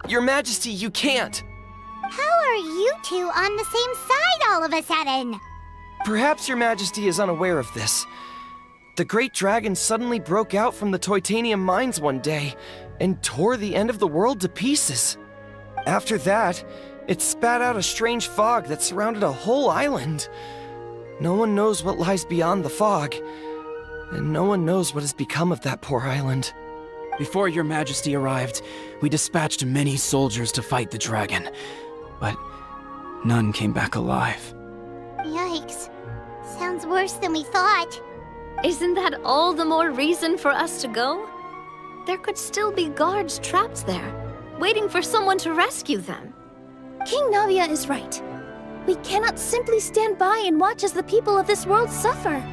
[SPEAKER 16] Your Majesty, you can't.
[SPEAKER 3] How are you two on the same side all of a sudden?
[SPEAKER 16] Perhaps Your Majesty is unaware of this. The great dragon suddenly broke out from the Titanium mines one day and tore the end of the world to pieces. After that, it spat out a strange fog that surrounded a whole island. No one knows what lies beyond the fog, and no one knows what has become of that poor island.
[SPEAKER 18] Before Your Majesty arrived, we dispatched many soldiers to fight the dragon, but none came back alive.
[SPEAKER 3] Yikes. Sounds worse than we thought.
[SPEAKER 1] Isn't that all the more reason for us to go? There could still be guards trapped there, waiting for someone to rescue them.
[SPEAKER 9] King Navia is right. We cannot simply stand by and watch as the people of this world suffer.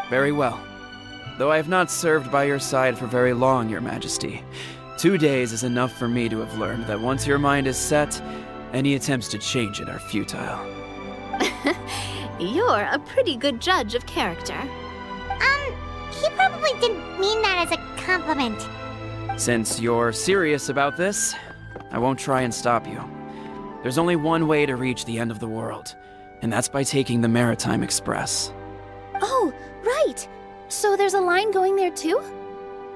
[SPEAKER 18] Very well. Though I have not served by your side for very long, Your Majesty. 2 days is enough for me to have learned that once your mind is set, any attempts to change it are futile.
[SPEAKER 1] You're a pretty good judge of character.
[SPEAKER 3] He probably didn't mean that as a compliment.
[SPEAKER 18] Since you're serious about this, I won't try and stop you. There's only one way to reach the end of the world, and that's by taking the Maritime Express.
[SPEAKER 9] Oh, right! So there's a line going there too?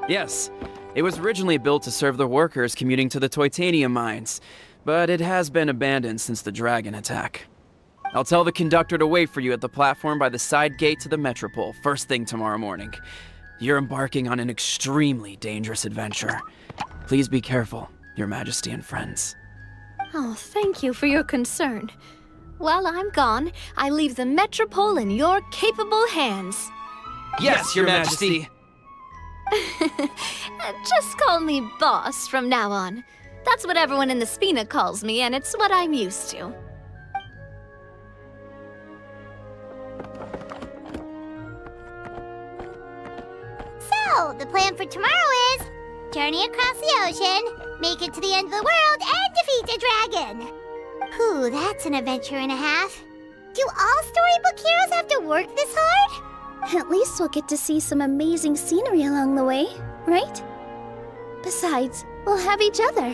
[SPEAKER 18] Yes, it was originally built to serve the workers commuting to the Titanium mines, but it has been abandoned since the dragon attack. I'll tell the conductor to wait for you at the platform by the side gate to the Metropole first thing tomorrow morning. You're embarking on an extremely dangerous adventure. Please be careful, Your Majesty and friends.
[SPEAKER 1] Oh, thank you for your concern. While I'm gone, I leave the Metropole in your capable hands.
[SPEAKER 18] Yes, Your Majesty!
[SPEAKER 1] Just call me boss from now on. That's what everyone in the Spina calls me, and it's what I'm used to.
[SPEAKER 3] So, the plan for tomorrow is journey across the ocean, make it to the end of the world, and defeat a dragon. Whew, that's an adventure and a half. Do all storybook heroes have to work this hard?
[SPEAKER 9] At least we'll get to see some amazing scenery along the way, right? Besides, we'll have each other.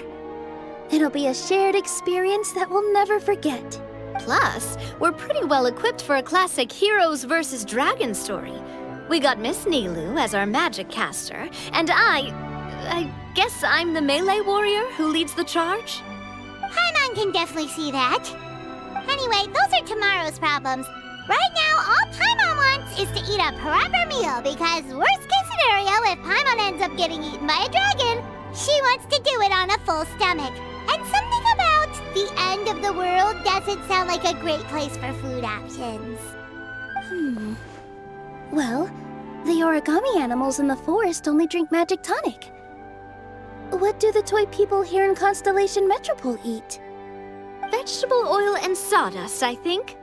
[SPEAKER 9] It'll be a shared experience that we'll never forget.
[SPEAKER 1] Plus, we're pretty well equipped for a classic heroes versus dragon story. We got Miss Nilu as our magic caster, and I guess I'm the melee warrior who leads the charge?
[SPEAKER 3] Paimon can definitely see that. Anyway, those are tomorrow's problems. Right now, all Paimon wants is to eat a proper meal because worst case scenario, if Paimon ends up getting eaten by a dragon, she wants to do it on a full stomach. And something about the end of the world doesn't sound like a great place for food options.
[SPEAKER 9] Well, the origami animals in the forest only drink magic tonic. What do the toy people here in Constellation Metropole eat?
[SPEAKER 1] Vegetable oil and sawdust, I think.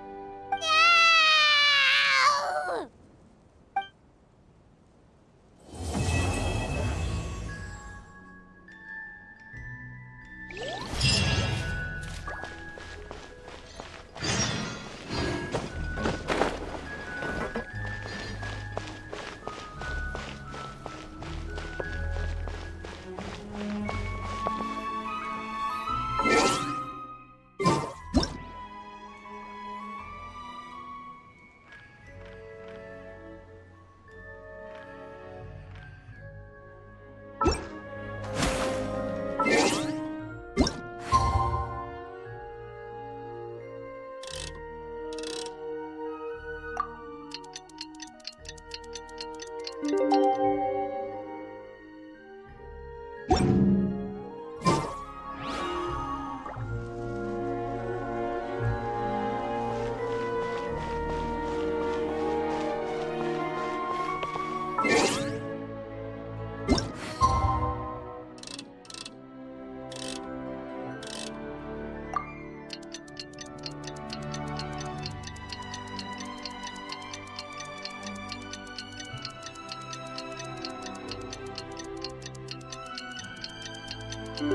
[SPEAKER 3] The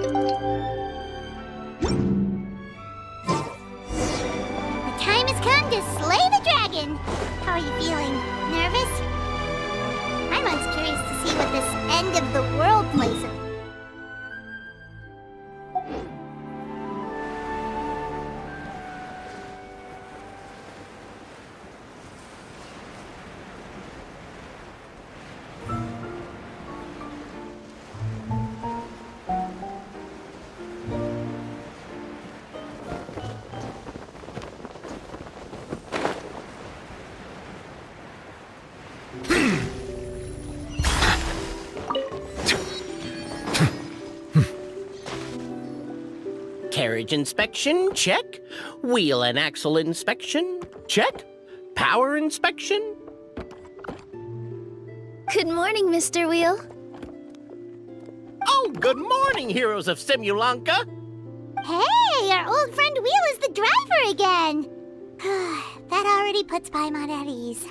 [SPEAKER 3] time has come to slay the dragon. How are you feeling? Nervous? I'm curious to see what this end of the world place is.
[SPEAKER 14] Carriage inspection, check. Wheel and axle inspection, check. Power inspection.
[SPEAKER 9] Good morning, Mr. Wheel.
[SPEAKER 14] Oh, good morning, heroes of Simulanka.
[SPEAKER 3] Hey, our old friend Wheel is the driver again. That already puts Paimon at ease.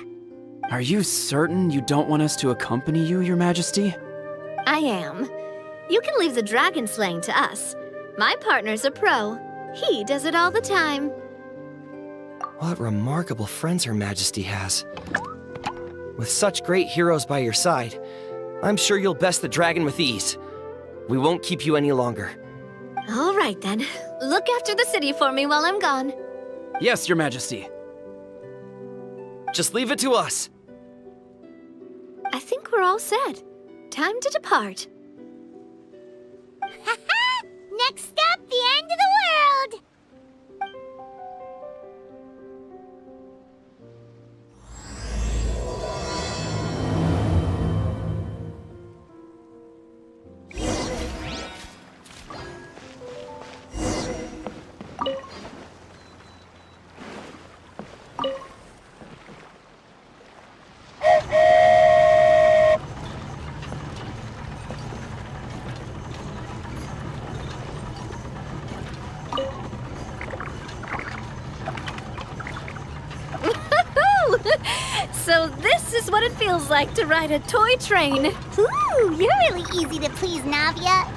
[SPEAKER 18] Are you certain you don't want us to accompany you, Your Majesty?
[SPEAKER 1] I am. You can leave the dragon slaying to us. My partner's a pro. He does it all the time.
[SPEAKER 16] What remarkable friends Her Majesty has. With such great heroes by your side, I'm sure you'll best the dragon with ease. We won't keep you any longer.
[SPEAKER 1] All right, then. Look after the city for me while I'm gone.
[SPEAKER 18] Yes, Your Majesty.
[SPEAKER 16] Just leave it to us.
[SPEAKER 1] I think we're all set. Time to depart.
[SPEAKER 3] Next up, the end of the world!
[SPEAKER 1] So this is what it feels like to ride a toy train.
[SPEAKER 3] Ooh, you're really easy to please, Navia.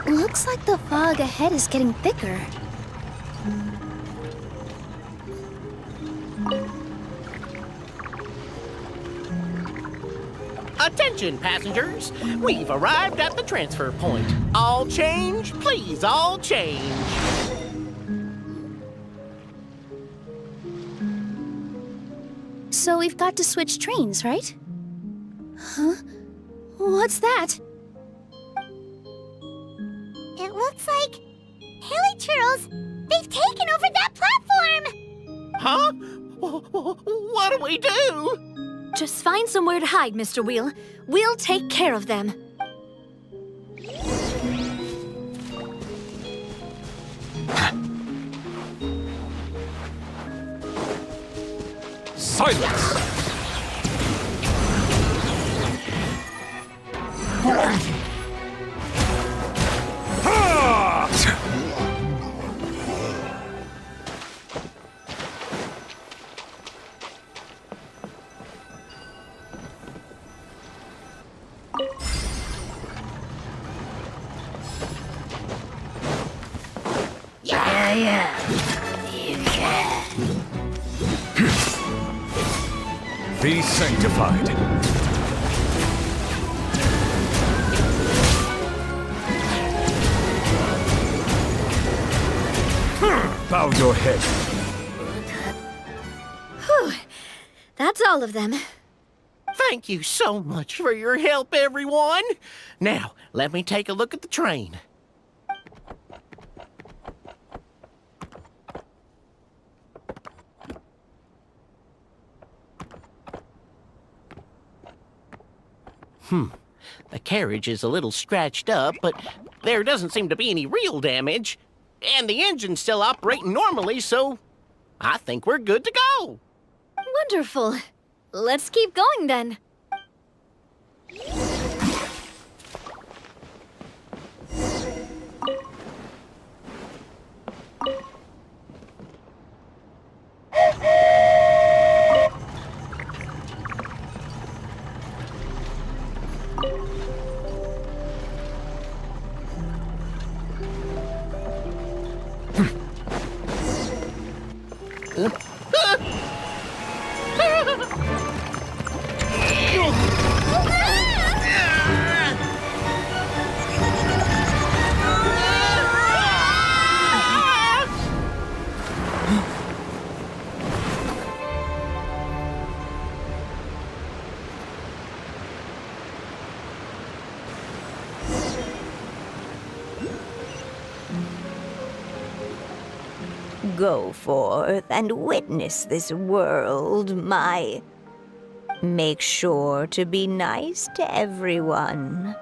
[SPEAKER 9] Looks like the fog ahead is getting thicker.
[SPEAKER 14] Attention, passengers. We've arrived at the transfer point. All change, please, all change.
[SPEAKER 9] So we've got to switch trains, right? Huh? What's that?
[SPEAKER 3] It looks like hilichurls. They've taken over that platform.
[SPEAKER 14] Huh? What do we do?
[SPEAKER 1] Just find somewhere to hide, Mr. Wheel. We'll take care of them.
[SPEAKER 2] Silence!
[SPEAKER 15] Yeah. You can.
[SPEAKER 2] Be sanctified. Bow your head.
[SPEAKER 1] Whew. That's all of them.
[SPEAKER 14] Thank you so much for your help, everyone. Now, let me take a look at the train. The carriage is a little scratched up, but there doesn't seem to be any real damage. And the engine's still operating normally, so I think we're good to go.
[SPEAKER 1] Wonderful. Let's keep going then.
[SPEAKER 15] Go forth and witness this world, my... Make sure to be nice to everyone.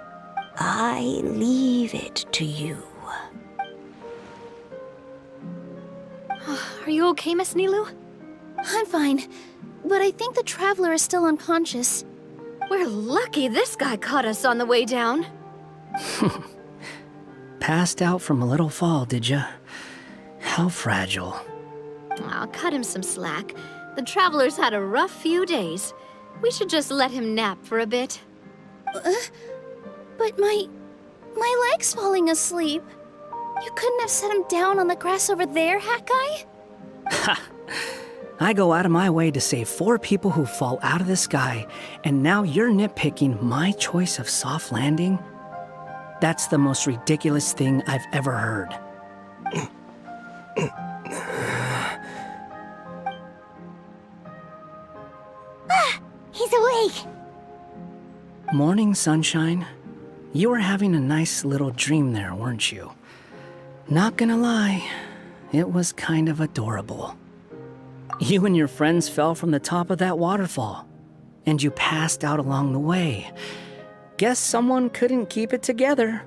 [SPEAKER 15] I leave it to you.
[SPEAKER 1] Are you okay, Miss Nilu?
[SPEAKER 9] I'm fine, but I think the traveler is still unconscious.
[SPEAKER 1] We're lucky this guy caught us on the way down.
[SPEAKER 19] Passed out from a little fall, did ya? How fragile.
[SPEAKER 1] I'll cut him some slack. The traveler's had a rough few days. We should just let him nap for a bit.
[SPEAKER 9] But my leg's falling asleep. You couldn't have set him down on the grass over there, Hat Guy?
[SPEAKER 19] Ha! I go out of my way to save 4 people who fall out of the sky, and now you're nitpicking my choice of soft landing? That's the most ridiculous thing I've ever heard.
[SPEAKER 3] He's awake.
[SPEAKER 19] Morning, sunshine. You were having a nice little dream there, weren't you? Not gonna lie, it was kind of adorable. You and your friends fell from the top of that waterfall, and you passed out along the way. Guess someone couldn't keep it together.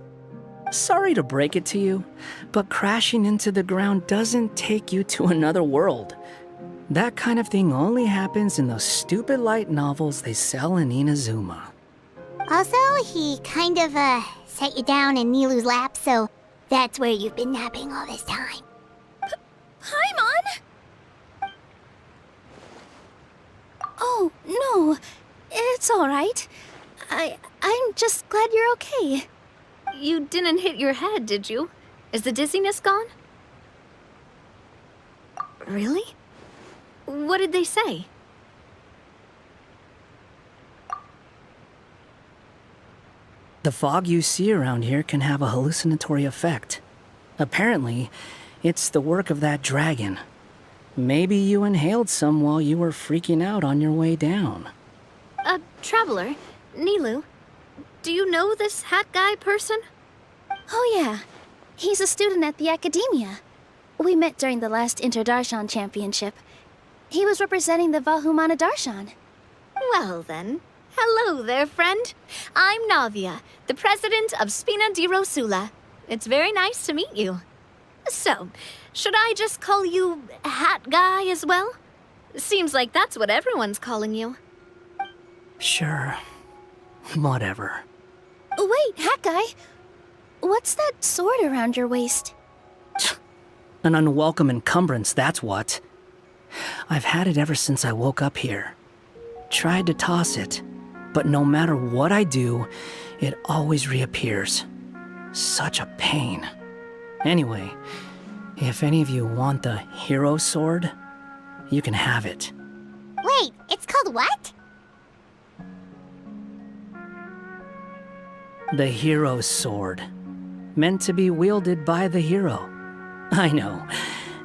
[SPEAKER 19] Sorry to break it to you, but crashing into the ground doesn't take you to another world. That kind of thing only happens in those stupid light novels they sell in Inazuma.
[SPEAKER 3] Also, he kind of, set you down in Nilu's lap, so that's where you've been napping all this time.
[SPEAKER 9] Paimon? Oh, no. It's all right. I'm just glad you're okay.
[SPEAKER 1] You didn't hit your head, did you? Is the dizziness gone? Really? What did they say?
[SPEAKER 19] The fog you see around here can have a hallucinatory effect. Apparently, it's the work of that dragon. Maybe you inhaled some while you were freaking out on your way down.
[SPEAKER 1] Traveler, Nilu, do you know this hat guy person?
[SPEAKER 9] Oh yeah, he's a student at the academia. We met during the last Interdarshan Championship. He was representing the Vahumana Darshan.
[SPEAKER 1] Well then, hello there, friend. I'm Navia, the president of Spina di Rosula. It's very nice to meet you. So, should I just call you Hat Guy as well? Seems like that's what everyone's calling you.
[SPEAKER 19] Sure. Whatever.
[SPEAKER 9] Wait, Hat Guy. What's that sword around your waist?
[SPEAKER 19] An unwelcome encumbrance, that's what. I've had it ever since I woke up here. Tried to toss it, but no matter what I do, it always reappears. Such a pain. Anyway, if any of you want the hero sword, you can have it.
[SPEAKER 3] Wait, it's called what?
[SPEAKER 19] The hero's sword. Meant to be wielded by the hero. I know.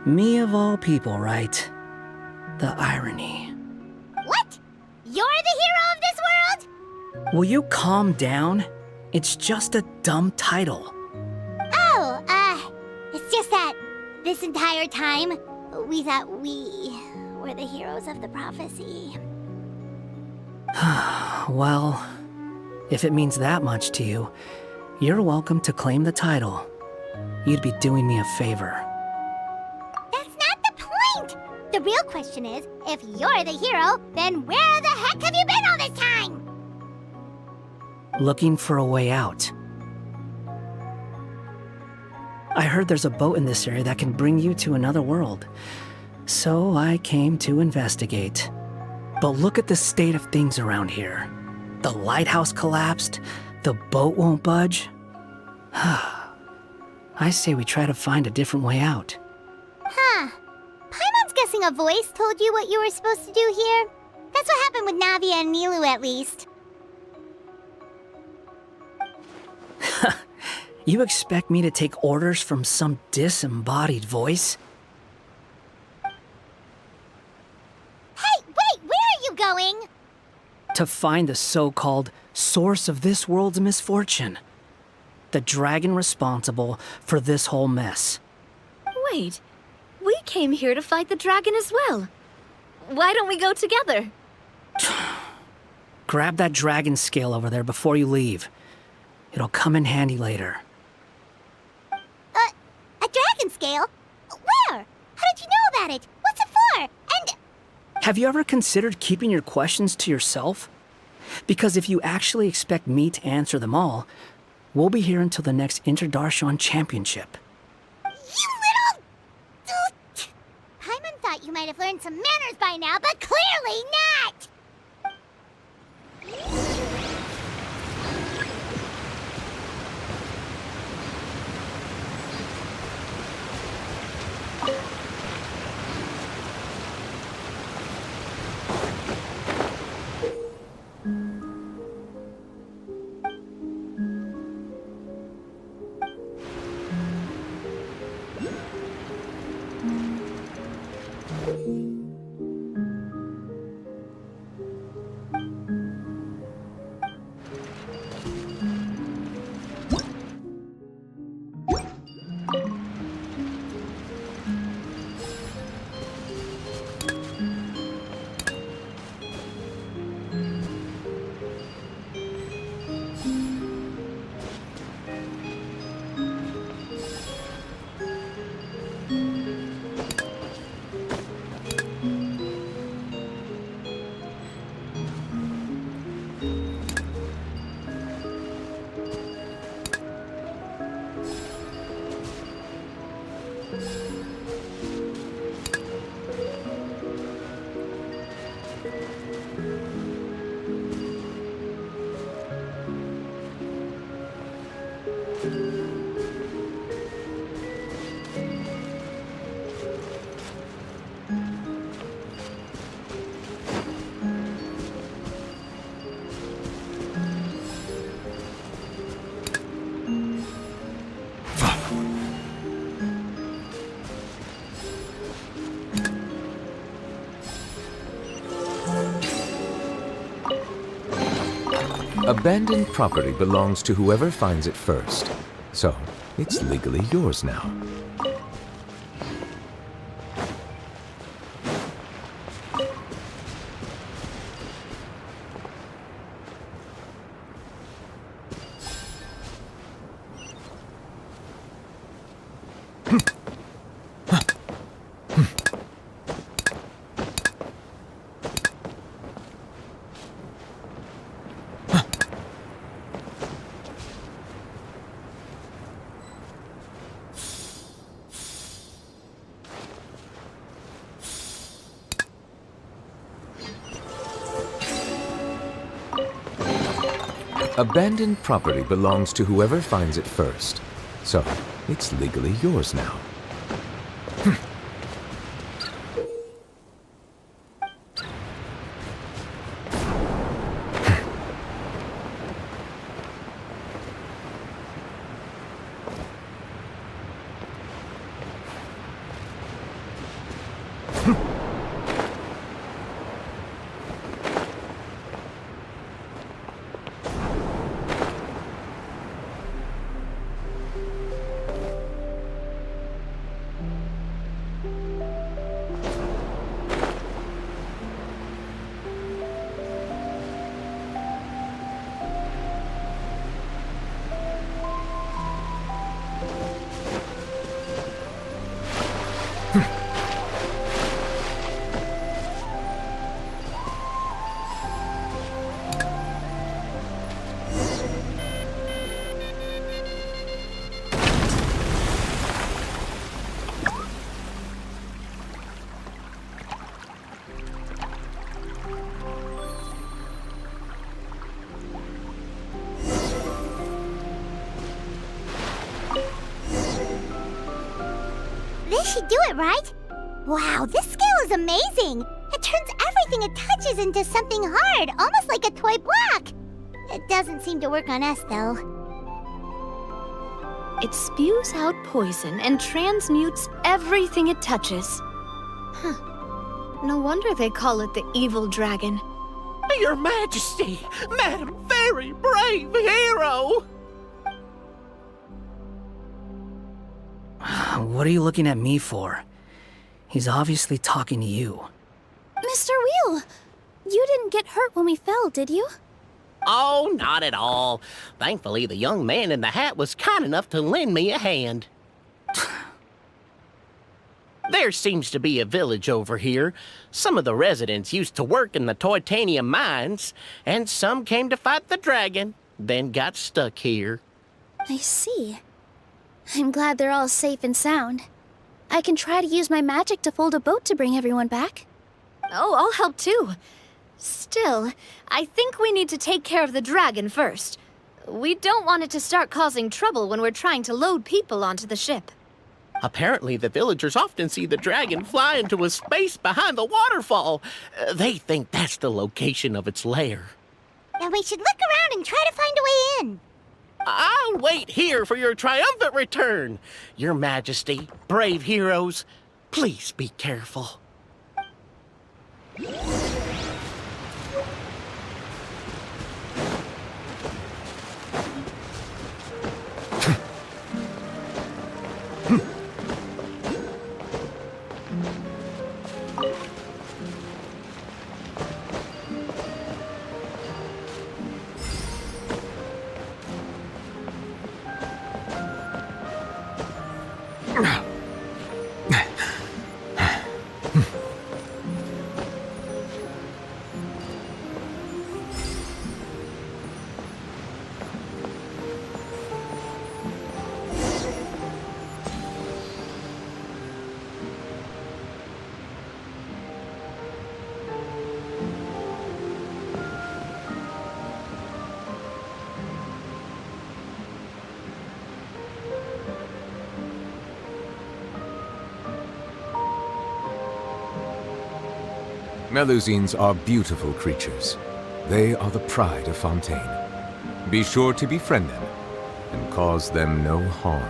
[SPEAKER 19] Me of all people, right? The irony.
[SPEAKER 3] What? You're the hero of this world?
[SPEAKER 19] Will you calm down? It's just a dumb title.
[SPEAKER 3] Oh, it's just that this entire time, we thought we were the heroes of the prophecy.
[SPEAKER 19] Well, if it means that much to you, you're welcome to claim the title. You'd be doing me a favor.
[SPEAKER 3] That's not the point! The real question is, if you're the hero, then where the heck have you been all this time?
[SPEAKER 19] Looking for a way out. I heard there's a boat in this area that can bring you to another world. So I came to investigate. But look at the state of things around here. The lighthouse collapsed, the boat won't budge. I say we try to find a different way out.
[SPEAKER 3] Huh. Paimon's guessing a voice told you what you were supposed to do here. That's what happened with Navia and Nilu, at least.
[SPEAKER 19] You expect me to take orders from some disembodied voice?
[SPEAKER 3] Hey, wait, where are you going?
[SPEAKER 19] To find the so-called source of this world's misfortune. The dragon responsible for this whole mess.
[SPEAKER 1] Wait, we came here to fight the dragon as well. Why don't we go together?
[SPEAKER 19] Grab that dragon scale over there before you leave. It'll come in handy later.
[SPEAKER 3] A dragon scale? Where? How did you know about it? What's it for? And...
[SPEAKER 19] Have you ever considered keeping your questions to yourself? Because if you actually expect me to answer them all, we'll be here until the next Interdarshan Championship.
[SPEAKER 3] You little... Paimon thought you might have learned some manners by now, but clearly not!
[SPEAKER 2] Abandoned property belongs to whoever finds it first. So, it's legally yours now. Abandoned property belongs to whoever finds it first. So, it's legally yours now.
[SPEAKER 3] This should do it, right? Wow, this scale is amazing! It turns everything it touches into something hard, almost like a toy block! It doesn't seem to work on us, though.
[SPEAKER 1] It spews out poison and transmutes everything it touches. Huh. No wonder they call it the evil dragon.
[SPEAKER 14] Your Majesty, Madam Very Brave Hero!
[SPEAKER 19] What are you looking at me for? He's obviously talking to you.
[SPEAKER 9] Mr. Wheel! You didn't get hurt when we fell, did you?
[SPEAKER 14] Oh, not at all. Thankfully, the young man in the hat was kind enough to lend me a hand. There seems to be a village over here. Some of the residents used to work in the titanium mines, and some came to fight the dragon, then got stuck here.
[SPEAKER 9] I see. I'm glad they're all safe and sound. I can try to use my magic to fold a boat to bring everyone back.
[SPEAKER 1] Oh, I'll help too. Still, I think we need to take care of the dragon first. We don't want it to start causing trouble when we're trying to load people onto the ship.
[SPEAKER 14] Apparently, the villagers often see the dragon fly into a space behind the waterfall. They think that's the location of its lair.
[SPEAKER 3] Then we should look around and try to find a way in.
[SPEAKER 14] I'll wait here for your triumphant return. Your Majesty, brave heroes, please be careful.
[SPEAKER 2] Melusines are beautiful creatures. They are the pride of Fontaine. Be sure to befriend them and cause them no harm.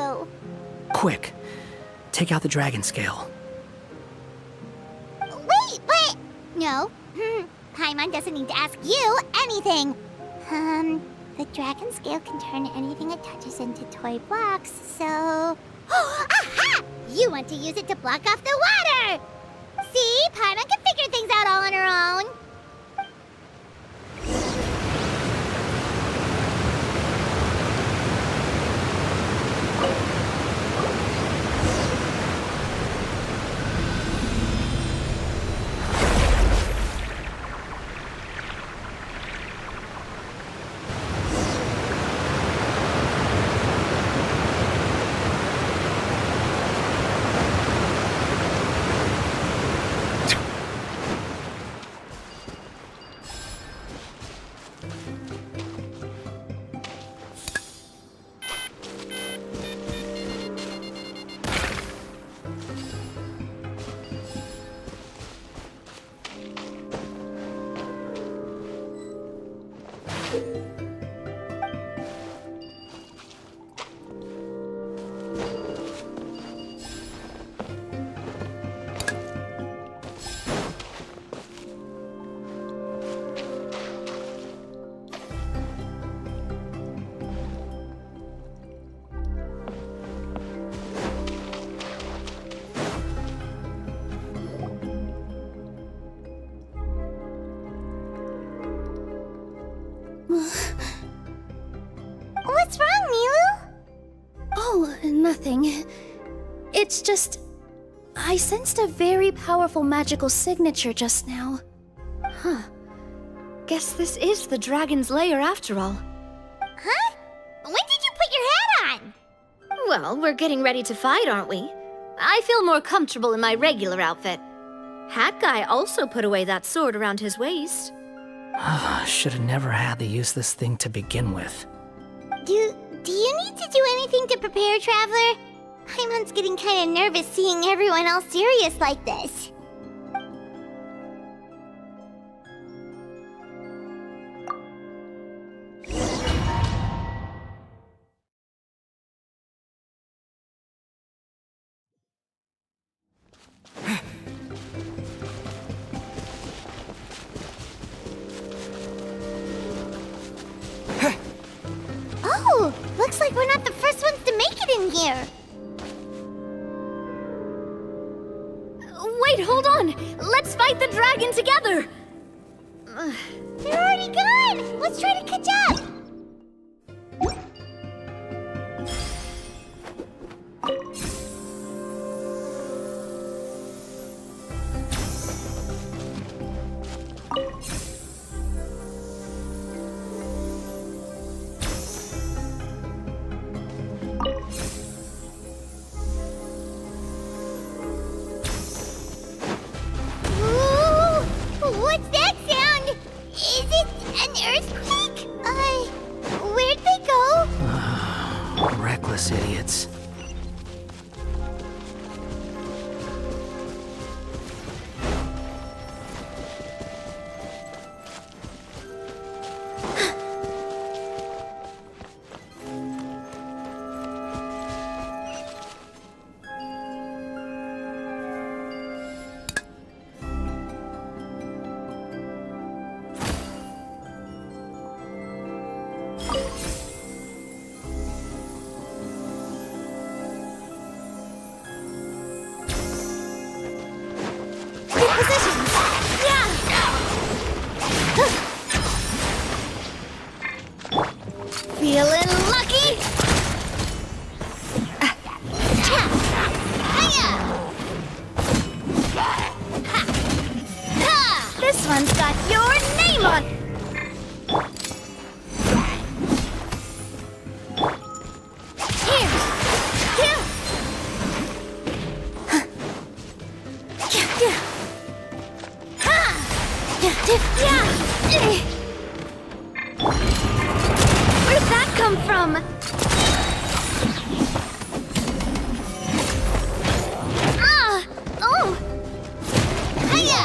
[SPEAKER 3] you.
[SPEAKER 19] Quick, take out the dragon scale.
[SPEAKER 3] Wait, but... No. Paimon doesn't need to ask you anything. The dragon scale can turn anything it touches into toy blocks, so... Aha! You want to use it to block off the water! See? Paimon can figure things out all on her own. What's wrong, Nilu?
[SPEAKER 9] Oh, nothing. It's just... I sensed a very powerful magical signature just now.
[SPEAKER 1] Huh. Guess this is the dragon's lair after all.
[SPEAKER 3] Huh? When did you put your hat on?
[SPEAKER 1] Well, we're getting ready to fight, aren't we? I feel more comfortable in my regular outfit. Hat Guy also put away that sword around his waist.
[SPEAKER 19] Should have never had to use this thing to begin with.
[SPEAKER 3] Do you need to do anything to prepare, Traveler? Paimon's getting kind of nervous seeing everyone else serious like this. Oh, looks like we're not the first ones to make it in here.
[SPEAKER 1] Wait, hold on! Let's fight the dragon together!
[SPEAKER 3] They're already gone! Let's try to catch up! What's that sound? Is it an earthquake? Where'd they go?
[SPEAKER 19] Reckless idiots.
[SPEAKER 1] Feeling lucky? This one's got your name on it. Where'd that come from? Oh! Hiya!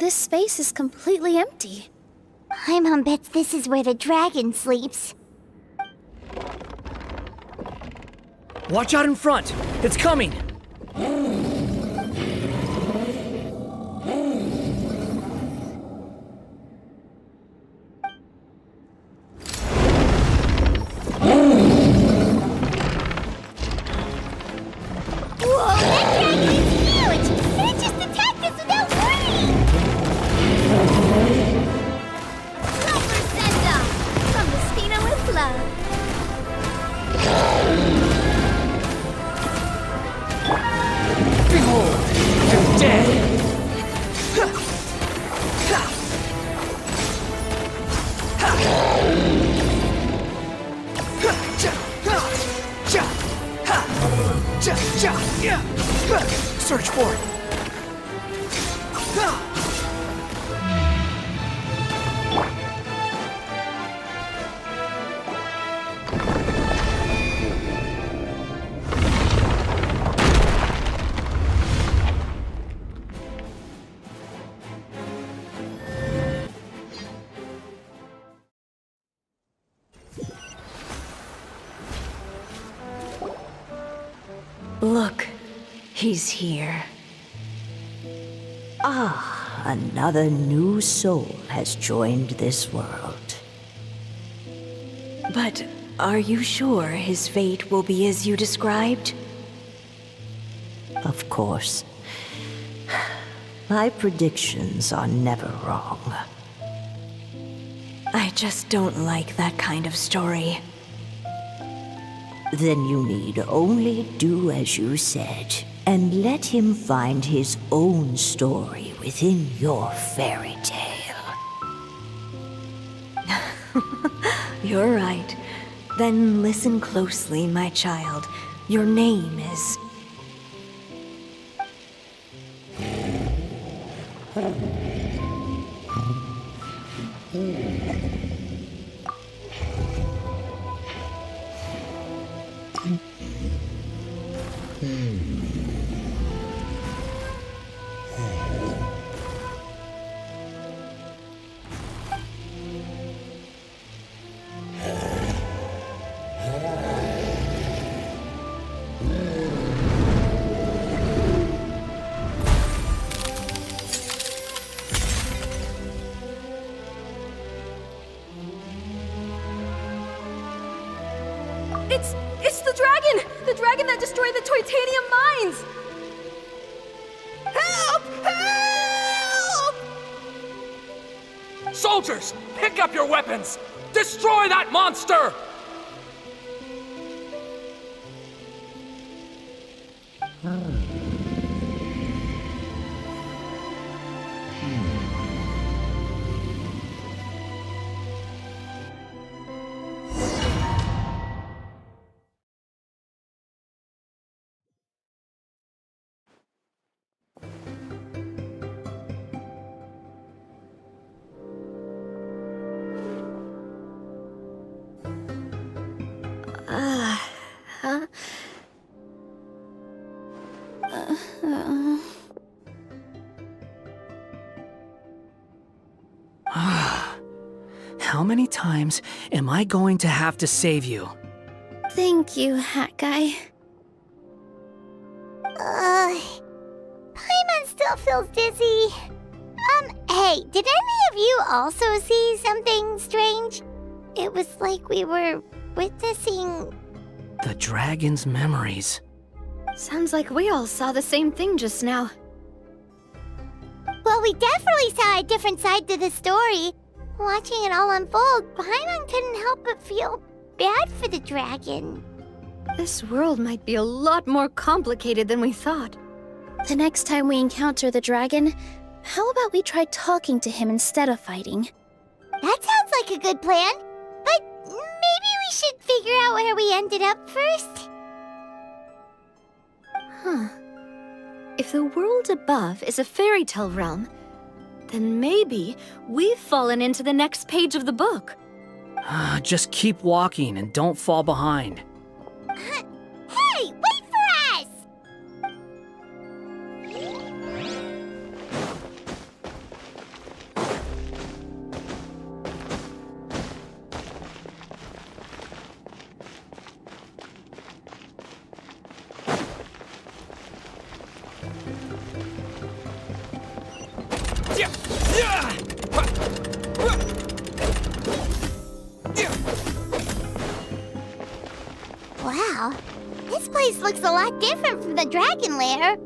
[SPEAKER 9] This space is completely empty.
[SPEAKER 3] Paimon bets this is where the dragon sleeps.
[SPEAKER 19] Watch out in front! It's coming!
[SPEAKER 3] Whoa, that dragon is huge! And it just attacked us without warning!
[SPEAKER 1] Lover Senda! From the Spina with love.
[SPEAKER 19] Behold, you're dead! Search for it!
[SPEAKER 15] Look, he's here. Ah, another new soul has joined this world. But are you sure his fate will be as you described? Of course. My predictions are never wrong. I just don't like that kind of story. Then you need only do as you said, and let him find his own story within your fairy tale. You're right. Then listen closely, my child. Your name is...
[SPEAKER 13] It's the dragon! The dragon that destroyed the Titanium mines! Help! Help!
[SPEAKER 20] Soldiers, pick up your weapons! Destroy that monster!
[SPEAKER 19] How many times am I going to have to save you?
[SPEAKER 9] Thank you, Hat Guy.
[SPEAKER 3] Paimon still feels dizzy. Hey, did any of you also see something strange? It was like we were witnessing...
[SPEAKER 19] The dragon's memories.
[SPEAKER 1] Sounds like we all saw the same thing just now.
[SPEAKER 3] Well, we definitely saw a different side to the story. Watching it all unfold, Paimon couldn't help but feel bad for the dragon.
[SPEAKER 1] This world might be a lot more complicated than we thought.
[SPEAKER 9] The next time we encounter the dragon, how about we try talking to him instead of fighting?
[SPEAKER 3] That sounds like a good plan. But maybe we should figure out where we ended up first.
[SPEAKER 1] Huh. If the world above is a fairy tale realm, then maybe we've fallen into the next page of the book.
[SPEAKER 19] Just keep walking and don't fall behind.
[SPEAKER 3] Hey, wait for us! Wow, this place looks a lot different from the dragon lair.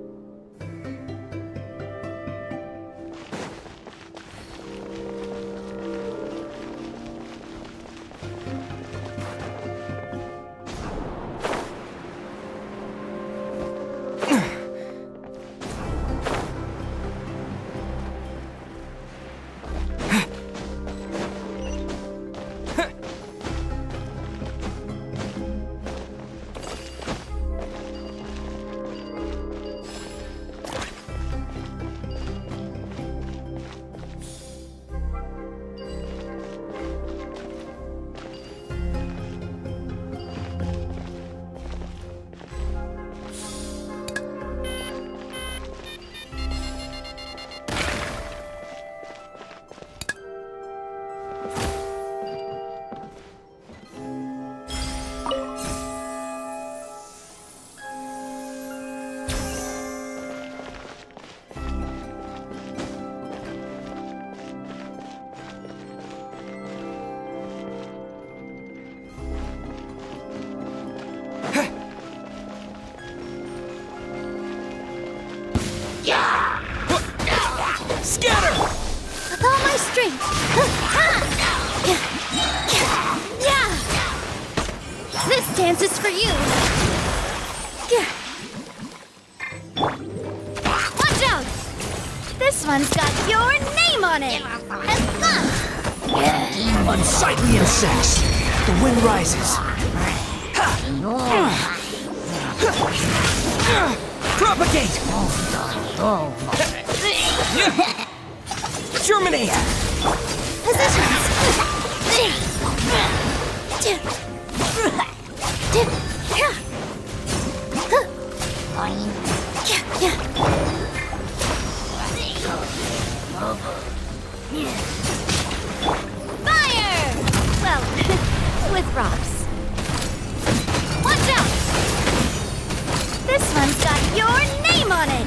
[SPEAKER 19] Scatter!
[SPEAKER 3] With all my strength. Yeah. This dance is for you. Watch out! This one's got your name on it.
[SPEAKER 19] Unsightly insects. The wind rises. Propagate! Germinate!
[SPEAKER 3] Positions. Fire! Well, with rocks. Watch out! This one's got your name on it.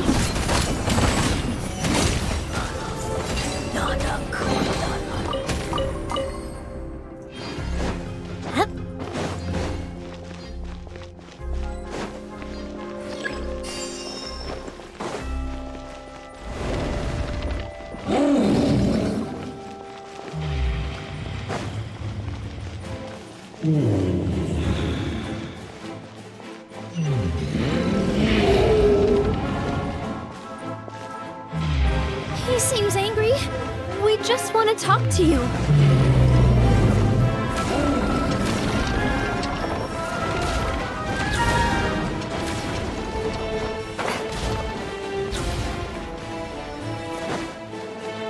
[SPEAKER 1] He seems angry. We just want to talk to you.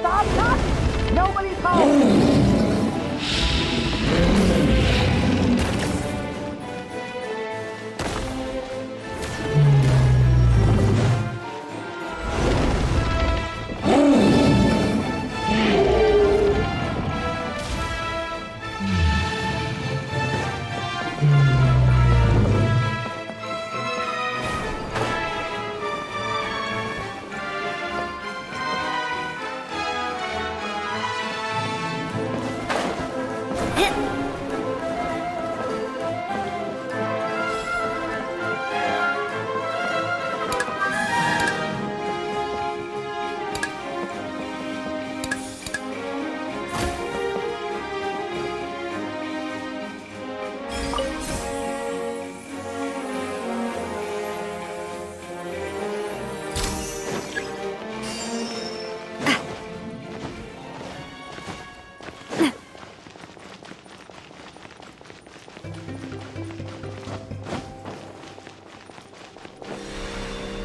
[SPEAKER 19] Stop! Nobody's home!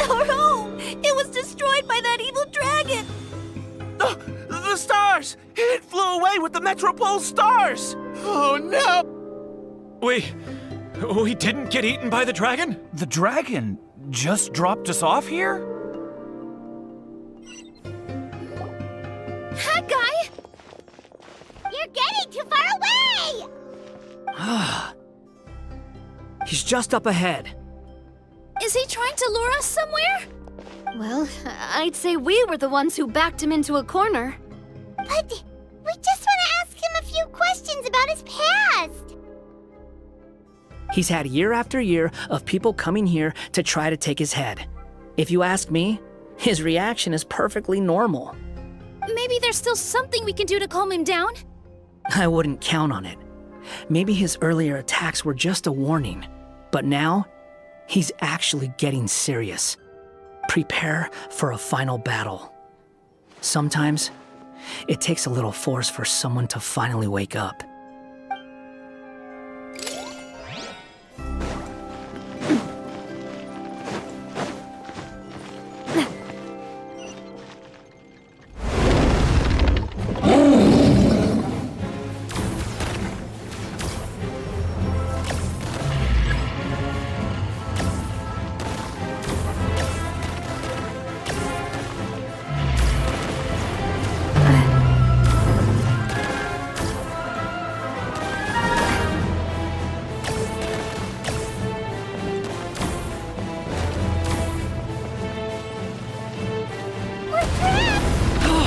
[SPEAKER 3] Our home! It was destroyed by that evil dragon!
[SPEAKER 17] The stars! It flew away with the Metropole stars! Oh no!
[SPEAKER 10] We didn't get eaten by the dragon? The dragon just dropped us off here?
[SPEAKER 3] Hi, guy! You're getting too far away!
[SPEAKER 19] He's just up ahead.
[SPEAKER 1] Is he trying to lure us somewhere? Well, I'd say we were the ones who backed him into a corner.
[SPEAKER 3] But we just want to ask him a few questions about his past.
[SPEAKER 19] He's had year after year of people coming here to try to take his head. If you ask me, his reaction is perfectly normal.
[SPEAKER 1] Maybe there's still something we can do to calm him down?
[SPEAKER 19] I wouldn't count on it. Maybe his earlier attacks were just a warning, but now he's actually getting serious. Prepare for a final battle. Sometimes it takes a little force for someone to finally wake up.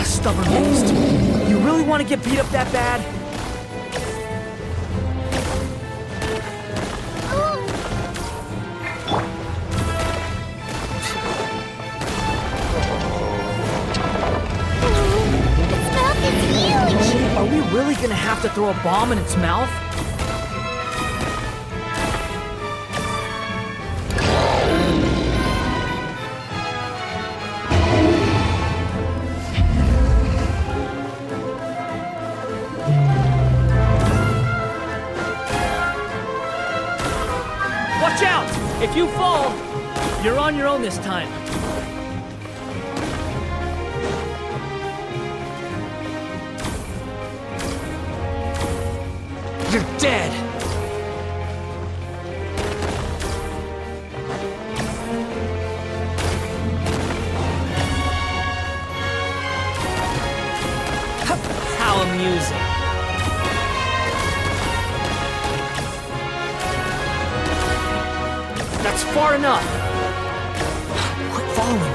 [SPEAKER 19] Stubborn beast. You really want to get beat up that bad?
[SPEAKER 3] Its mouth is huge!
[SPEAKER 19] Are we really gonna have to throw a bomb in its mouth? Watch out! If you fall, you're on your own this time. You're dead! How amusing. That's far enough. Quit following me.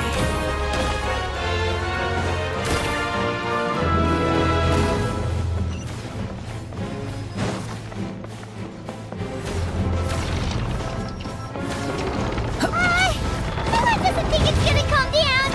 [SPEAKER 3] Someone doesn't think it's gonna calm down!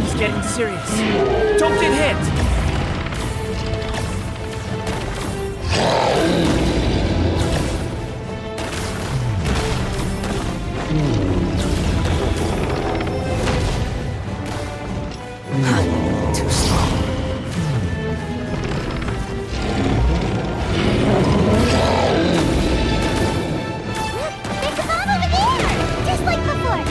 [SPEAKER 19] He's getting serious. Don't get hit! Too slow.
[SPEAKER 3] There's a bomb over there! Just like before!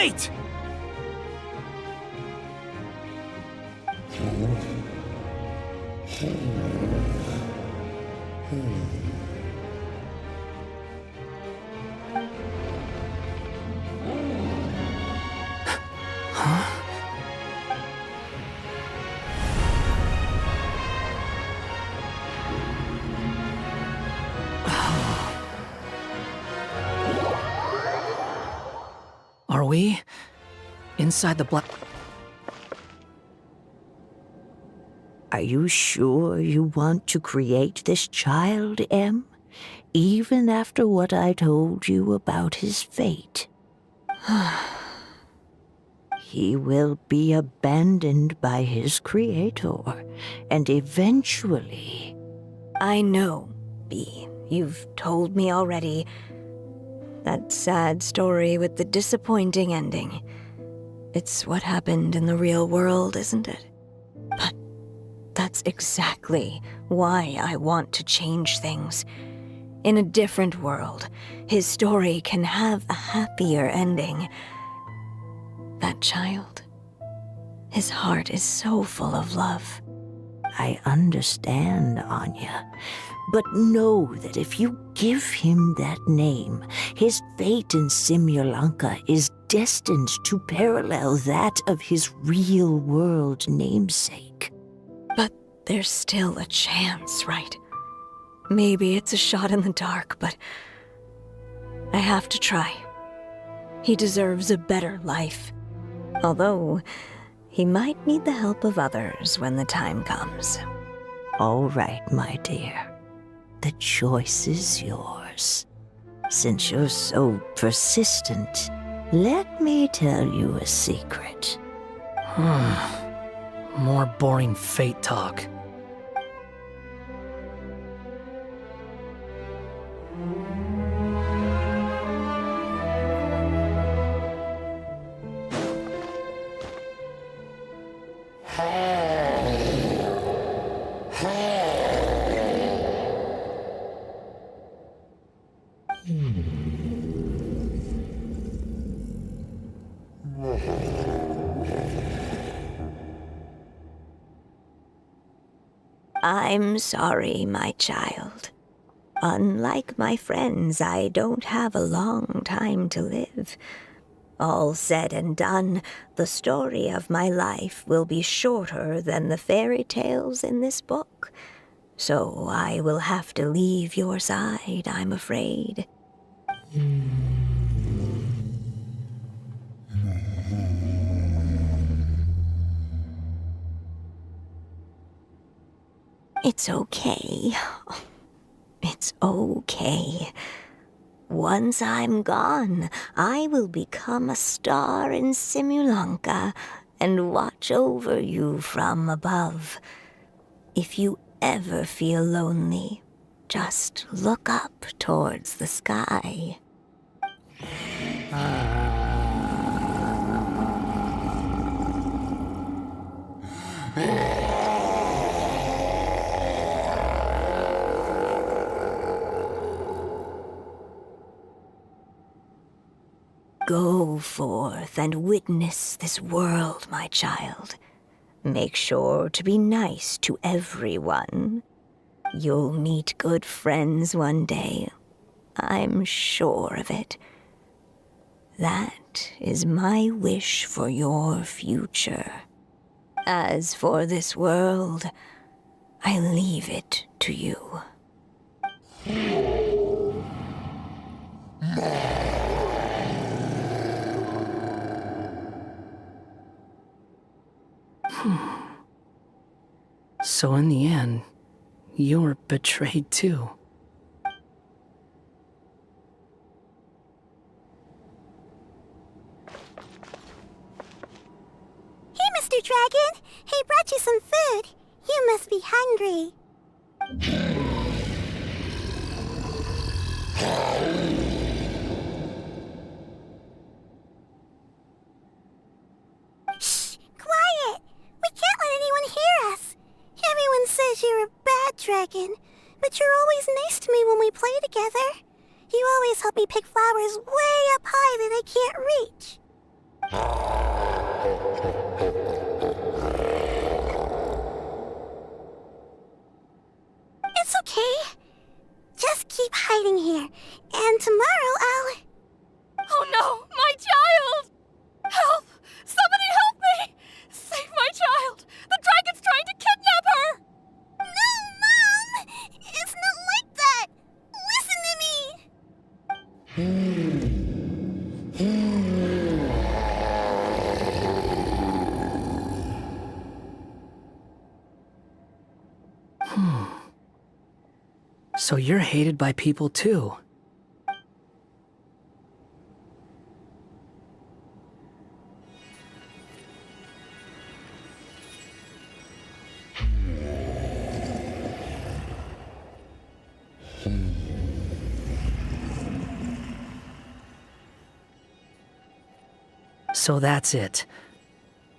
[SPEAKER 10] Wait!
[SPEAKER 19] Are we inside the black?
[SPEAKER 15] Are you sure you want to create this child, Em? Even after what I told you about his fate? He will be abandoned by his creator, and eventually...
[SPEAKER 1] I know, Bee. You've told me already. That sad story with the disappointing ending. It's what happened in the real world, isn't it? But that's exactly why I want to change things. In a different world, his story can have a happier ending. That child, his heart is so full of love.
[SPEAKER 15] I understand, Anya. But know that if you give him that name, his fate in Simulanka is destined to parallel that of his real-world namesake.
[SPEAKER 1] But there's still a chance, right? Maybe it's a shot in the dark, but I have to try. He deserves a better life. Although, he might need the help of others when the time comes.
[SPEAKER 15] All right, my dear. The choice is yours. Since you're so persistent, let me tell you a secret.
[SPEAKER 19] More boring fate talk.
[SPEAKER 15] I'm sorry, my child. Unlike my friends, I don't have a long time to live. All said and done, the story of my life will be shorter than the fairy tales in this book. So I will have to leave your side, I'm afraid. It's okay. It's okay. Once I'm gone, I will become a star in Simulanka and watch over you from above. If you ever feel lonely, just look up towards the sky. Go forth and witness this world, my child. Make sure to be nice to everyone. You'll meet good friends one day. I'm sure of it. That is my wish for your future. As for this world, I leave it to you.
[SPEAKER 19] So in the end, you were betrayed too.
[SPEAKER 3] Hey, Mr. Dragon! I brought you some food. You must be hungry. Shh! Quiet! We can't let anyone hear us. Everyone says you're a bad dragon, but you're always nice to me when we play together. You always help me pick flowers way up high that I can't reach. It's okay. Just keep hiding here, and tomorrow I'll...
[SPEAKER 1] Oh no, my child! Help! Somebody help me! Save my child! The dragon's trying to kidnap her!
[SPEAKER 3] No, Mom! It's not like that! Listen to me!
[SPEAKER 19] So you're hated by people too. So that's it.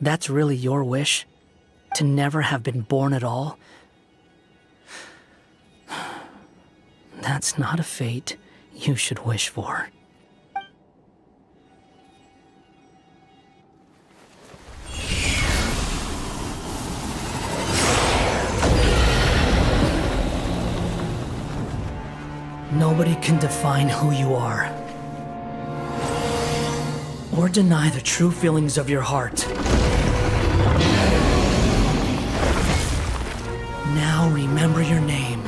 [SPEAKER 19] That's really your wish? To never have been born at all? That's not a fate you should wish for. Nobody can define who you are, or deny the true feelings of your heart. Now remember your name.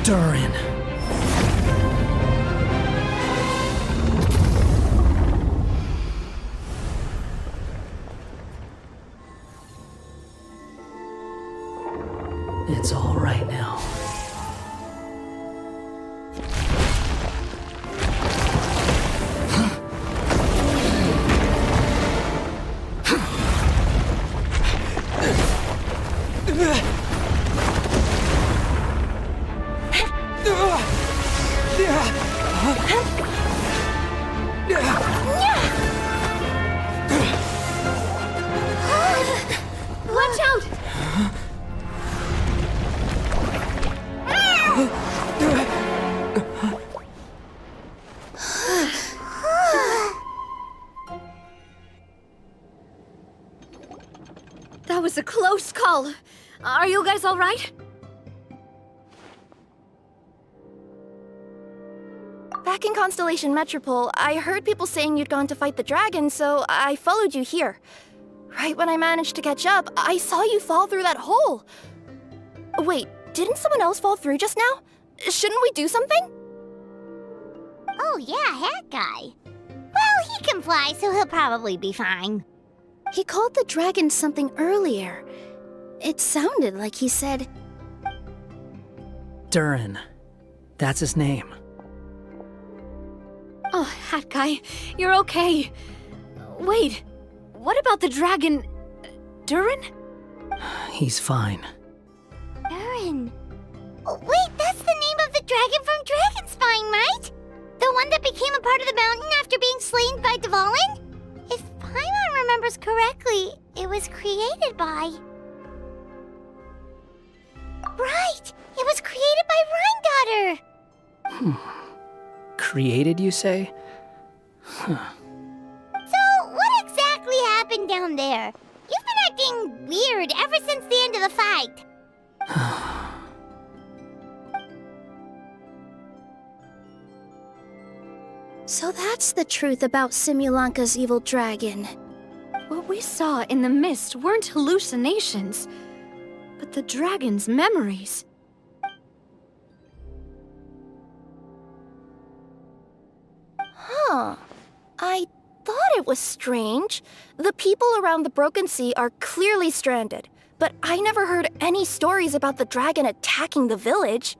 [SPEAKER 19] Durin. It's all right now.
[SPEAKER 1] Watch out! That was a close call. Are you guys all right?
[SPEAKER 13] Back in Constellation Metropole, I heard people saying you'd gone to fight the dragon, so I followed you here. Right when I managed to catch up, I saw you fall through that hole. Wait, didn't someone else fall through just now? Shouldn't we do something?
[SPEAKER 3] Oh yeah, Hat Guy. Well, he can fly, so he'll probably be fine.
[SPEAKER 9] He called the dragon something earlier. It sounded like he said...
[SPEAKER 19] Durin. That's his name.
[SPEAKER 1] Oh, Hat Guy, you're okay. Wait, what about the dragon... Durin?
[SPEAKER 19] He's fine.
[SPEAKER 3] Durin. Oh, wait, that's the name of the dragon from Dragonspine, right? The one that became a part of the mountain after being slain by Dvalin? If Paimon remembers correctly, it was created by... Right! It was created by Rhine Daughter!
[SPEAKER 19] Created, you say? Huh.
[SPEAKER 3] So, what exactly happened down there? You've been acting weird ever since the end of the fight.
[SPEAKER 9] So that's the truth about Simulanka's evil dragon.
[SPEAKER 1] What we saw in the mist weren't hallucinations, but the dragon's memories.
[SPEAKER 13] Huh. I thought it was strange. The people around the Broken Sea are clearly stranded, but I never heard any stories about the dragon attacking the village.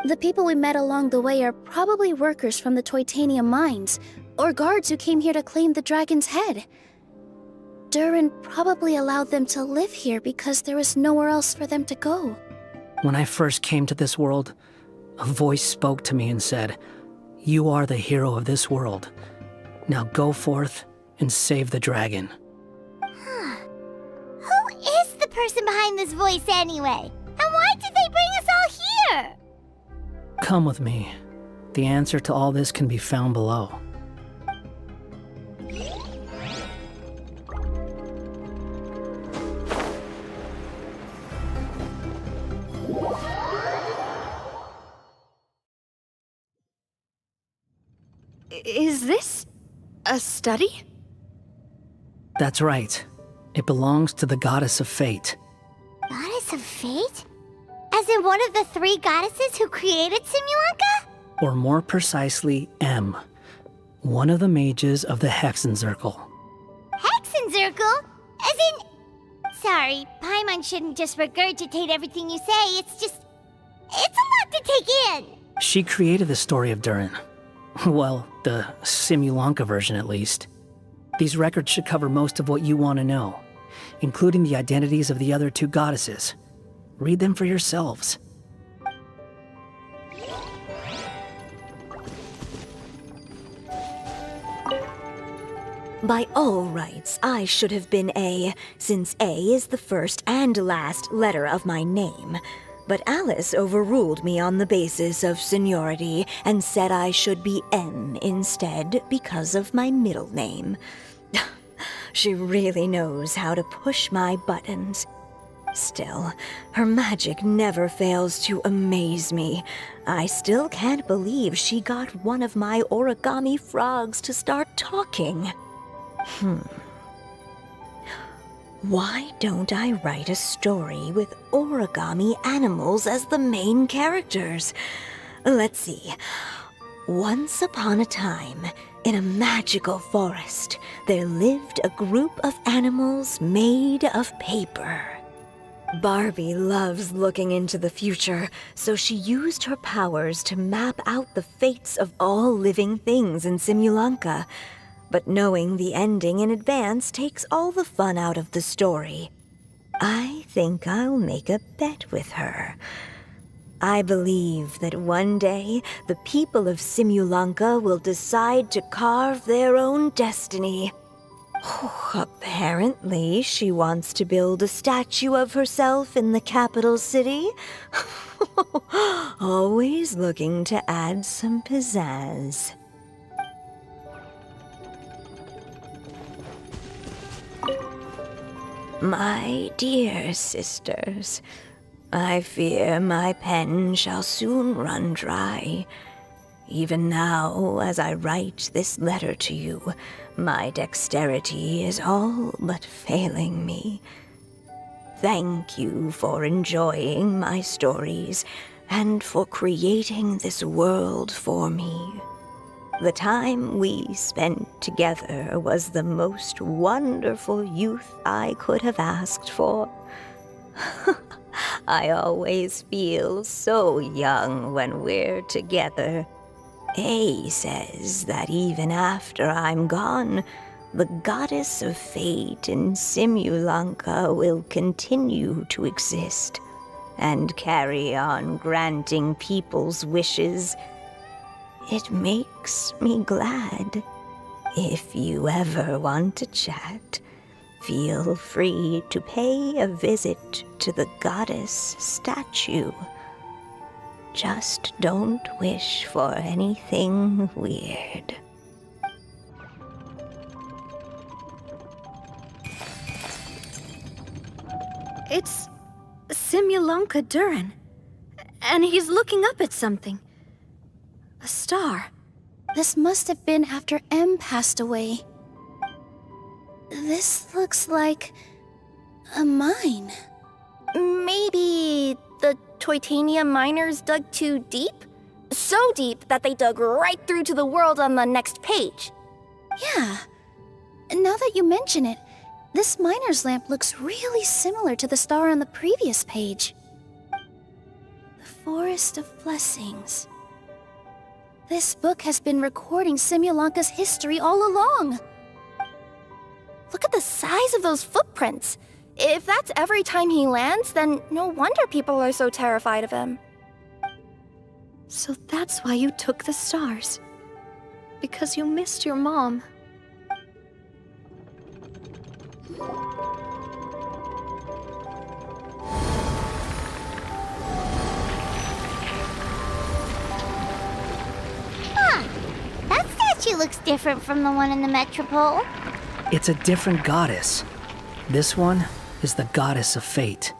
[SPEAKER 9] The people we met along the way are probably workers from the Toitania mines, or guards who came here to claim the dragon's head. Durin probably allowed them to live here because there was nowhere else for them to go.
[SPEAKER 19] When I first came to this world, a voice spoke to me and said, "You are the hero of this world. Now go forth and save the dragon."
[SPEAKER 3] Who is the person behind this voice anyway? And why did they bring us all here?
[SPEAKER 19] Come with me. The answer to all this can be found below.
[SPEAKER 1] Is this a study?
[SPEAKER 19] That's right. It belongs to the Goddess of Fate.
[SPEAKER 3] Goddess of Fate? As in one of the 3 goddesses who created Simulanka?
[SPEAKER 19] Or more precisely, M. One of the mages of the Hexenzirkel.
[SPEAKER 3] Hexenzirkel? As in... Sorry, Paimon shouldn't just regurgitate everything you say. It's a lot to take in.
[SPEAKER 19] She created the story of Durin. Well, the Simulanka version at least. These records should cover most of what you want to know, including the identities of the other 2 goddesses. Read them for yourselves.
[SPEAKER 15] By all rights, I should have been A, since A is the first and last letter of my name. But Alice overruled me on the basis of seniority and said I should be M instead because of my middle name. She really knows how to push my buttons. Still, her magic never fails to amaze me. I still can't believe she got one of my origami frogs to start talking. Why don't I write a story with origami animals as the main characters? Let's see. Once upon a time, in a magical forest, there lived a group of animals made of paper. Barbie loves looking into the future, so she used her powers to map out the fates of all living things in Simulanka. But knowing the ending in advance takes all the fun out of the story. I think I'll make a bet with her. I believe that one day the people of Simulanka will decide to carve their own destiny. Apparently, she wants to build a statue of herself in the capital city. Always looking to add some pizzazz. My dear sisters, I fear my pen shall soon run dry. Even now, as I write this letter to you, my dexterity is all but failing me. Thank you for enjoying my stories and for creating this world for me. The time we spent together was the most wonderful youth I could have asked for. I always feel so young when we're together. A says that even after I'm gone, the Goddess of Fate in Simulanka will continue to exist and carry on granting people's wishes. It makes me glad. If you ever want to chat, feel free to pay a visit to the goddess statue. Just don't wish for anything weird.
[SPEAKER 1] It's Simulanka Durin. And he's looking up at something. A star.
[SPEAKER 9] This must have been after M passed away. This looks like a mine.
[SPEAKER 13] Maybe the Toitania miners dug too deep? So deep that they dug right through to the world on the next page.
[SPEAKER 9] Yeah. Now that you mention it, this miner's lamp looks really similar to the star on the previous page. The Forest of Blessings. This book has been recording Simulanka's history all along.
[SPEAKER 13] Look at the size of those footprints. If that's every time he lands, then no wonder people are so terrified of him.
[SPEAKER 1] So that's why you took the stars. Because you missed your mom.
[SPEAKER 3] she looks different from the one in the Metropole.
[SPEAKER 19] It's a different goddess. This one is the goddess of fate.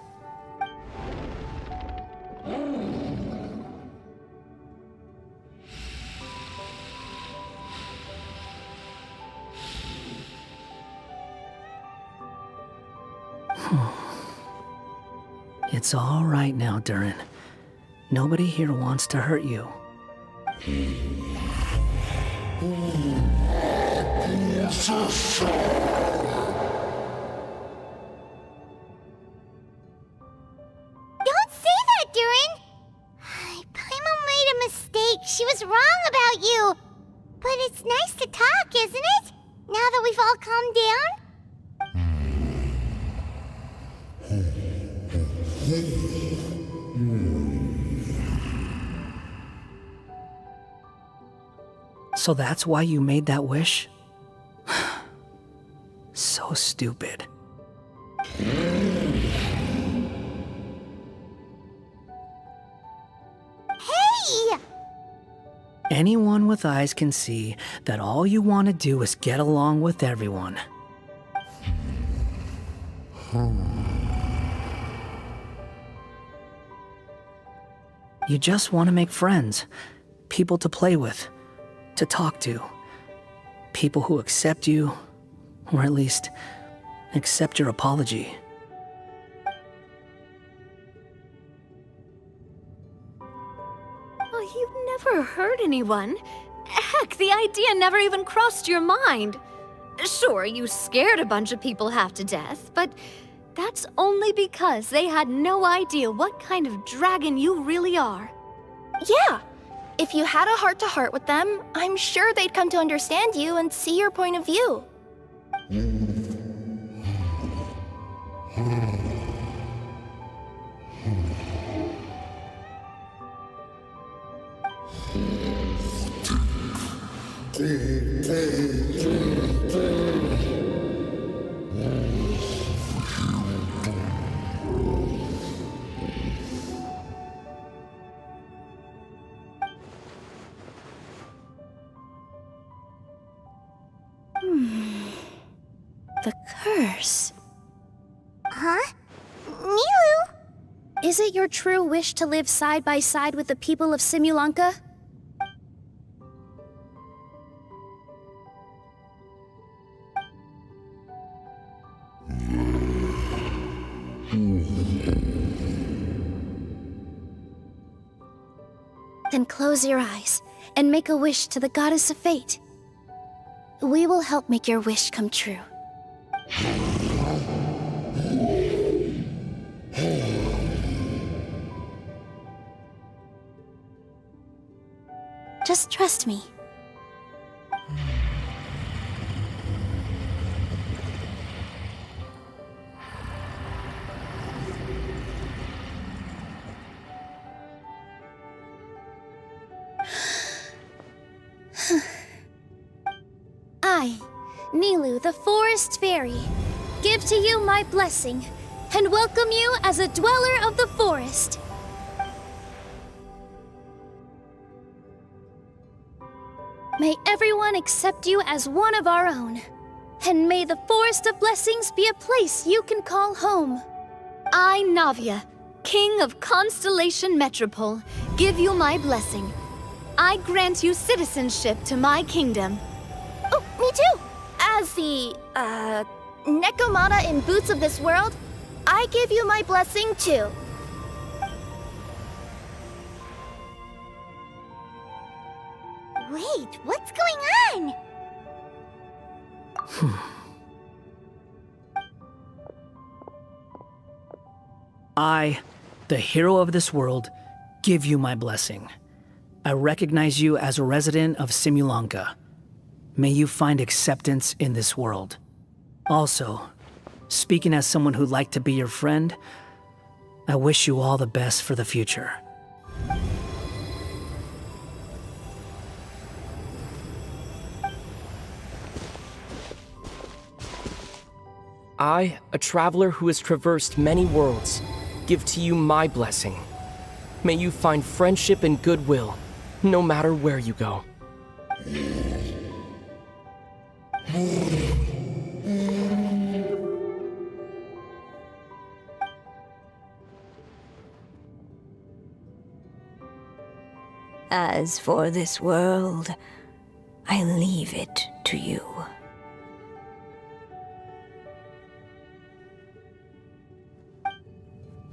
[SPEAKER 19] It's all right now, Durin. Nobody here wants to hurt you.
[SPEAKER 3] Don't say that, Durin! Paimon made a mistake. She was wrong about you. But it's nice to talk, isn't it? Now that we've all calmed down?
[SPEAKER 19] So that's why you made that wish? So stupid.
[SPEAKER 3] Hey!
[SPEAKER 19] Anyone with eyes can see that all you want to do is get along with everyone. You just want to make friends, people to play with, to talk to, people who accept you, or at least accept your apology.
[SPEAKER 1] Oh, you never hurt anyone. Heck, the idea never even crossed your mind. Sure, you scared a bunch of people half to death, but that's only because they had no idea what kind of dragon you really are.
[SPEAKER 13] Yeah. If you had a heart-to-heart with them, I'm sure they'd come to understand you and see your point of view.
[SPEAKER 9] The curse.
[SPEAKER 3] Huh? Nilou?
[SPEAKER 9] Is it your true wish to live side by side with the people of Simulanka? Then close your eyes and make a wish to the goddess of fate. We will help make your wish come true. Just trust me. I, Nilou, the Forest Fairy, give to you my blessing and welcome you as a dweller of the forest. May everyone accept you as one of our own, and may the Forest of Blessings be a place you can call home.
[SPEAKER 1] I, Navia, King of Constellation Metropole, give you my blessing. I grant you citizenship to my kingdom.
[SPEAKER 13] Oh, me too! As the, Nekomata in Boots of this world, I give you my blessing too.
[SPEAKER 3] Wait, what's going on?
[SPEAKER 19] I, the hero of this world, give you my blessing. I recognize you as a resident of Simulanka. May you find acceptance in this world. Also, speaking as someone who'd like to be your friend, I wish you all the best for the future.
[SPEAKER 21] I, a traveler who has traversed many worlds, give to you my blessing. May you find friendship and goodwill, no matter where you go.
[SPEAKER 15] As for this world, I leave it to you.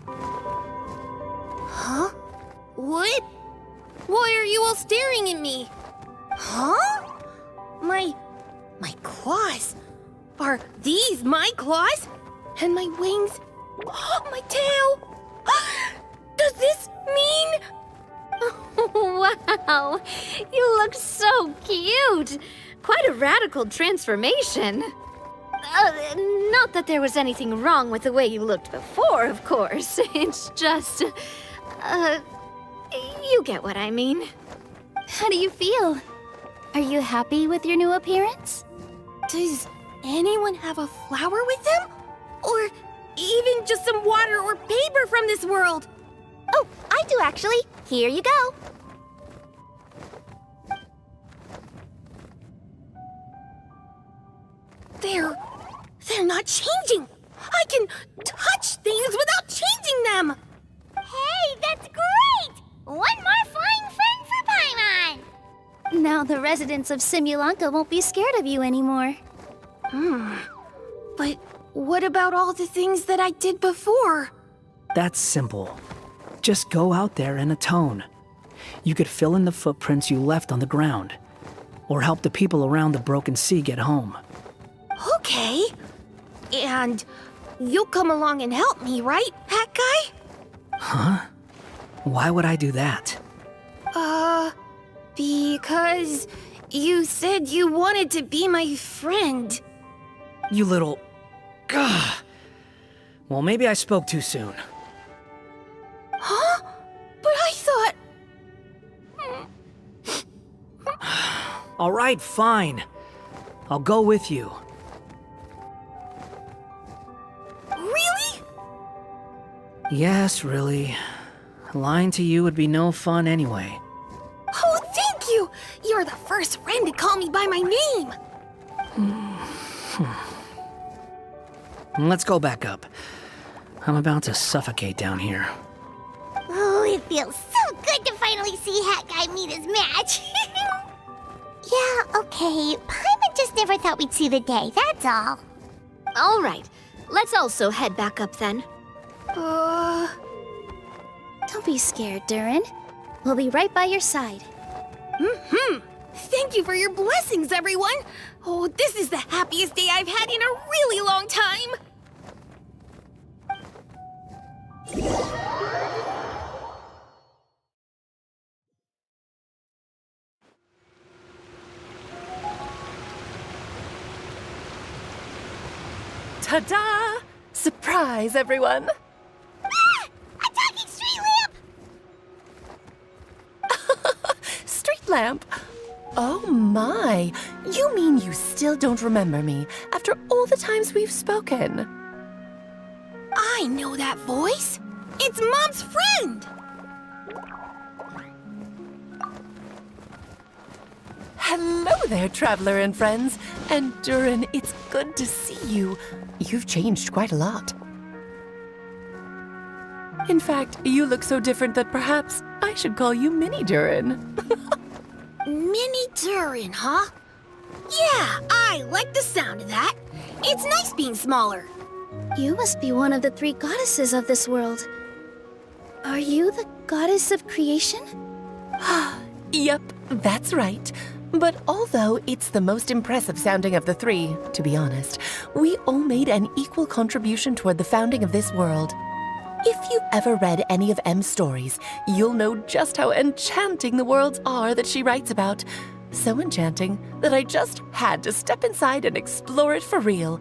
[SPEAKER 13] Huh? What? Why are you all staring at me? Huh? My claws? Are these my claws? And my wings? My tail? Does this mean...
[SPEAKER 1] Wow, you look so cute. Quite a radical transformation. Not that there was anything wrong with the way you looked before, of course. It's just, you get what I mean.
[SPEAKER 9] How do you feel? Are you happy with your new appearance?
[SPEAKER 13] Does anyone have a flower with them? Or even just some water or paper from this world?
[SPEAKER 7] Oh, I do actually. Here you go.
[SPEAKER 13] They're not changing. I can touch things without changing them.
[SPEAKER 3] Hey, that's great! One more flying friend for Paimon!
[SPEAKER 9] Now the residents of Simulanka won't be scared of you anymore.
[SPEAKER 13] But what about all the things that I did before?
[SPEAKER 19] That's simple. Just go out there and atone. You could fill in the footprints you left on the ground, or help the people around the broken sea get home.
[SPEAKER 13] Okay. And you'll come along and help me, right, Hat Guy?
[SPEAKER 19] Huh? Why would I do that?
[SPEAKER 13] Because you said you wanted to be my friend.
[SPEAKER 19] You little... Gah. Well, maybe I spoke too soon.
[SPEAKER 13] Huh? But I thought...
[SPEAKER 19] All right, fine. I'll go with you.
[SPEAKER 13] Really?
[SPEAKER 19] Yes, really. Lying to you would be no fun anyway.
[SPEAKER 13] Oh, thank you! You're the first friend to call me by my name!
[SPEAKER 19] Let's go back up. I'm about to suffocate down here.
[SPEAKER 3] Oh, it feels so good to finally see Hat Guy meet his match. Yeah, okay. Paimon just never thought we'd see the day, that's all.
[SPEAKER 1] All right, let's also head back up then.
[SPEAKER 9] Don't be scared, Durin. We'll be right by your side.
[SPEAKER 13] Thank you for your blessings, everyone! Oh, this is the happiest day I've had in a really long time!
[SPEAKER 4] Ta-da! Surprise, everyone!
[SPEAKER 3] Ah! A talking street lamp!
[SPEAKER 4] Street lamp? Oh my! You mean you still don't remember me after all the times we've spoken?
[SPEAKER 13] I know that voice! It's Mom's friend!
[SPEAKER 4] Hello there, traveler and friends. And Durin, it's good to see you. You've changed quite a lot. In fact, you look so different that perhaps I should call you Mini Durin.
[SPEAKER 13] Mini Durin, huh? Yeah, I like the sound of that. It's nice being smaller.
[SPEAKER 9] You must be one of the 3 goddesses of this world. Are you the goddess of creation?
[SPEAKER 4] Yep, that's right. But although it's the most impressive sounding of the 3, to be honest, we all made an equal contribution toward the founding of this world. If you've ever read any of M's stories, you'll know just how enchanting the worlds are that she writes about. So enchanting that I just had to step inside and explore it for real.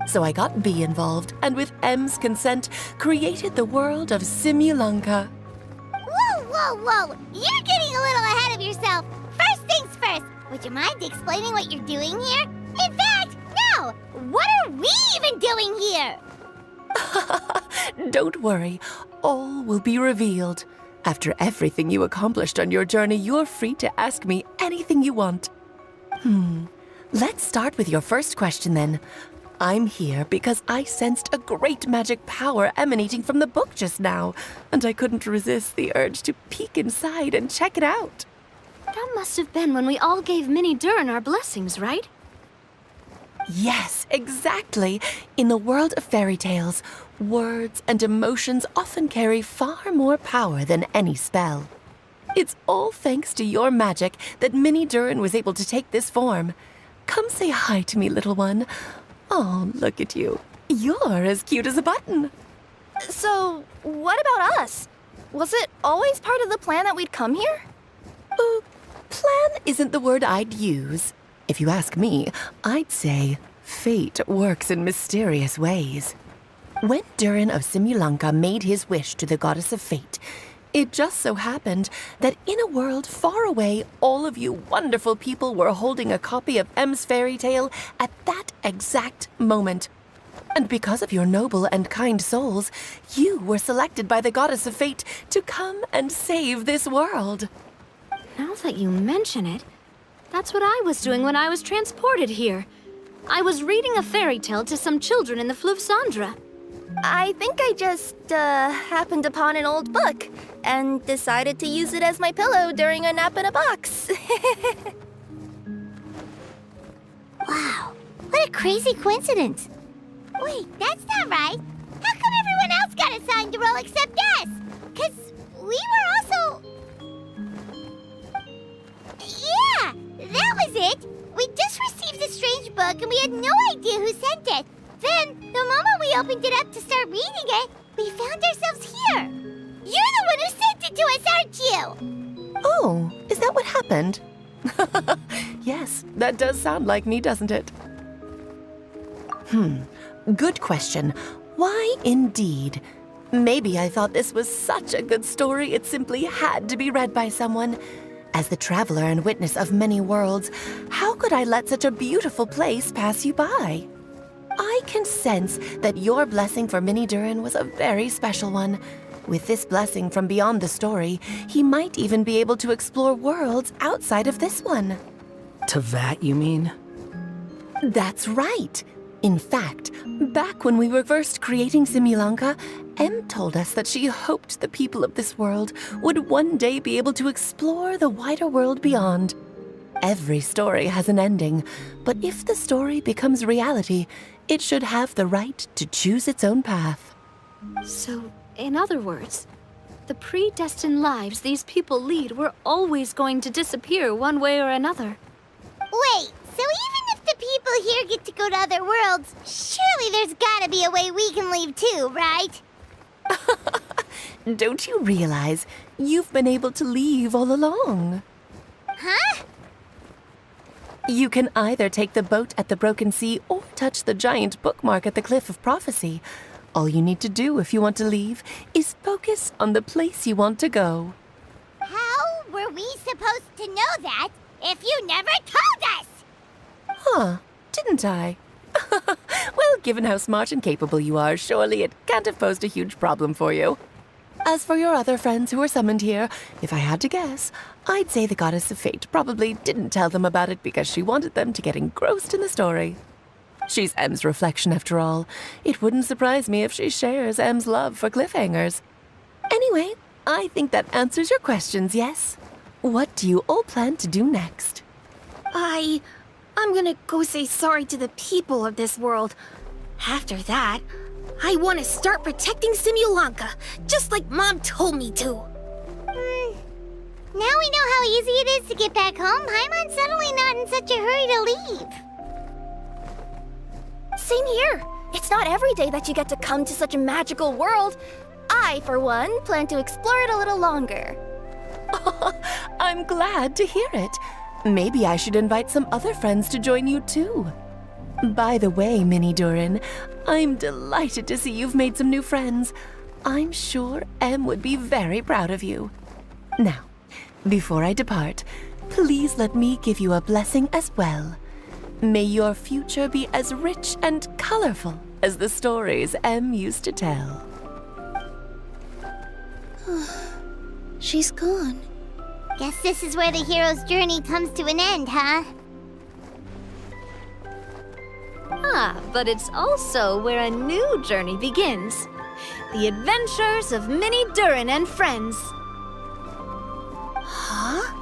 [SPEAKER 4] So I got B involved, and with M's consent, created the world of Simulanka.
[SPEAKER 3] Whoa, whoa, whoa! You're getting a little ahead of yourself. First things first, would you mind explaining what you're doing here? In fact, no! What are we even doing here?
[SPEAKER 4] Don't worry, all will be revealed. After everything you accomplished on your journey, you're free to ask me anything you want. Let's start with your first question then. I'm here because I sensed a great magic power emanating from the book just now, and I couldn't resist the urge to peek inside and check it out.
[SPEAKER 1] That must have been when we all gave Minnie Durin our blessings, right?
[SPEAKER 4] Yes, exactly. In the world of fairy tales, words and emotions often carry far more power than any spell. It's all thanks to your magic that Minnie Durin was able to take this form. Come say hi to me, little one. Oh, look at you. You're as cute as a button.
[SPEAKER 13] So, what about us? Was it always part of the plan that we'd come here?
[SPEAKER 4] Plan isn't the word I'd use. If you ask me, I'd say fate works in mysterious ways. When Durin of Simulanka made his wish to the goddess of fate, it just so happened that in a world far away, all of you wonderful people were holding a copy of M's fairy tale at that exact moment. And because of your noble and kind souls, you were selected by the goddess of fate to come and save this world.
[SPEAKER 1] Now that you mention it, that's what I was doing when I was transported here. I was reading a fairy tale to some children in the Fleuve Cendre.
[SPEAKER 13] I think I just, happened upon an old book and decided to use it as my pillow during a nap in a box.
[SPEAKER 3] Wow, what a crazy coincidence. Wait, that's not right. How come everyone else got assigned to roll except us? 'Cause we were also... Yeah, that was it. We just received a strange book and we had no idea who sent it. Then, the moment we opened it up to start reading it, we found ourselves here. You're the one who sent it to us, aren't you?
[SPEAKER 4] Oh, is that what happened? Yes, that does sound like me, doesn't it? Good question. Why indeed? Maybe I thought this was such a good story it simply had to be read by someone. As the traveler and witness of many worlds, how could I let such a beautiful place pass you by? I can sense that your blessing for Minnie Durin was a very special one. With this blessing from beyond the story, he might even be able to explore worlds outside of this one.
[SPEAKER 19] Teyvat, you mean?
[SPEAKER 4] That's right. In fact, back when we were first creating Simulanka, Em told us that she hoped the people of this world would one day be able to explore the wider world beyond. Every story has an ending, but if the story becomes reality, it should have the right to choose its own path.
[SPEAKER 1] So, in other words, the predestined lives these people lead were always going to disappear one way or another.
[SPEAKER 3] Wait, so even if the people here get to go to other worlds, surely there's gotta be a way we can leave too, right?
[SPEAKER 4] Don't you realize you've been able to leave all along?
[SPEAKER 3] Huh?
[SPEAKER 4] You can either take the boat at the Broken Sea or touch the giant bookmark at the Cliff of Prophecy. All you need to do if you want to leave is focus on the place you want to go.
[SPEAKER 3] How were we supposed to know that if you never told us?
[SPEAKER 4] Huh, didn't I? Well, given how smart and capable you are, surely it can't have posed a huge problem for you. As for your other friends who were summoned here, if I had to guess, I'd say the Goddess of Fate probably didn't tell them about it because she wanted them to get engrossed in the story. She's Em's reflection, after all. It wouldn't surprise me if she shares Em's love for cliffhangers. Anyway, I think that answers your questions, yes? What do you all plan to do next?
[SPEAKER 9] I'm gonna go say sorry to the people of this world. After that, I want to start protecting Simulanka, just like Mom told me to.
[SPEAKER 3] Now we know how easy it is to get back home. Paimon's suddenly not in such a hurry to leave.
[SPEAKER 13] Same here. It's not every day that you get to come to such a magical world. I, for one, plan to explore it a little longer.
[SPEAKER 4] I'm glad to hear it. Maybe I should invite some other friends to join you too. By the way, Minnie Durin, I'm delighted to see you've made some new friends. I'm sure Em would be very proud of you. Now, before I depart, please let me give you a blessing as well. May your future be as rich and colorful as the stories Em used to tell.
[SPEAKER 9] She's gone.
[SPEAKER 3] Guess this is where the hero's journey comes to an end, huh?
[SPEAKER 1] Ah, but it's also where a new journey begins. The adventures of Minnie Durin and friends.
[SPEAKER 9] Huh?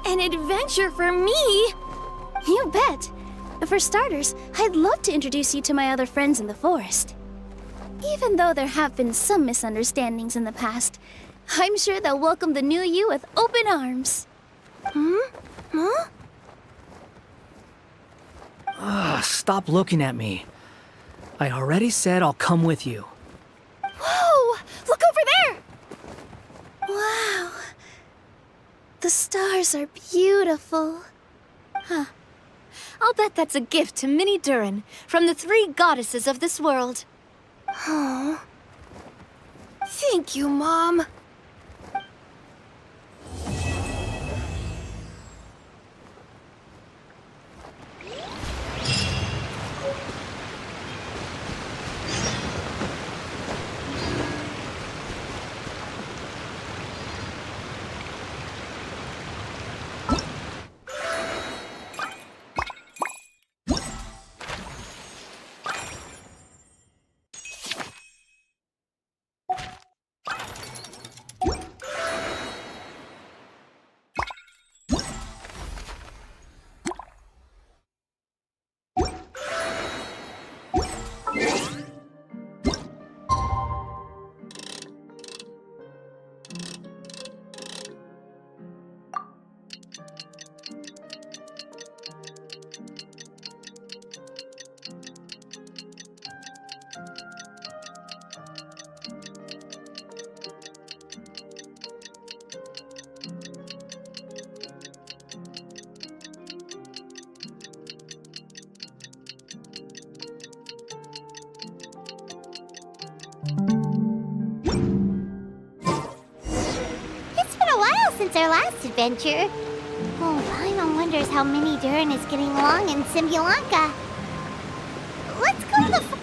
[SPEAKER 9] An adventure for me? You bet. For starters, I'd love to introduce you to my other friends in the forest. Even though there have been some misunderstandings in the past, I'm sure they'll welcome the new you with open arms. Huh?
[SPEAKER 19] Stop looking at me. I already said I'll come with you.
[SPEAKER 9] Whoa! Look over there! Wow. The stars are beautiful.
[SPEAKER 1] Huh. I'll bet that's a gift to Minnie Durin from the 3 goddesses of this world.
[SPEAKER 9] Oh. Thank you, Mom.
[SPEAKER 3] It's been a while since our last adventure. Oh, Paimon wonders how Minnie Durin is getting along in Simbulanka. Let's go to the...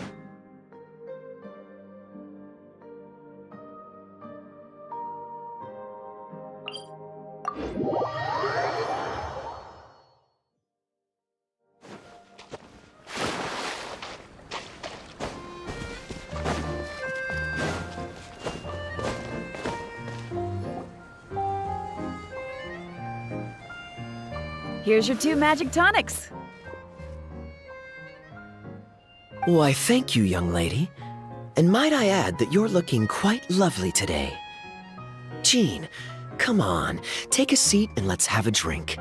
[SPEAKER 11] Here's your 2 magic tonics.
[SPEAKER 21] Why, thank you, young lady. And might I add that you're looking quite lovely today. Jean, come on, take a seat and let's have a drink.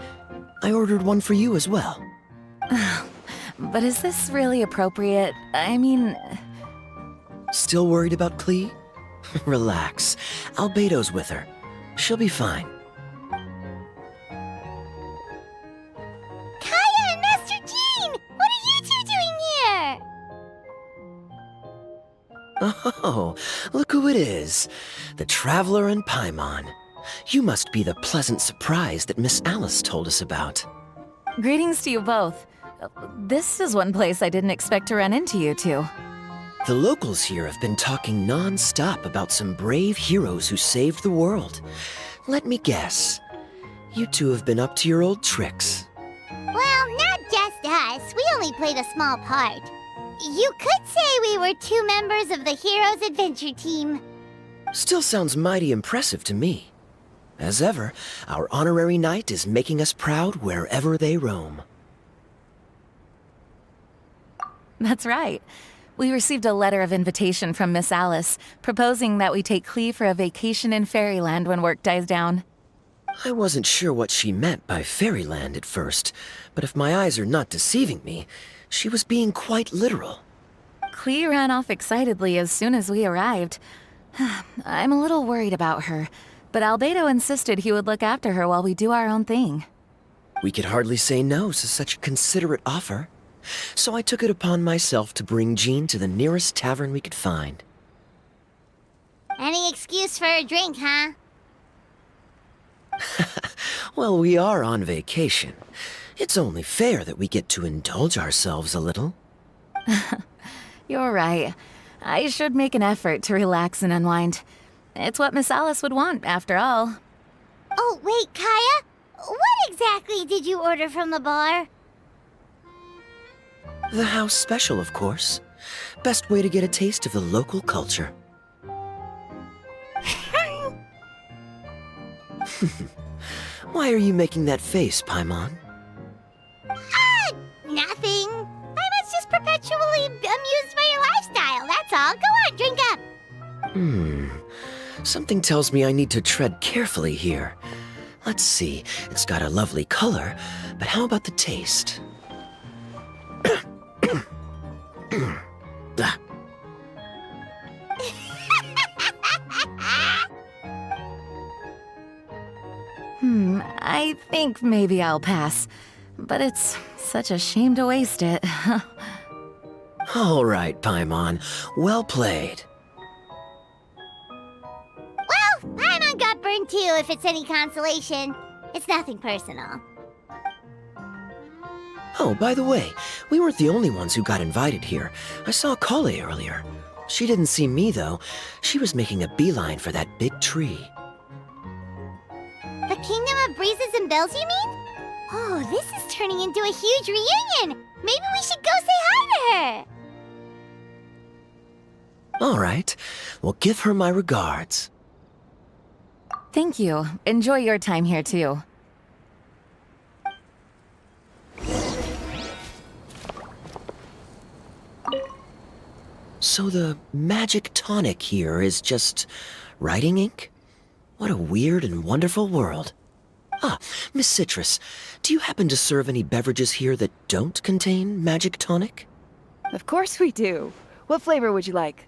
[SPEAKER 21] I ordered one for you as well.
[SPEAKER 12] But is this really appropriate? I mean...
[SPEAKER 21] Still worried about Klee? Relax. Albedo's with her. She'll be fine.
[SPEAKER 3] Kaya and Master Jean! What are you 2 doing here?
[SPEAKER 21] Oh, look who it is. The Traveler and Paimon. You must be the pleasant surprise that Miss Alice told us about.
[SPEAKER 12] Greetings to you both. This is one place I didn't expect to run into you two.
[SPEAKER 21] The locals here have been talking non-stop about some brave heroes who saved the world. Let me guess. You two have been up to your old tricks.
[SPEAKER 3] Well, not just us. We only played a small part. You could say we were 2 members of the Heroes Adventure Team.
[SPEAKER 21] Still sounds mighty impressive to me. As ever, our honorary knight is making us proud wherever they roam.
[SPEAKER 12] That's right. We received a letter of invitation from Miss Alice, proposing that we take Klee for a vacation in Fairyland when work dies down.
[SPEAKER 21] I wasn't sure what she meant by Fairyland at first, but if my eyes are not deceiving me, she was being quite literal.
[SPEAKER 12] Klee ran off excitedly as soon as we arrived. I'm a little worried about her, but Albedo insisted he would look after her while we do our own thing.
[SPEAKER 21] We could hardly say no to such a considerate offer, so I took it upon myself to bring Jean to the nearest tavern we could find.
[SPEAKER 3] Any excuse for a drink, huh?
[SPEAKER 21] Well, we are on vacation. It's only fair that we get to indulge ourselves a little.
[SPEAKER 12] You're right. I should make an effort to relax and unwind. It's what Miss Alice would want, after all.
[SPEAKER 3] Oh, wait, Kaya? What exactly did you order from the bar?
[SPEAKER 21] The house special, of course. Best way to get a taste of the local culture. Why are you making that face, Paimon?
[SPEAKER 7] Nothing. Paimon's just perpetually amused by your lifestyle, that's all. Go on, drink up.
[SPEAKER 21] Something tells me I need to tread carefully here. Let's see, it's got a lovely color, but how about the taste? Ah.
[SPEAKER 12] I think maybe I'll pass. But it's such a shame to waste it.
[SPEAKER 21] All right, Paimon. Well played.
[SPEAKER 7] Well, Paimon got burned too, if it's any consolation. It's nothing personal.
[SPEAKER 21] Oh, by the way, we weren't the only ones who got invited here. I saw Kale earlier. She didn't see me, though. She was making a beeline for that big tree.
[SPEAKER 7] The Kingdom of Breezes and Bells, you mean? Oh, this is turning into a huge reunion! Maybe we should go say hi to her!
[SPEAKER 21] All right. Well, give her my regards.
[SPEAKER 12] Thank you. Enjoy your time here, too.
[SPEAKER 21] So the magic tonic here is just writing ink? What a weird and wonderful world. Ah, Miss Citrus, do you happen to serve any beverages here that don't contain magic tonic?
[SPEAKER 11] Of course we do. What flavor would you like?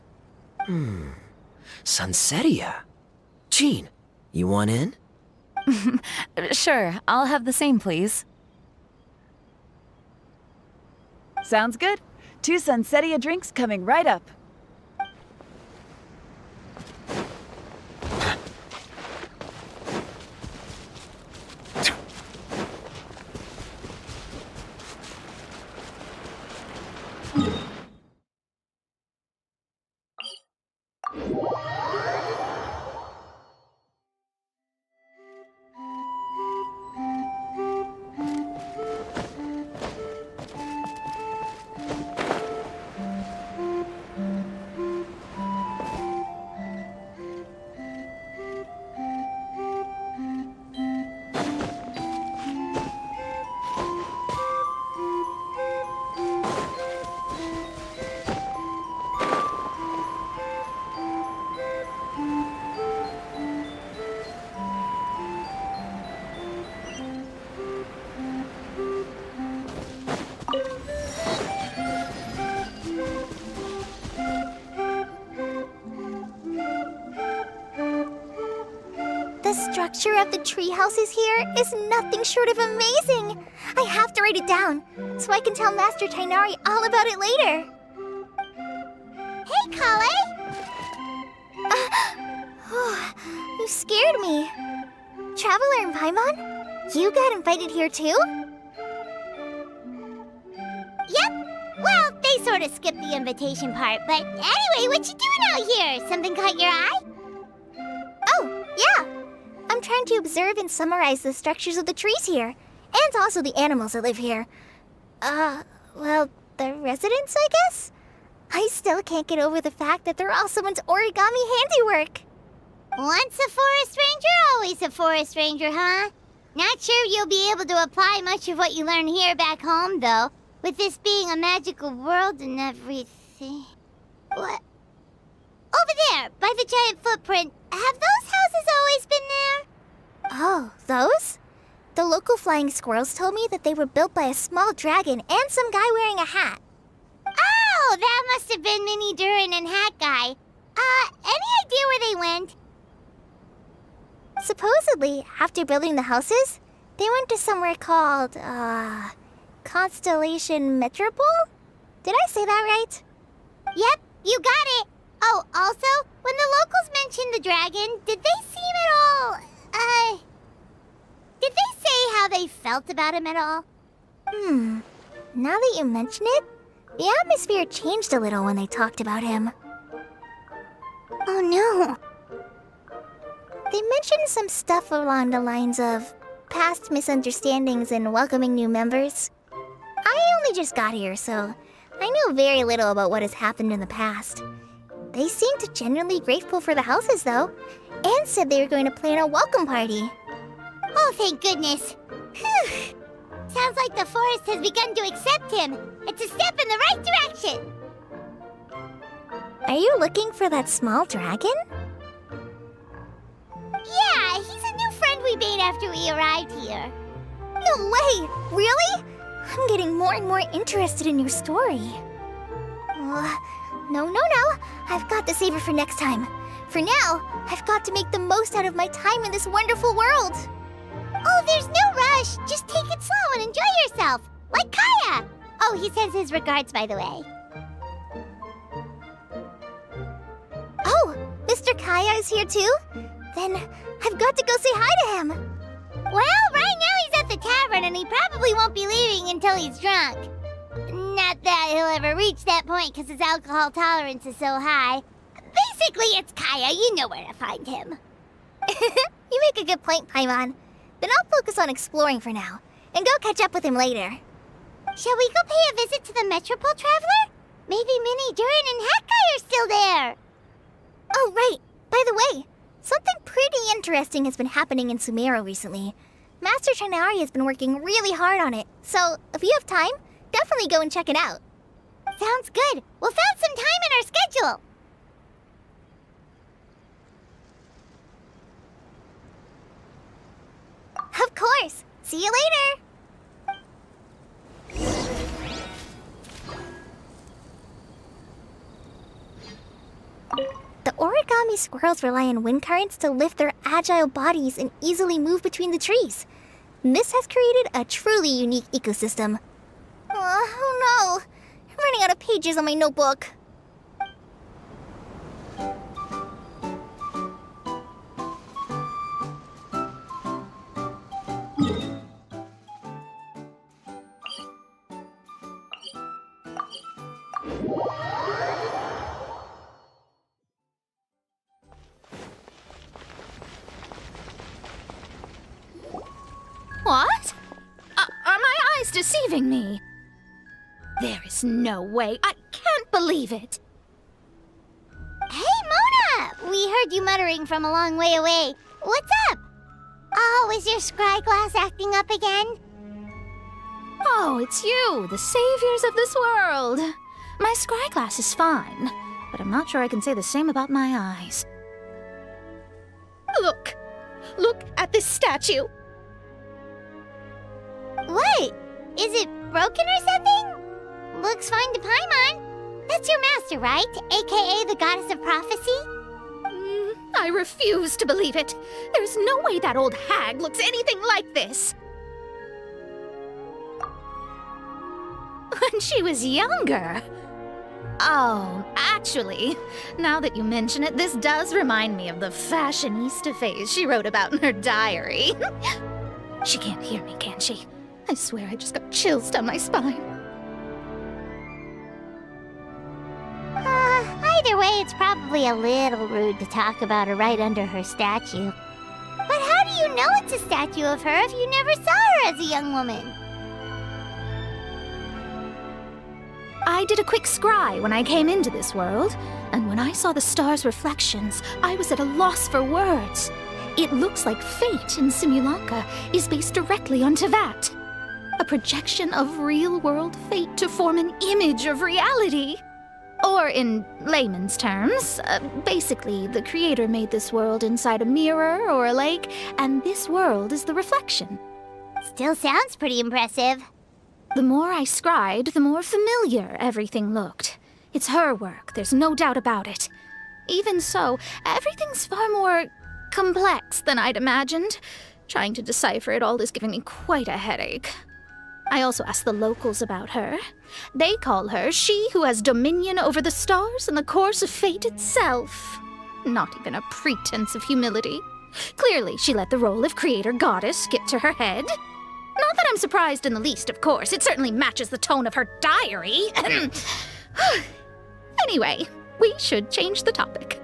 [SPEAKER 21] Sunsetia. Jean, you want in?
[SPEAKER 12] Sure, I'll have the same, please.
[SPEAKER 11] Sounds good. 2 Sunsetia drinks coming right up.
[SPEAKER 3] The structure of the tree houses here is nothing short of amazing. I have to write it down so I can tell Master Tainari all about it later. Hey, Kale! You scared me. Traveler and Paimon, you got invited here too?
[SPEAKER 7] Yep. Well, they sort of skipped the invitation part, but anyway, what you doing out here? Something caught your eye?
[SPEAKER 3] Oh, yeah. I'm trying to observe and summarize the structures of the trees here, and also the animals that live here. Well, the residents, I guess? I still can't get over the fact that they're all someone's origami handiwork.
[SPEAKER 7] Once a forest ranger, always a forest ranger, huh? Not sure you'll be able to apply much of what you learn here back home, though, with this being a magical world and everything. What? Over there, by the giant footprint, have those houses always been there?
[SPEAKER 3] Oh, those? The local flying squirrels told me that they were built by a small dragon and some guy wearing a hat.
[SPEAKER 7] Oh, that must have been Minnie Durin and Hat Guy. Any idea where they went?
[SPEAKER 3] Supposedly, after building the houses, they went to somewhere called, Constellation Metropole? Did I say that right?
[SPEAKER 7] Yep, you got it. Oh, also, when the locals mentioned the dragon, did they seem at all, did they say how they felt about him at all?
[SPEAKER 3] Now that you mention it, the atmosphere changed a little when they talked about him. Oh no. They mentioned some stuff along the lines of past misunderstandings and welcoming new members. I only just got here, so I know very little about what has happened in the past. They seemed genuinely grateful for the houses, though, and said they were going to plan a welcome party.
[SPEAKER 7] Oh, thank goodness. Whew. Sounds like the forest has begun to accept him. It's a step in the right direction.
[SPEAKER 3] Are you looking for that small dragon?
[SPEAKER 7] Yeah, he's a new friend we made after we arrived here.
[SPEAKER 3] No way! Really? I'm getting more and more interested in your story. No. I've got to save it for next time. For now, I've got to make the most out of my time in this wonderful world.
[SPEAKER 7] Oh, there's no rush. Just take it slow and enjoy yourself. Like Kaya. Oh, he sends his regards, by the way.
[SPEAKER 3] Oh, Mr. Kaya is here too? Then I've got to go say hi to him.
[SPEAKER 7] Well, right now he's at the tavern and he probably won't be leaving until he's drunk. Not that he'll ever reach that point because his alcohol tolerance is so high. Basically, it's Kaya. You know where to find him.
[SPEAKER 3] You make a good point, Paimon. Then I'll focus on exploring for now, and go catch up with him later.
[SPEAKER 7] Shall we go pay a visit to the Metropole Traveler? Maybe Minnie, Durin, and Hatkai are still there.
[SPEAKER 3] Oh, right. By the way, something pretty interesting has been happening in Sumeru recently. Master Trinari has been working really hard on it, so if you have time, definitely go and check it out.
[SPEAKER 7] Sounds good. We'll find some time in our schedule.
[SPEAKER 3] Of course. See you later. The origami squirrels rely on wind currents to lift their agile bodies and easily move between the trees. This has created a truly unique ecosystem. Oh no! I'm running out of pages on my notebook.
[SPEAKER 1] What? Are my eyes deceiving me? There is no way. I can't believe it.
[SPEAKER 7] Hey, Mona! We heard you muttering from a long way away. What's up? Oh, is your scry glass acting up again?
[SPEAKER 1] Oh, it's you, the saviors of this world. My scry glass is fine, but I'm not sure I can say the same about my eyes. Look! Look at this statue!
[SPEAKER 7] What? Is it broken or something? Looks fine to Paimon. That's your master, right? AKA the goddess of prophecy?
[SPEAKER 1] I refuse to believe it. There's no way that old hag looks anything like this. When she was younger. Oh, actually, now that you mention it, this does remind me of the fashionista phase she wrote about in her diary. She can't hear me, can she? I swear I just got chills down my spine.
[SPEAKER 7] Either way, it's probably a little rude to talk about her right under her statue. But how do you know it's a statue of her if you never saw her as a young woman?
[SPEAKER 1] I did a quick scry when I came into this world, and when I saw the stars' reflections, I was at a loss for words. It looks like fate in Simulanka is based directly on Tevat. A projection of real-world fate to form an image of reality. Or in layman's terms, basically the creator made this world inside a mirror or a lake, and this world is the reflection.
[SPEAKER 7] Still sounds pretty impressive.
[SPEAKER 1] The more I scried, the more familiar everything looked. It's her work, there's no doubt about it. Even so, everything's far more complex than I'd imagined. Trying to decipher it all is giving me quite a headache. I also asked the locals about her. They call her she who has dominion over the stars and the course of fate itself. Not even a pretense of humility. Clearly, she let the role of creator goddess get to her head. Not that I'm surprised in the least, of course. It certainly matches the tone of her diary. Anyway, we should change the topic.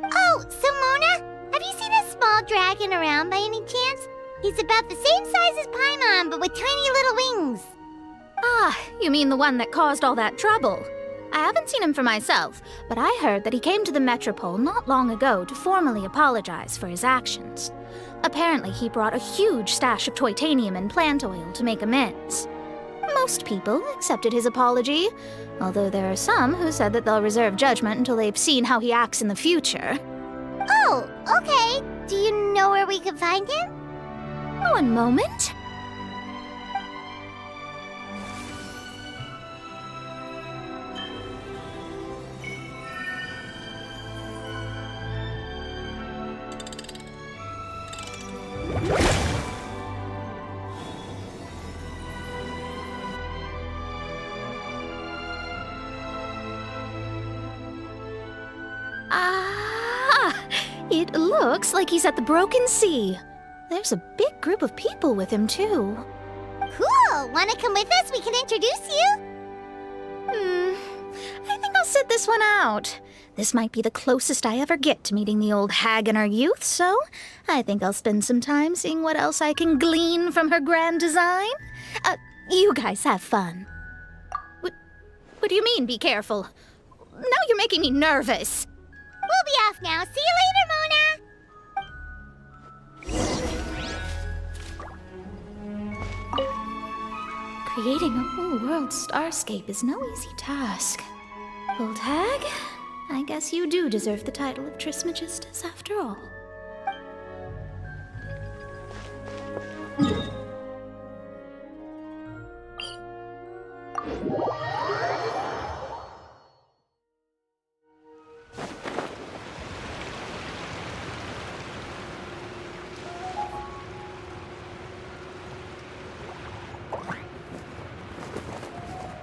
[SPEAKER 7] Oh, so Mona, have you seen a small dragon around by any chance? He's about the same size as Paimon, but with tiny little wings.
[SPEAKER 1] Ah, you mean the one that caused all that trouble? I haven't seen him for myself, but I heard that he came to the Metropole not long ago to formally apologize for his actions. Apparently, he brought a huge stash of Toitanium and plant oil to make amends. Most people accepted his apology, although there are some who said that they'll reserve judgment until they've seen how he acts in the future.
[SPEAKER 3] Oh, okay. Do you know where we can find him?
[SPEAKER 1] One moment. It looks like he's at the Broken Sea. There's a big group of people with him, too.
[SPEAKER 3] Cool! Wanna come with us? We can introduce you?
[SPEAKER 1] I think I'll sit this one out. This might be the closest I ever get to meeting the old hag in our youth, so I think I'll spend some time seeing what else I can glean from her grand design. You guys have fun. What do you mean, be careful? Now you're making me nervous.
[SPEAKER 3] We'll be off now. See you later, Mona!
[SPEAKER 1] Creating a whole world starscape is no easy task. Old hag, I guess you do deserve the title of Trismegistus after all.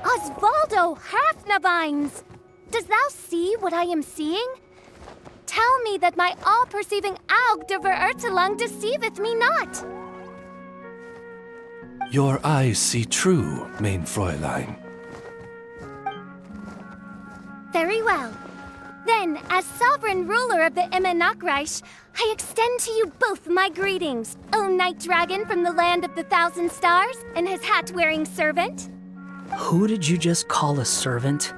[SPEAKER 13] Osvaldo Hafnavines! Does thou see what I am seeing? Tell me that my all-perceiving Aug de Verurtelung deceiveth me not.
[SPEAKER 6] Your eyes see true, mein Fräulein.
[SPEAKER 13] Very well. Then, as sovereign ruler of the Immenachreich, I extend to you both my greetings, O Night Dragon from the land of the Thousand Stars and his hat-wearing servant.
[SPEAKER 19] Who did you just call a servant?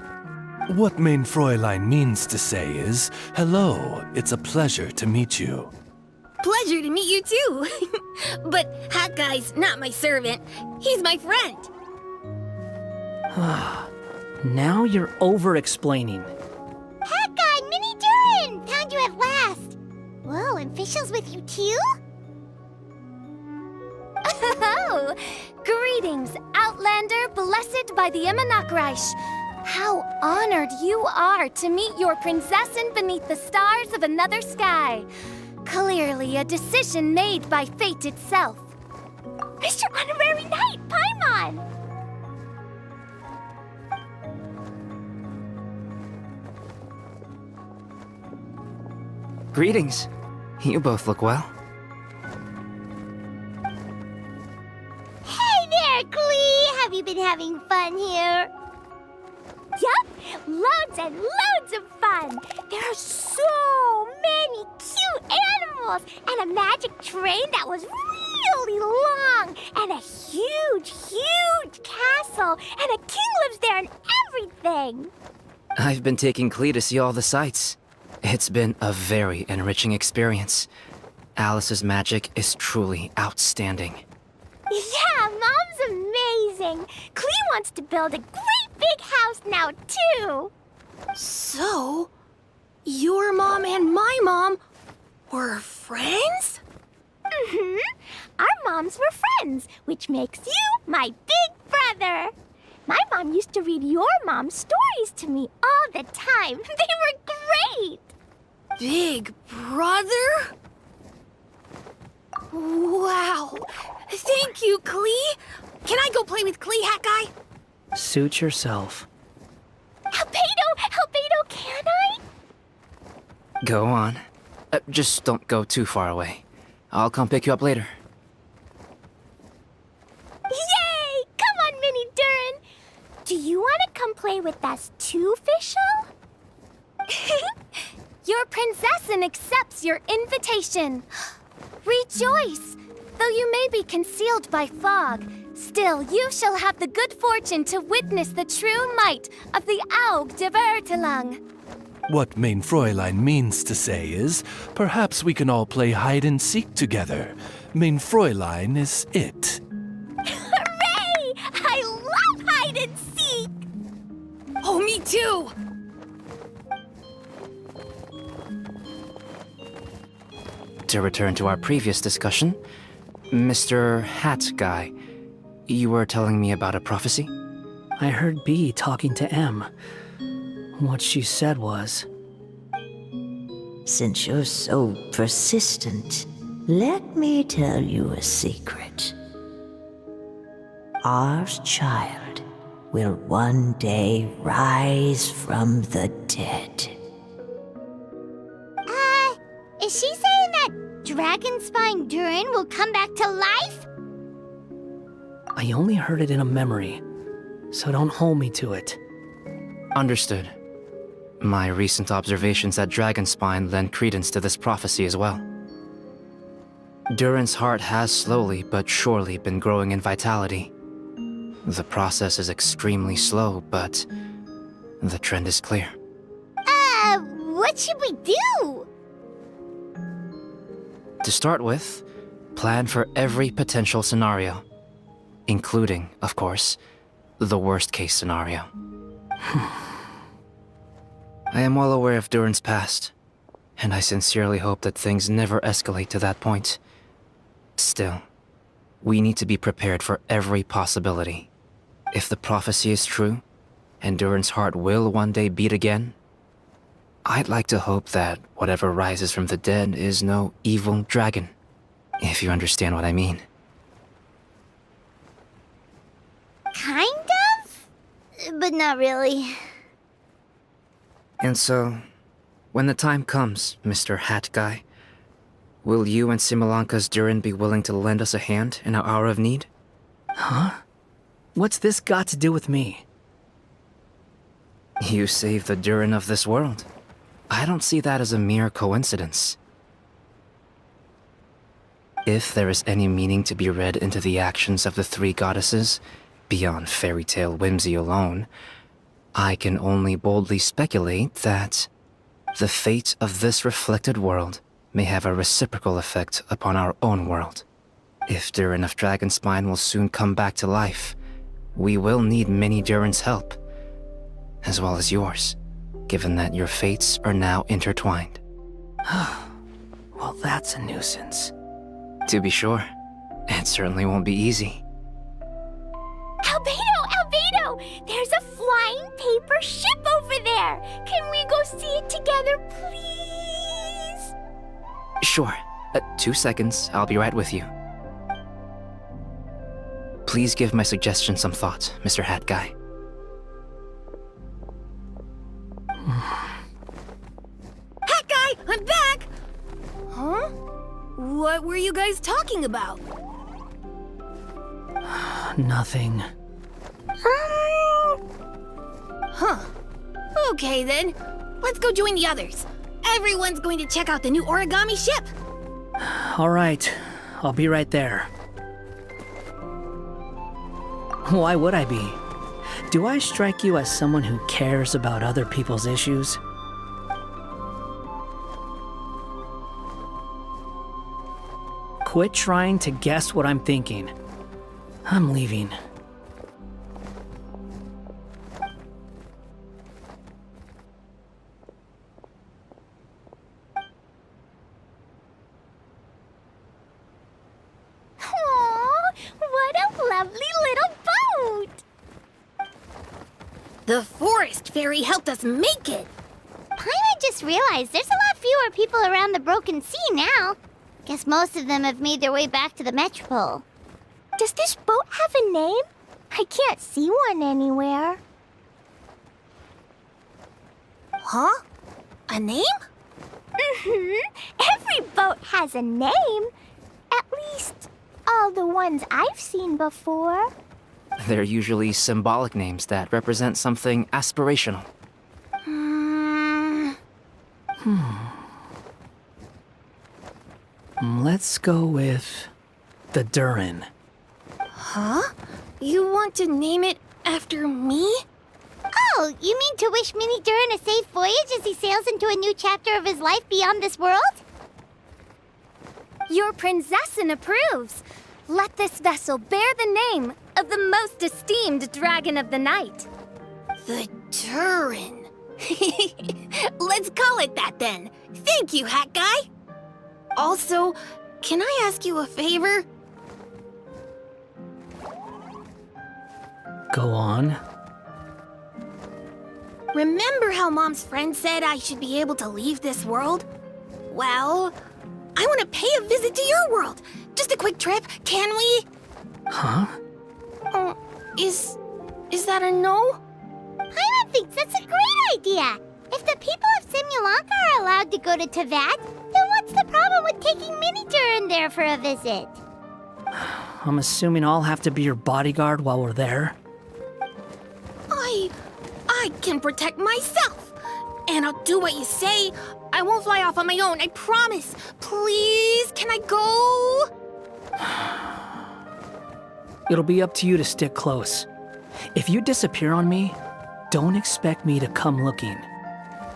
[SPEAKER 6] What mein Fräulein means to say is, hello, it's a pleasure to meet you.
[SPEAKER 22] Pleasure to meet you too. But Hat Guy's not my servant. He's my friend.
[SPEAKER 19] Now you're over-explaining.
[SPEAKER 3] Hat Guy, Mini Durin! Found you at last. Whoa, and Fischl's with you too?
[SPEAKER 13] Oh, greetings, Outlander blessed by the Immenachreich. How honored you are to meet your prinzessin beneath the stars of another sky. Clearly a decision made by fate itself.
[SPEAKER 3] Mr. Honorary Knight, Paimon!
[SPEAKER 19] Greetings. You both look well.
[SPEAKER 3] Hey there, Klee! Have you been having fun here?
[SPEAKER 7] Yup, loads and loads of fun. There are so many cute animals and a magic train that was really long and a huge, huge castle and a king lives there and everything.
[SPEAKER 19] I've been taking Klee to see all the sights. It's been a very enriching experience. Alice's magic is truly outstanding.
[SPEAKER 7] Yeah, Mom's amazing. Klee wants to build a great big house now, too.
[SPEAKER 22] So, your mom and my mom were friends?
[SPEAKER 7] Mm-hmm. Our moms were friends, which makes you my big brother. My mom used to read your mom's stories to me all the time. They were great.
[SPEAKER 22] Big brother? Wow. Thank you, Klee. Can I go play with Klee, Hat Guy?
[SPEAKER 19] Suit yourself.
[SPEAKER 7] Albedo, can I?
[SPEAKER 19] Go on. Just don't go too far away. I'll come pick you up later.
[SPEAKER 7] Yay! Come on, Mini Durin. Do you want to come play with us too, Fischl?
[SPEAKER 13] Your prinzessin accepts your invitation. Rejoice! Though you may be concealed by fog, still you shall have the good fortune to witness the true might of the Aug de Vertelang.
[SPEAKER 6] What Mein Fräulein means to say is, perhaps we can all play hide and seek together. Mein Fräulein is it.
[SPEAKER 13] Hooray! I love hide and seek!
[SPEAKER 22] Oh, me too!
[SPEAKER 19] To return to our previous discussion, Mr. Hat Guy, you were telling me about a prophecy?
[SPEAKER 5] I heard B talking to M. What she said was,
[SPEAKER 15] Since you're so persistent, let me tell you a secret. Our child will one day rise from the dead.
[SPEAKER 3] Is she saying that Dragonspine Durin will come back to life?
[SPEAKER 5] I only heard it in a memory, so don't hold me to it.
[SPEAKER 19] Understood. My recent observations at Dragonspine lend credence to this prophecy as well. Durin's heart has slowly but surely been growing in vitality. The process is extremely slow, but the trend is clear.
[SPEAKER 3] What should we do?
[SPEAKER 19] To start with, plan for every potential scenario, including, of course, the worst-case scenario. I am well aware of Durin's past, and I sincerely hope that things never escalate to that point. Still, we need to be prepared for every possibility. If the prophecy is true, and Durin's heart will one day beat again, I'd like to hope that whatever rises from the dead is no evil dragon, if you understand what I mean.
[SPEAKER 3] Kind of? But not really.
[SPEAKER 19] And so, when the time comes, Mr. Hat Guy, will you and Simolanka's Durin be willing to lend us a hand in our hour of need?
[SPEAKER 5] Huh? What's this got to do with me?
[SPEAKER 19] You saved the Durin of this world. I don't see that as a mere coincidence. If there is any meaning to be read into the actions of the three goddesses, beyond fairy tale whimsy alone, I can only boldly speculate that the fate of this reflected world may have a reciprocal effect upon our own world. If Durin of Dragonspine will soon come back to life, we will need many Durin's help, as well as yours, given that your fates are now intertwined.
[SPEAKER 5] Well, that's a nuisance.
[SPEAKER 19] To be sure, it certainly won't be easy.
[SPEAKER 3] Albedo! There's a flying paper ship over there! Can we go see it together, please?
[SPEAKER 19] Sure. 2 seconds, I'll be right with you. Please give my suggestion some thought, Mr. Hat Guy.
[SPEAKER 22] Hat Guy, I'm back! Huh? What were you guys talking about?
[SPEAKER 5] Nothing.
[SPEAKER 22] Huh. Okay then. Let's go join the others. Everyone's going to check out the new origami ship.
[SPEAKER 5] All right, I'll be right there. Why would I be? Do I strike you as someone who cares about other people's issues? Quit trying to guess what I'm thinking. I'm leaving.
[SPEAKER 3] What a lovely little boat!
[SPEAKER 22] The forest fairy helped us make it.
[SPEAKER 3] Paimon just realized there's a lot fewer people around the Broken Sea now. Guess most of them have made their way back to the Metropole.
[SPEAKER 7] Does this boat have a name? I can't see one anywhere.
[SPEAKER 22] Huh? A name?
[SPEAKER 7] Every boat has a name. At least, all the ones I've seen before.
[SPEAKER 19] They're usually symbolic names that represent something aspirational.
[SPEAKER 5] Let's go with
[SPEAKER 19] the Durin.
[SPEAKER 13] Huh? You want to name it after me?
[SPEAKER 3] Oh, you mean to wish Mini Durin a safe voyage as he sails into a new chapter of his life beyond this world?
[SPEAKER 9] Your princessin approves. Let this vessel bear the name of the most esteemed dragon of the night.
[SPEAKER 22] The Durin. Let's call it that then. Thank you, Hat Guy. Also, can I ask you a favor?
[SPEAKER 19] Go on.
[SPEAKER 22] Remember how Mom's friend said I should be able to leave this world? Well, I want to pay a visit to your world. Just a quick trip, can we?
[SPEAKER 19] Huh?
[SPEAKER 13] Is that a no?
[SPEAKER 3] Paimon thinks that's a great idea. If the people of Simulanka are allowed to go to Teyvat, then what's the problem with taking Mini Durin there for a visit?
[SPEAKER 19] I'm assuming I'll have to be your bodyguard while we're there.
[SPEAKER 22] I can protect myself. And I'll do what you say. I won't fly off on my own, I promise. Please, can I go?
[SPEAKER 19] It'll be up to you to stick close. If you disappear on me, don't expect me to come looking.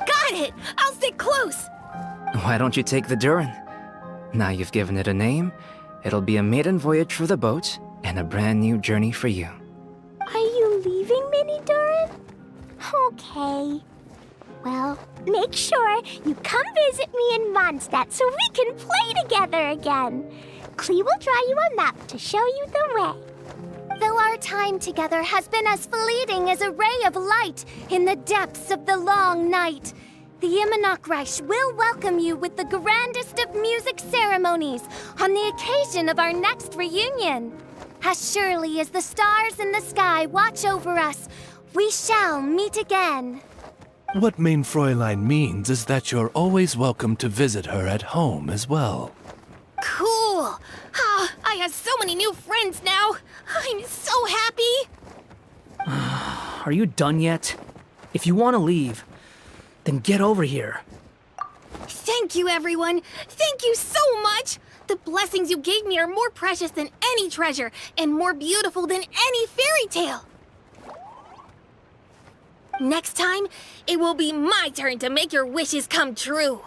[SPEAKER 22] Got it! I'll stick close!
[SPEAKER 8] Why don't you take the Durin? Now you've given it a name, it'll be a maiden voyage for the boat and a brand new journey for you.
[SPEAKER 3] Are you leaving, Mini Durin? Okay. Well, make sure you come visit me in Mondstadt so we can play together again. Klee will draw you a map to show you the way.
[SPEAKER 9] Though our time together has been as fleeting as a ray of light in the depths of the long night, the Imanakreich will welcome you with the grandest of music ceremonies on the occasion of our next reunion. As surely as the stars in the sky watch over us, we shall meet again.
[SPEAKER 6] What Mein Fräulein means is that you're always welcome to visit her at home as well.
[SPEAKER 22] Cool! Ah, I have so many new friends now! I'm so happy!
[SPEAKER 19] Are you done yet? If you want to leave, then get over here.
[SPEAKER 22] Thank you, everyone! Thank you so much! The blessings you gave me are more precious than any treasure, and more beautiful than any fairy tale! Next time, it will be my turn to make your wishes come true!